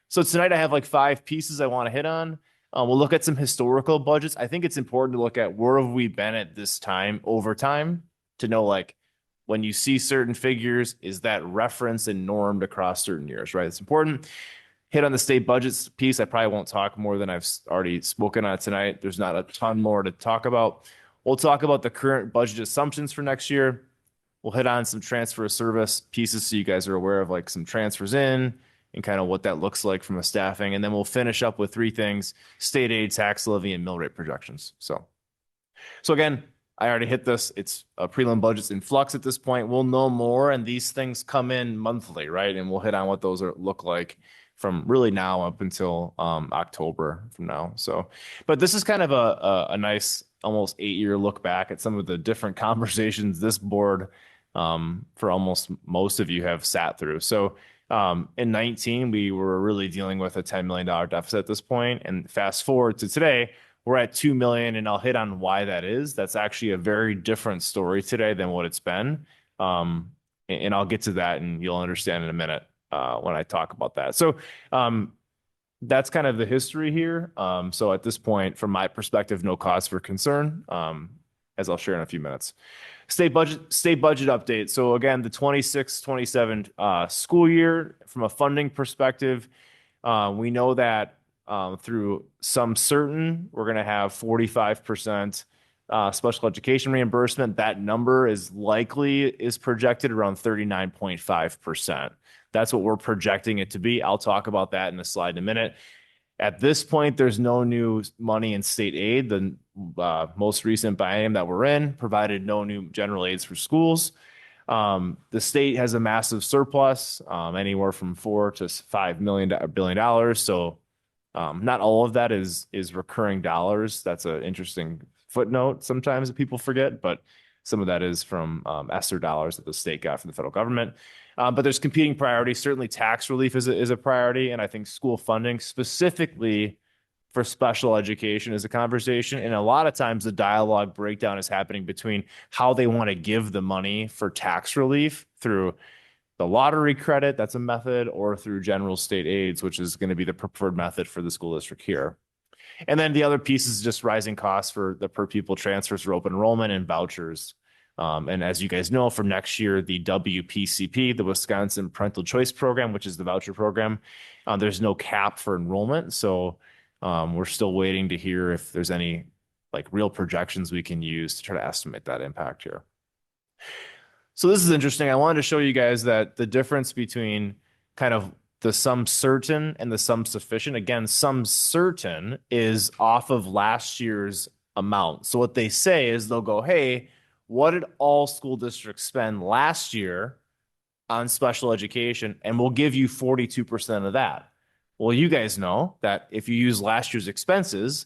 So tonight I have like 5 pieces I want to hit on. We'll look at some historical budgets. I think it's important to look at where have we been at this time over time to know, like, when you see certain figures, is that referenced and normed across certain years, right? It's important. Hit on the state budgets piece. I probably won't talk more than I've already spoken on tonight. There's not a ton more to talk about. We'll talk about the current budget assumptions for next year. We'll hit on some transfer of service pieces so you guys are aware of like some transfers in and kind of what that looks like from a staffing. And then we'll finish up with 3 things: state aid, tax levy, and mill rate projections. So again, I already hit this. It's a prelim budget's in flux at this point. We'll know more, and these things come in monthly, right? And we'll hit on what those look like from really now up until October from now. So, but this is kind of a nice almost 8-year look back at some of the different conversations this board for almost most of you have sat through. So in 19, we were really dealing with a $10 million deficit at this point. And fast forward to today, we're at 2 million, and I'll hit on why that is. That's actually a very different story today than what it's been. And I'll get to that and you'll understand in a minute when I talk about that. So that's kind of the history here. So at this point, from my perspective, no cause for concern, as I'll share in a few minutes. State budget update. So again, the 26-27 school year, from a funding perspective, we know that through some certain, we're going to have 45% special education reimbursement. That number is projected around 39.5%. That's what we're projecting it to be. I'll talk about that in a slide in a minute. At this point, there's no new money in state aid. The most recent biennium that we're in provided no new general aids for schools. The state has a massive surplus, anywhere from $4 to $5 billion. So not all of that is recurring dollars. That's an interesting footnote sometimes that people forget, but some of that is from ESSER dollars that the state got from the federal government. But there's competing priorities. Certainly tax relief is a priority. And I think school funding specifically for special education is a conversation. And a lot of times the dialogue breakdown is happening between how they want to give the money for tax relief through the lottery credit, that's a method, or through general state aids, which is going to be the preferred method for the school district here. And then the other piece is just rising costs for the per pupil transfers for open enrollment and vouchers. And as you guys know, for next year, the WPCP, the Wisconsin Parental Choice Program, which is the voucher program, there's no cap for enrollment. So we're still waiting to hear if there's any like real projections we can use to try to estimate that impact here. So this is interesting. I wanted to show you guys that the difference between kind of the sum certain and the sum sufficient. Again, sum certain is off of last year's amount. So what they say is they'll go, hey, what did all school districts spend last year on special education? And we'll give you 42% of that. Well, you guys know that if you use last year's expenses,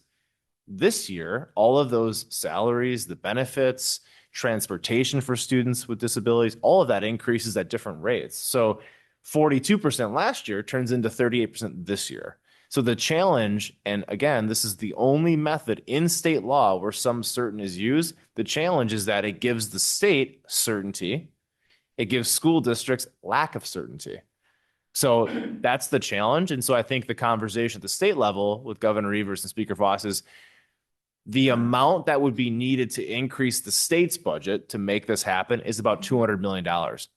this year, all of those salaries, the benefits, transportation for students with disabilities, all of that increases at different rates. So 42% last year turns into 38% this year. So the challenge, and again, this is the only method in state law where sum certain is used. The challenge is that it gives the state certainty. It gives school districts lack of certainty. So that's the challenge. And so I think the conversation at the state level with Governor Evers and Speaker Voss is the amount that would be needed to increase the state's budget to make this happen is about $200 million,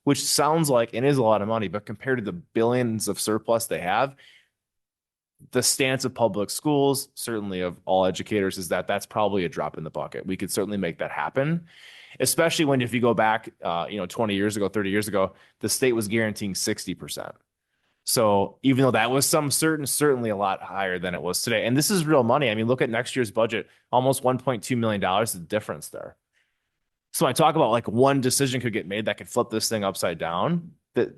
which sounds like it is a lot of money, but compared to the billions of surplus they have, the stance of public schools, certainly of all educators, is that that's probably a drop in the bucket. We could certainly make that happen, especially when if you go back, 20 years ago, 30 years ago, the state was guaranteeing 60%. So even though that was certainly a lot higher than it was today. And this is real money. I mean, look at next year's budget, almost $1.2 million, the difference there. So I talk about like one decision could get made that could flip this thing upside down.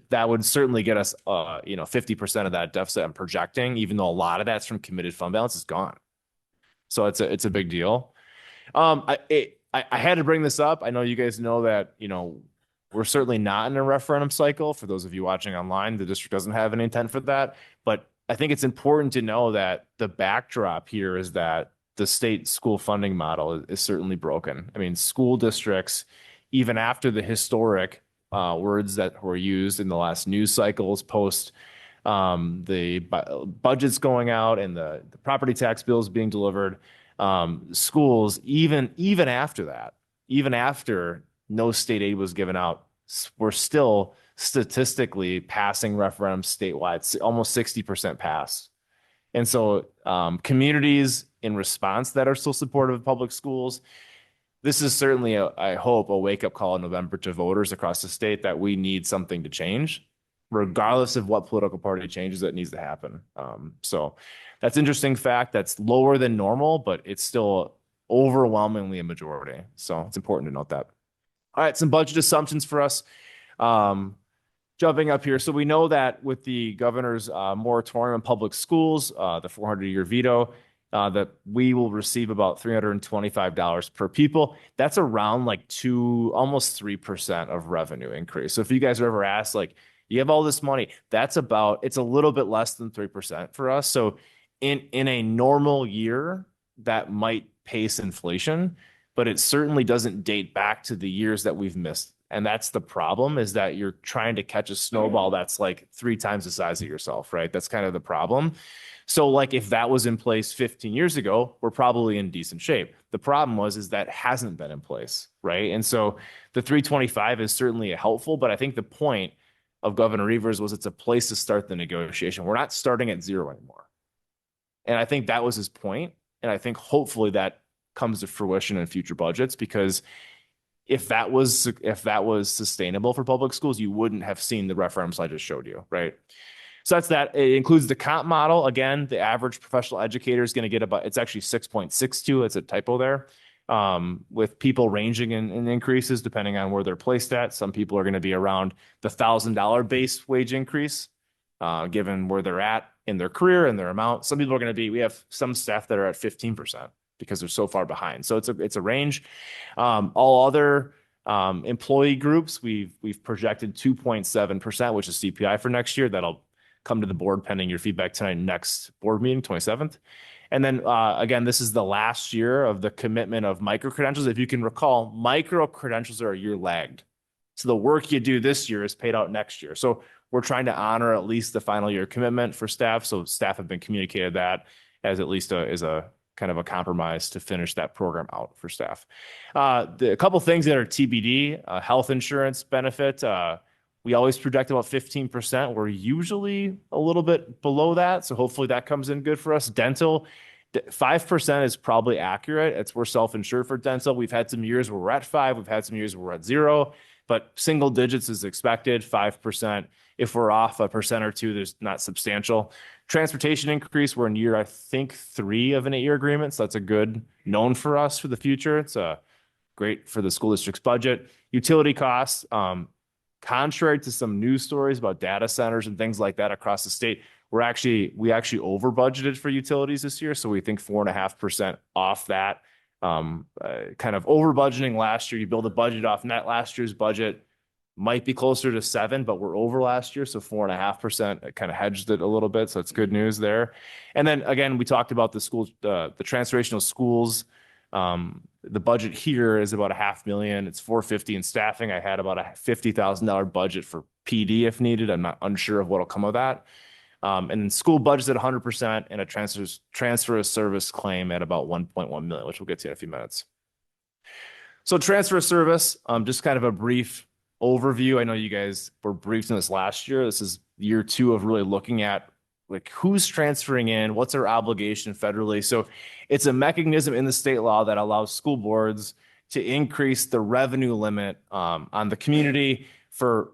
That would certainly get us, 50% of that deficit I'm projecting, even though a lot of that's from committed fund balance is gone. So it's a big deal. I had to bring this up. I know you guys know that, we're certainly not in a referendum cycle. For those of you watching online, the district doesn't have an intent for that. But I think it's important to know that the backdrop here is that the state school funding model is certainly broken. I mean, school districts, even after the historic words that were used in the last news cycles post the budgets going out and the property tax bills being delivered, schools, even after that, even after no state aid was given out, we're still statistically passing referendums statewide, almost 60% pass. And so communities in response that are still supportive of public schools, this is certainly, I hope, a wake-up call in November to voters across the state that we need something to change, regardless of what political party changes that needs to happen. So that's an interesting fact. That's lower than normal, but it's still overwhelmingly a majority. So it's important to note that. All right, some budget assumptions for us. Jumping up here. So we know that with the governor's moratorium on public schools, the 400-year veto, that we will receive about $325 per pupil. That's around like almost 3% of revenue increase. So if you guys are ever asked, like, you have all this money, it's a little bit less than 3% for us. So in a normal year, that might pace inflation, but it certainly doesn't date back to the years that we've missed. And that's the problem, is that you're trying to catch a snowball that's like 3 times the size of yourself, right? That's kind of the problem. So like if that was in place 15 years ago, we're probably in decent shape. The problem is that hasn't been in place, right? And so the 325 is certainly helpful, but I think the point of Governor Evers was it's a place to start the negotiation. We're not starting at zero anymore. And I think that was his point. And I think hopefully that comes to fruition in future budgets, because if that was sustainable for public schools, you wouldn't have seen the referendums I just showed you, right? So that's that. It includes the comp model. Again, the average professional educator is going to get it's actually 6.62. It's a typo there. With people ranging in increases depending on where they're placed at. Some people are going to be around the $1,000 base wage increase, given where they're at in their career and their amount. Some people are we have some staff that are at 15%. Because they're so far behind. So it's a range. All other employee groups, we've projected 2.7%, which is CPI for next year. That'll come to the board pending your feedback tonight, next board meeting, 27th. And then again, this is the last year of the commitment of micro-credentials. If you can recall, micro-credentials are a year lagged. So the work you do this year is paid out next year. So we're trying to honor at least the final year commitment for staff. So staff have been communicated that as at least as a kind of a compromise to finish that program out for staff. A couple things that are TBD, health insurance benefit. We always project about 15%. We're usually a little bit below that. So hopefully that comes in good for us. Dental, 5% is probably accurate. We're self-insured for dental. We've had some years where we're at 5. We've had some years where we're at 0, but single digits is expected, 5%. If we're off 1% or 2, there's not substantial. Transportation increase, we're in year, I think, 3 of an 8-year agreement. So that's a good known for us for the future. It's great for the school district's budget. Utility costs, contrary to some news stories about data centers and things like that across the state, we actually over budgeted for utilities this year. So we think 4.5% off that. Kind of over budgeting last year. You build a budget off net last year's budget. Might be closer to 7, but we're over last year. So 4.5% kind of hedged it a little bit. So it's good news there. And then again, we talked about the schools, the transformational schools. The budget here is about $500,000. It's $450,000 in staffing. I had about a $50,000 budget for PD if needed. I'm not unsure of what'll come of that. And then school budgets at 100% and a transfer of service claim at about $1.1 million, which we'll get to in a few minutes. So transfer of service, just kind of a brief overview. I know you guys were briefed on this last year. This is year 2 of really looking at like who's transferring in, what's our obligation federally. So it's a mechanism in the state law that allows school boards to increase the revenue limit on the community for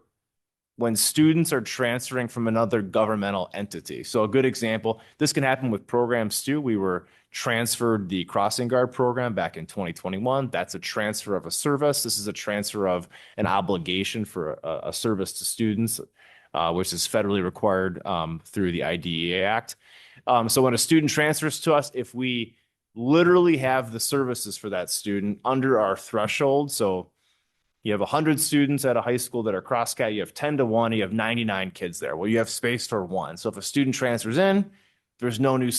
when students are transferring from another governmental entity. So a good example, this can happen with programs too. We were transferred the crossing guard program back in 2021. That's a transfer of a service. This is a transfer of an obligation for a service to students, which is federally required through the IDEA Act. So when a student transfers to us, if we literally have the services for that student under our threshold, so you have 100 students at a high school that are cross-cat, you have 10 to 1, you have 99 kids there. Well, you have space for one. So if a student transfers in, there's no new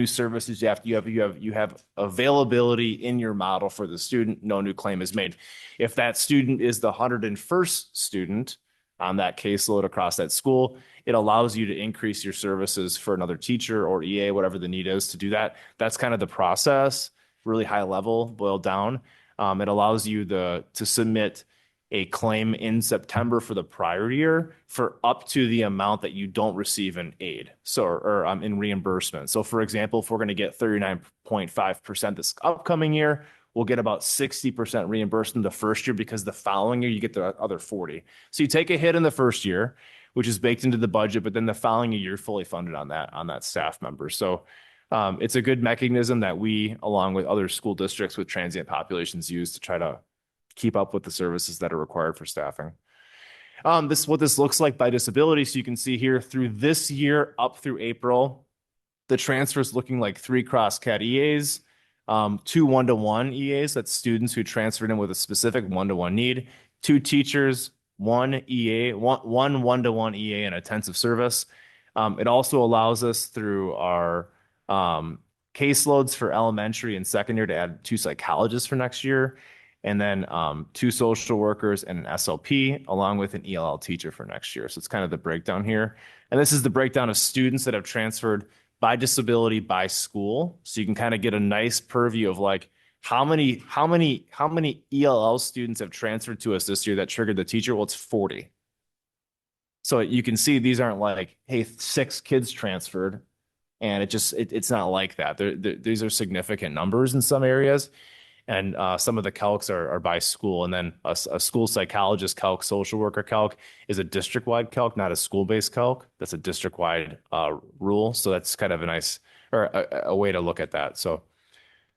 services. You have availability in your model for the student. No new claim is made. If that student is the 101st student on that caseload across that school, it allows you to increase your services for another teacher or EA, whatever the need is to do that. That's kind of the process, really high level, boiled down. It allows you to submit a claim in September for the prior year for up to the amount that you don't receive in aid, or in reimbursement. So for example, if we're going to get 39.5% this upcoming year, we'll get about 60% reimbursement the first year, because the following year you get the other 40. So you take a hit in the first year, which is baked into the budget, but then the following year you're fully funded on that staff member. So it's a good mechanism that we, along with other school districts with transient populations, use to try to keep up with the services that are required for staffing. This is what this looks like by disability. So you can see here through this year up through April, the transfer is looking like 3 cross-cat EAs, 2 one-to-one EAs, that's students who transferred in with a specific one-to-one need, 2 teachers, 1 EA, one one-to-one EA in intensive service. It also allows us through our caseloads for elementary and secondary to add 2 psychologists for next year, and then 2 social workers and an SLP, along with an ELL teacher for next year. So it's kind of the breakdown here. And this is the breakdown of students that have transferred by disability by school. So you can kind of get a nice purview of like how many ELL students have transferred to us this year that triggered the teacher. Well, it's 40. So you can see these aren't like, hey, 6 kids transferred. And it's not like that. These are significant numbers in some areas. And some of the calcs are by school. And then a school psychologist calc, social worker calc is a district-wide calc, not a school-based calc. That's a district-wide rule. So that's kind of a nice, or a way to look at that. So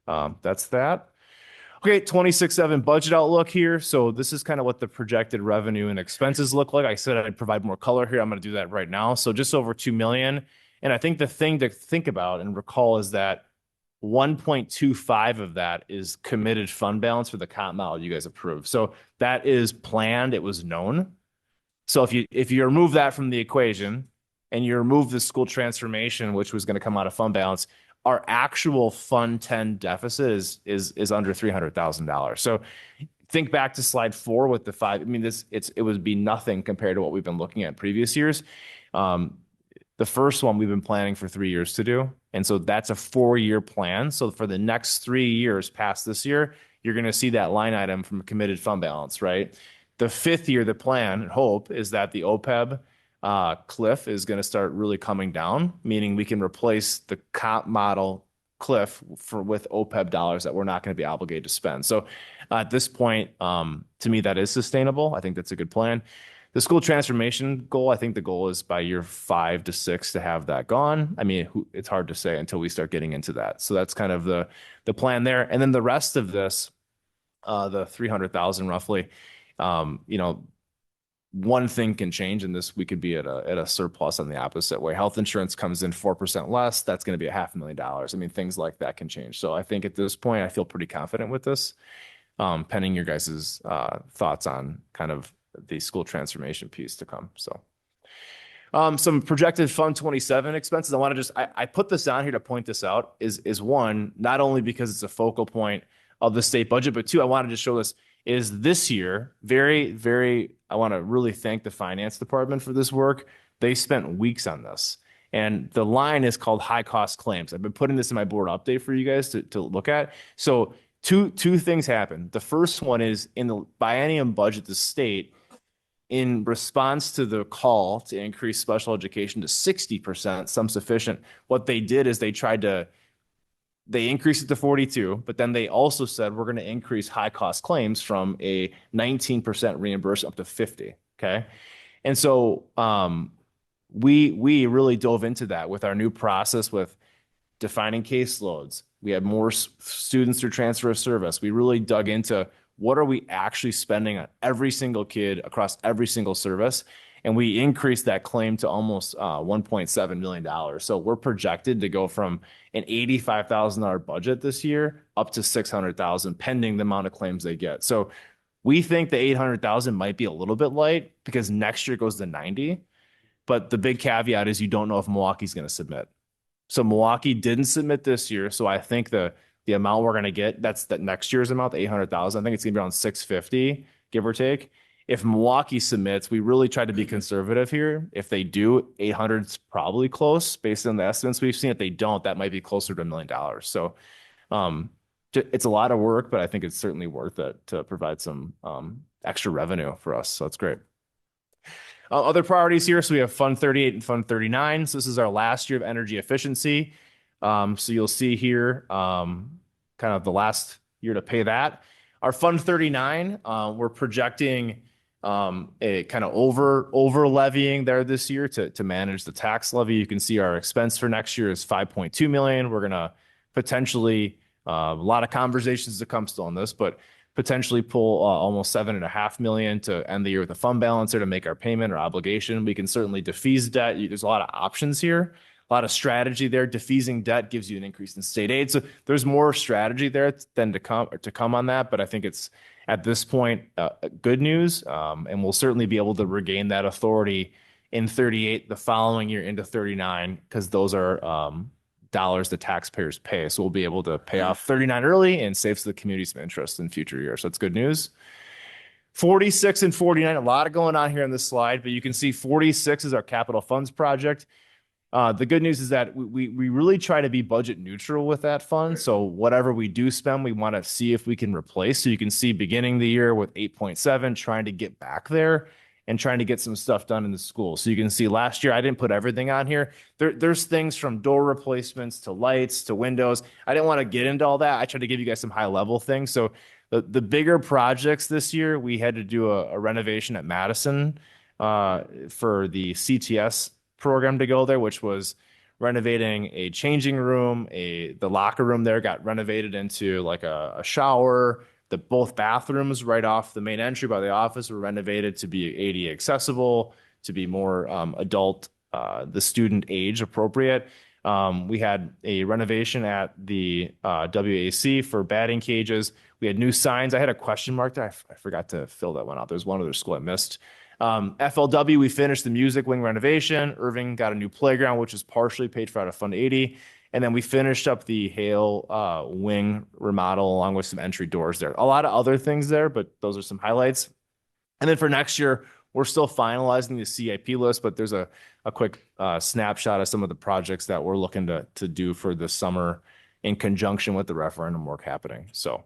that's that. Okay, 26/7 budget outlook here. So this is kind of what the projected revenue and expenses look like. I said I'd provide more color here. I'm going to do that right now. So just over 2 million. And I think the thing to think about and recall is that 1.25 of that is committed fund balance for the comp model you guys approved. So that is planned. It was known. So if you remove that from the equation and you remove the school transformation, which was going to come out of fund balance, our actual Fund 10 deficit is under $300,000. So think back to slide 4 with the 5. I mean, it would be nothing compared to what we've been looking at previous years. The first one we've been planning for 3 years to do. And so that's a 4-year plan. So for the next 3 years past this year, you're going to see that line item from a committed fund balance, right? The 5th year, the plan and hope is that the OPEB cliff is going to start really coming down, meaning we can replace the comp model cliff with OPEB dollars that we're not going to be obligated to spend. So at this point, to me, that is sustainable. I think that's a good plan. The school transformation goal, I think the goal is by year 5 to 6 to have that gone. I mean, it's hard to say until we start getting into that. So that's kind of the plan there. And then the rest of this, the 300,000 roughly, one thing can change in this. We could be at a surplus on the opposite way. Health insurance comes in 4% less. That's going to be $500,000. I mean, things like that can change. So I think at this point, I feel pretty confident with this, pending your guys' thoughts on kind of the school transformation piece to come. So some projected Fund 27 expenses. I put this on here to point this out is one, not only because it's a focal point of the state budget, but 2, I wanted to show this year, I want to really thank the finance department for this work. They spent weeks on this. And the line is called high cost claims. I've been putting this in my board update for you guys to look at. So two things happened. The first one is in the biennium budget, the state, in response to the call to increase special education to 60%, some sufficient, what they did is they increased it to 42, but then they also said, we're going to increase high cost claims from a 19% reimbursement up to 50. Okay. And so we really dove into that with our new process with defining caseloads. We had more students through transfer of service. We really dug into what are we actually spending on every single kid across every single service. And we increased that claim to almost $1.7 million. So we're projected to go from an $85,000 budget this year up to $600,000 pending the amount of claims they get. So we think the $800,000 might be a little bit light because next year goes to 90. But the big caveat is you don't know if Milwaukee's going to submit. So Milwaukee didn't submit this year. So I think the amount we're going to get, that's the next year's amount, the 800,000. I think it's going to be around 650, give or take. If Milwaukee submits, we really try to be conservative here. If they do, 800's probably close based on the estimates we've seen. If they don't, that might be closer to $1 million. So it's a lot of work, but I think it's certainly worth it to provide some extra revenue for us. So that's great. Other priorities here. So we have Fund 38 and Fund 39. So this is our last year of energy efficiency. So you'll see here kind of the last year to pay that. Our Fund 39, we're projecting a kind of over levying there this year to manage the tax levy. You can see our expense for next year is $5.2 million. We're going to potentially, a lot of conversations to come still on this, but potentially pull almost $7.5 million to end the year with a fund balancer to make our payment or obligation. We can certainly defease debt. There's a lot of options here, a lot of strategy there. Defeasing debt gives you an increase in state aid. So there's more strategy there than to come on that. But I think it's at this point good news, and we'll certainly be able to regain that authority in 38 the following year into 39 because those are dollars the taxpayers pay. So we'll be able to pay off 39 early and save the community some interest in future years. So that's good news. 46 and 49, a lot of going on here on this slide, but you can see 46 is our capital funds project. The good news is that we really try to be budget neutral with that fund. So whatever we do spend, we want to see if we can replace. So you can see beginning the year with 8.7, trying to get back there and trying to get some stuff done in the school. So you can see last year, I didn't put everything on here. There's things from door replacements to lights to windows. I didn't want to get into all that. I tried to give you guys some high level things. So the bigger projects this year, we had to do a renovation at Madison for the CTS program to go there, which was renovating a changing room. The locker room there got renovated into like a shower. Both bathrooms right off the main entry by the office were renovated to be ADA accessible, to be more adult, the student age appropriate. We had a renovation at the WAC for batting cages. We had new signs. I had a question mark there. I forgot to fill that one out. There's one other school I missed. FLW, we finished the music wing renovation. Irving got a new playground, which is partially paid for out of Fund 80. And then we finished up the Hale wing remodel along with some entry doors there. A lot of other things there, but those are some highlights. And then for next year, we're still finalizing the CIP list, but there's a quick snapshot of some of the projects that we're looking to do for this summer in conjunction with the referendum work happening. So,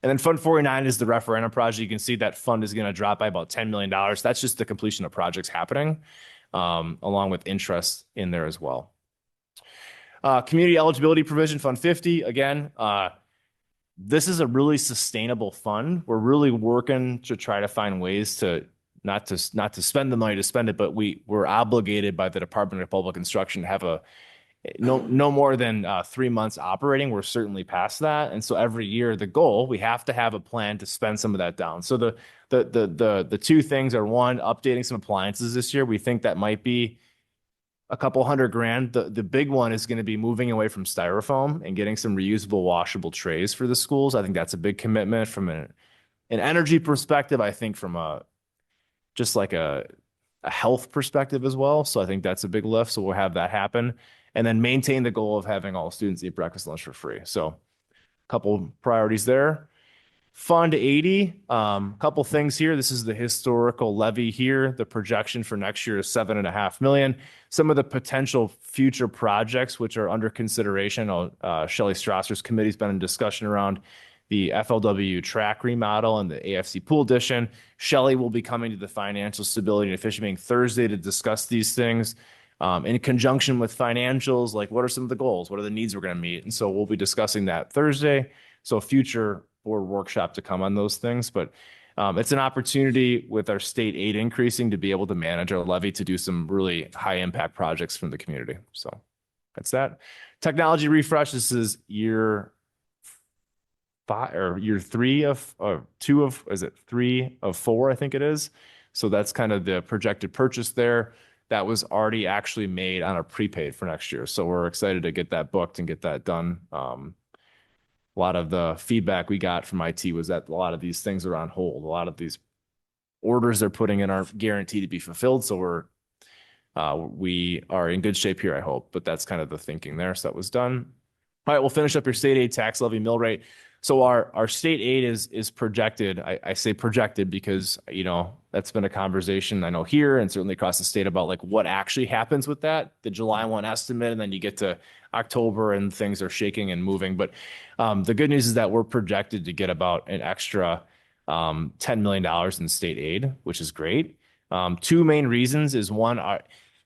and then Fund 49 is the referendum project. You can see that fund is going to drop by about $10 million. That's just the completion of projects happening, along with interest in there as well. Community eligibility provision, Fund 50. Again, this is a really sustainable fund. We're really working to try to find ways to not to spend the money to spend it, but we're obligated by the Department of Public Instruction to have no more than 3 months operating. We're certainly past that, and so every year the goal, we have to have a plan to spend some of that down. So the two things are, one, updating some appliances this year. We think that might be a couple $100,000. The big one is going to be moving away from styrofoam and getting some reusable washable trays for the schools. I think that's a big commitment from an energy perspective. I think from a health perspective as well. So I think that's a big lift. So we'll have that happen, and then maintain the goal of having all students eat breakfast, lunch for free. So a couple priorities there. Fund 80, couple things here. This is the historical levy here. The projection for next year is $7.5 million. Some of the potential future projects which are under consideration, Shelley Strasser's committee's been in discussion around the FLW track remodel and the AFC pool addition. Shelley will be coming to the Financial Stability and Efficiency meeting Thursday to discuss these things in conjunction with financials, like what are some of the goals? What are the needs we're going to meet? And so we'll be discussing that Thursday. So future board workshop to come on those things. But It's an opportunity with our state aid increasing to be able to manage our levy to do some really high impact projects from the community. So that's that. Technology refresh. This is year 5 or year 3 of, or 2 of, is it 3 of 4? I think it is. So that's kind of the projected purchase there. That was already actually made on a prepaid for next year. So we're excited to get that booked and get that done. A lot of the feedback we got from IT was that a lot of these things are on hold. A lot of these orders they're putting in aren't guaranteed to be fulfilled. So we are in good shape here, I hope. But that's kind of the thinking there. So that was done. All right, we'll finish up your state aid tax levy mill rate. So our state aid is projected. I say projected because, you know, that's been a conversation I know here and certainly across the state about like what actually happens with that, the July 1 estimate, and then you get to October and things are shaking and moving. But the good news is that we're projected to get about an extra $10 million in state aid, which is great. 2 main reasons is one,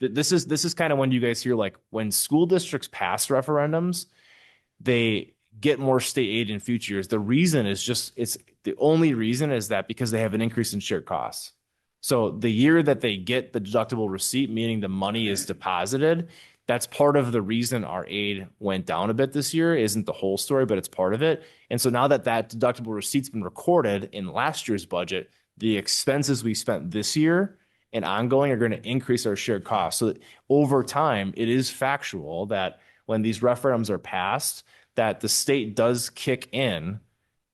this is kind of when you guys hear like when school districts pass referendums, they get more state aid in future years. The reason is it's the only reason is that because they have an increase in shared costs. So the year that they get the deductible receipt, meaning the money is deposited, that's part of the reason our aid went down a bit this year. Isn't the whole story, but it's part of it. And so now that deductible receipt's been recorded in last year's budget, the expenses we spent this year and ongoing are going to increase our shared costs. So that over time, it is factual that when these referendums are passed, that the state does kick in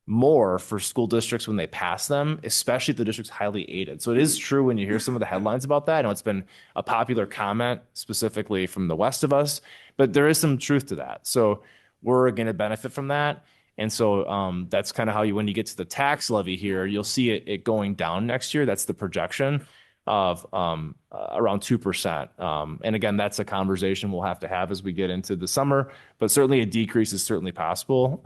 more for school districts when they pass them, especially if the district's highly aided. So it is true when you hear some of the headlines about that. I know it's been a popular comment specifically from the west of us, but there is some truth to that. So we're going to benefit from that. And so that's kind of how when you get to the tax levy here, you'll see it going down next year. That's the projection of around 2%. And again, that's a conversation we'll have to have as we get into the summer, but certainly a decrease is certainly possible.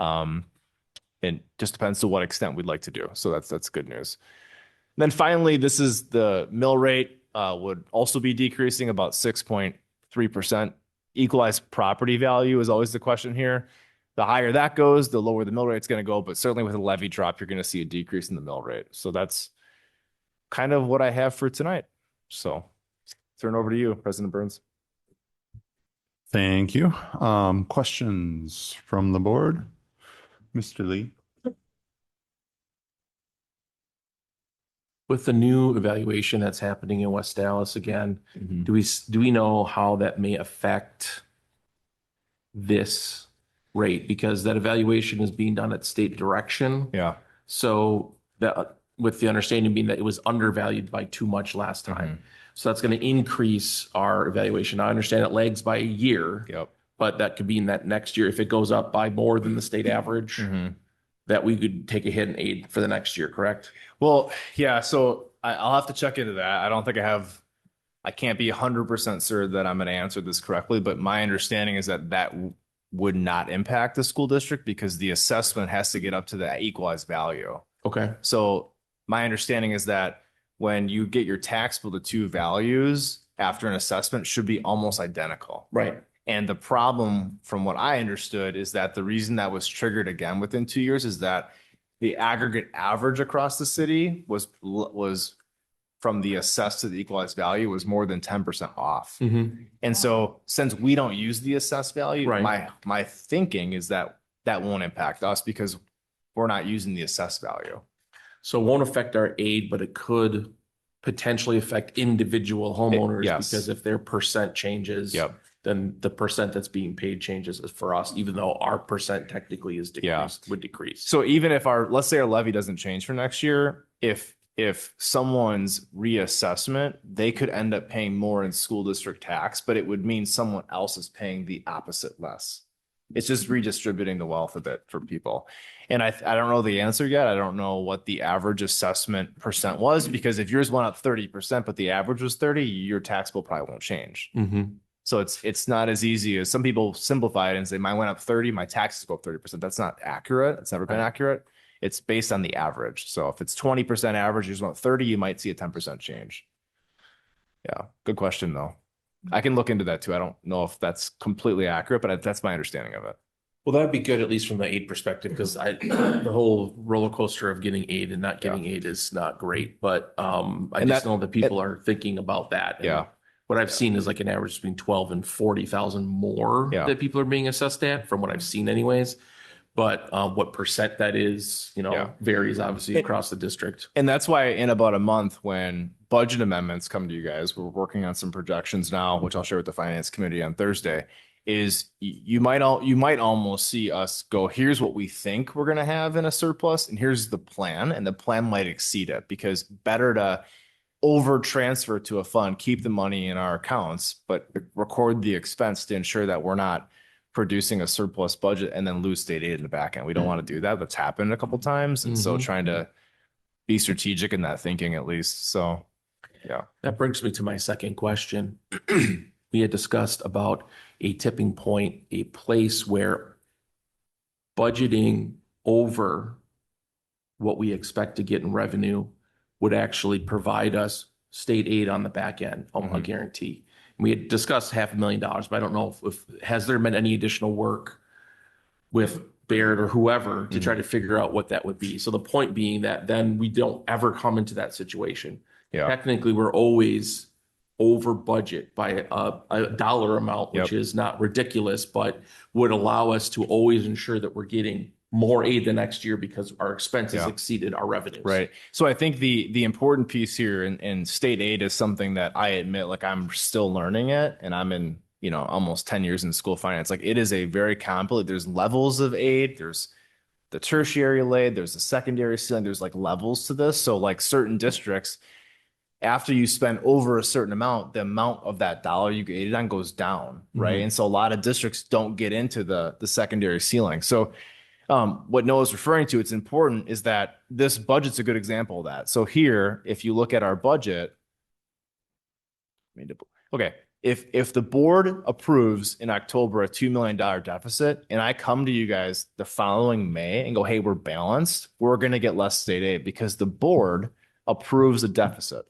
It just depends to what extent we'd like to do. So that's good news. Then finally, this is the mill rate would also be decreasing about 6.3%. Equalized property value is always the question here. The higher that goes, the lower the mill rate's going to go, but certainly with a levy drop, you're going to see a decrease in the mill rate. So that's kind of what I have for tonight. So turn over to you, President Burns. Thank you. Questions from the board? Mr. Lee? With the new evaluation that's happening in West Dallas again, do we know how that may affect this rate? Because that evaluation is being done at state direction. Yeah. So that with the understanding being that it was undervalued by too much last time. So that's going to increase our evaluation. I understand it lags by a year. Yep. But that could mean that next year, if it goes up by more than the state average, that we could take a hit in aid for the next year, correct? Well, yeah. So I'll have to check into that. I don't think I can't be 100% sure that I'm going to answer this correctly, but my understanding is that would not impact the school district because the assessment has to get up to the equalized value. Okay. So my understanding is that when you get your tax bill, the two values after an assessment should be almost identical. Right. And the problem, from what I understood, is that the reason that was triggered again within 2 years is that the aggregate average across the city was from the assessed to the equalized value was more than 10% off. And so since we don't use the assessed value, Right. my thinking is that won't impact us because we're not using the assessed value. So it won't affect our aid, but it could potentially affect individual homeowners yes. because if their percent changes, then the percent that's being paid changes for us, even though our percent technically is decreased, would decrease. So even if let's say our levy doesn't change for next year, if someone's reassessment, they could end up paying more in school district tax, but it would mean someone else is paying the opposite less. It's just redistributing the wealth a bit for people. And I don't know the answer yet. I don't know what the average assessment percent was, because if yours went up 30%, but the average was 30, your tax bill probably won't change. So it's not as easy as some people simplify it and say, mine went up 30, my taxes go up 30%. That's not accurate. It's never been accurate. It's based on the average. So if it's 20% average, yours went up 30, you might see a 10% change. Yeah. Good question though. I can look into that too. I don't know if that's completely accurate, but that's my understanding of it. Well, that'd be good, at least from the aid perspective, because the whole roller coaster of getting aid and not getting aid is not great. But I And just that- know that people are thinking about that. And Yeah. what I've seen is like an average between 12 and 40,000 more Yeah. that people are being assessed at, from what I've seen anyways. But what percent that is, varies obviously across the district. And that's why in about a month, when budget amendments come to you guys, we're working on some projections now, which I'll share with the finance committee on Thursday, is you might almost see us go, here's what we think we're going to have in a surplus, and here's the plan, and the plan might exceed it, because better to over transfer to a fund, keep the money in our accounts, but record the expense to ensure that we're not producing a surplus budget and then lose state aid in the back end. We don't want to do that. That's happened a couple times. And so trying to be strategic in that thinking, at least. So, yeah. That brings me to my second question. We had discussed about a tipping point, a place where budgeting over what we expect to get in revenue would actually provide us state aid on the back end, a guarantee. We had discussed $500,000, but I don't know if has there been any additional work with Barrett or whoever to try to figure out what that would be. So the point being that then we don't ever come into that situation. Yeah. Technically, we're always over budget by a dollar amount, which is not ridiculous, but would allow us to always ensure that we're getting more aid the next year because our expenses exceeded our revenues. Right. So I think the important piece here in state aid is something that I admit, like I'm still learning it, and I'm in, almost 10 years in school finance. Like it is a very complicated, there's levels of aid. There's the tertiary aid, there's the secondary ceiling, there's like levels to this. So like certain districts, after you spend over a certain amount, the amount of that dollar you get aided on goes down. Right. And so a lot of districts don't get into the secondary ceiling. So what Noah's referring to, it's important, is that this budget's a good example of that. So here, if you look at our budget, okay, if the board approves in October a $2 million deficit, and I come to you guys the following May and go, hey, we're balanced, we're going to get less state aid because the board approves a deficit.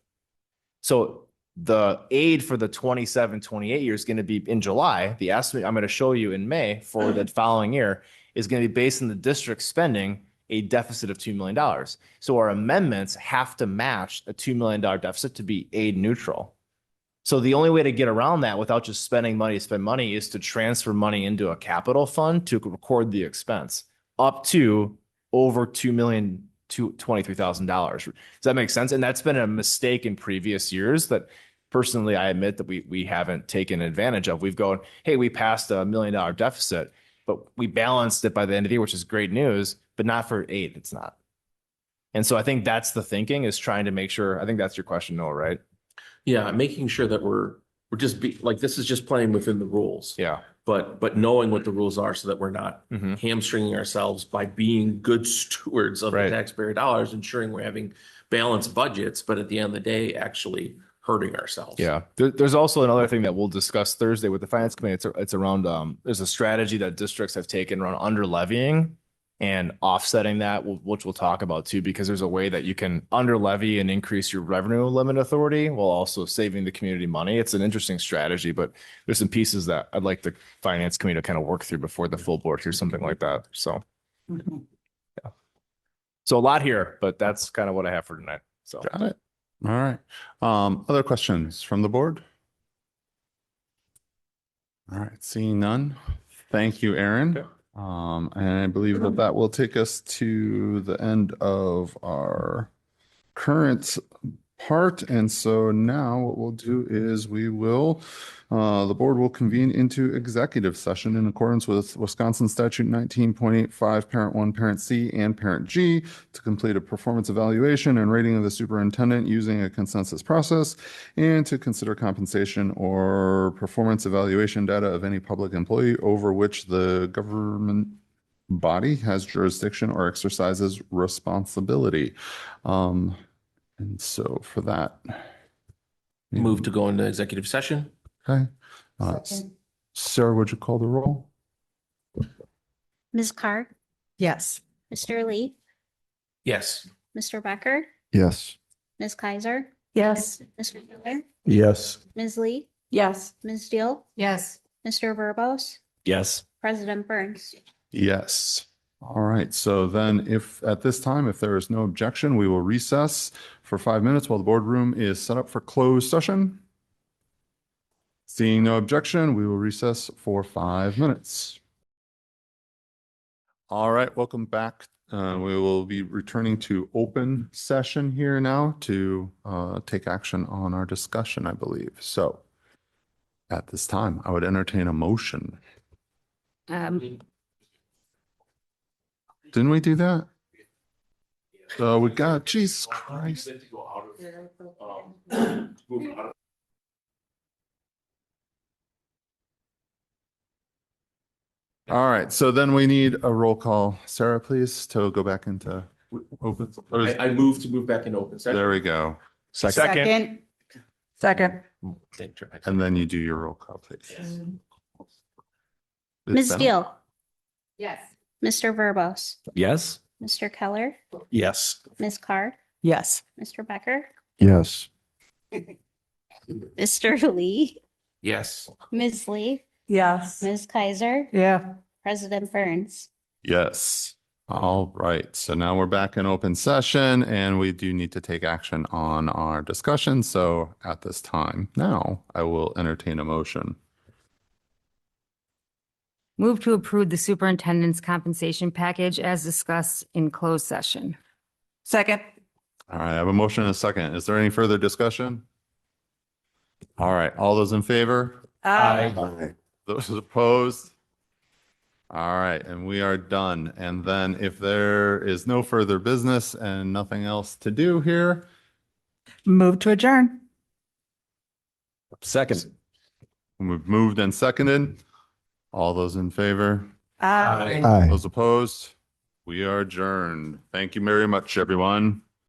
So the aid for the 27-28 year is going to be in July. The estimate I'm going to show you in May for the following year is going to be based on the district spending a deficit of $2 million. So our amendments have to match a $2 million deficit to be aid neutral. So the only way to get around that without just spending money to spend money is to transfer money into a capital fund to record the expense up to over $2 million to $23,000. Does that make sense? And that's been a mistake in previous years that personally I admit that we haven't taken advantage of. We've gone, hey, we passed $1 million deficit, but we balanced it by the end of the year, which is great news, but not for aid. It's not. And so I think that's the thinking, is trying to make sure. I think that's your question, Noah, right? Yeah, making sure that we're just like, this is just playing within the rules. Yeah. But knowing what the rules are so that we're not hamstringing ourselves by being good stewards of the taxpayer dollars, ensuring we're having balanced budgets, but at the end of the day, actually hurting ourselves. Yeah. There's also another thing that we'll discuss Thursday with the finance committee. It's around, there's a strategy that districts have taken around under levying and offsetting that, which we'll talk about too, because there's a way that you can under levy and increase your revenue limit authority while also saving the community money. It's an interesting strategy, but there's some pieces that I'd like the finance committee to kind of work through before the full board hears something like that. So, yeah. So a lot here, but that's kind of what I have for tonight. So got it. All right. Other questions from the board? All right. Seeing none. Thank you, Aaron. Okay. And I believe that will take us to the end of our current part. And so now what we'll do is the board will convene into executive session in accordance with Wisconsin Statute 19.85, Parent 1, Parent C, and Parent G to complete a performance evaluation and rating of the superintendent using a consensus process, and to consider compensation or performance evaluation data of any public employee over which the government body has jurisdiction or exercises responsibility. And so for that, move to go into executive session. Okay. Sarah, would you call the roll? Ms. Carr, Yes. Mr. Lee, Yes. Mr. Becker, Yes. Ms. Kaiser, Yes. Mr. Miller, Yes. Ms. Lee, Yes. Ms. Deal, Yes. Mr. Verbos, yes. President Burns. Yes. All right. So then if at this time, if there is no objection, we will recess for 5 minutes while the boardroom is set up for closed session. Seeing no objection, we will recess for 5 minutes. All right. Welcome back. We will be returning to open session here now to take action on our discussion, I believe. So at this time, I would entertain a motion. Didn't we do that? So we got, Jesus Christ. All right, so then we need a roll call. Sarah, please, to go back into open. I move to move back into open session. There we go. Second. And then you do your roll call, please. Ms. Steele, Yes. Mr. Verbos, Yes. Mr. Keller, Yes. Ms. Card, Yes. Mr. Becker, Yes. Mr. Lee, Yes. Ms. Lee, Yes. Ms. Kaiser, Yeah. President Burns. Yes. All right, so now we're back in open session and we do need to take action on our discussion. So at this time, now I will entertain a motion. Move to approve the superintendent's compensation package as discussed in closed session. Second. All right, I have a motion and a second. Is there any further discussion? All right, all those in favor? Aye. Those opposed? All right, and we are done. And then if there is no further business and nothing else to do here, Move to adjourn. Second. we've moved and seconded. All those in favor? Aye. Aye. Those opposed? We are adjourned. Thank you very much, everyone.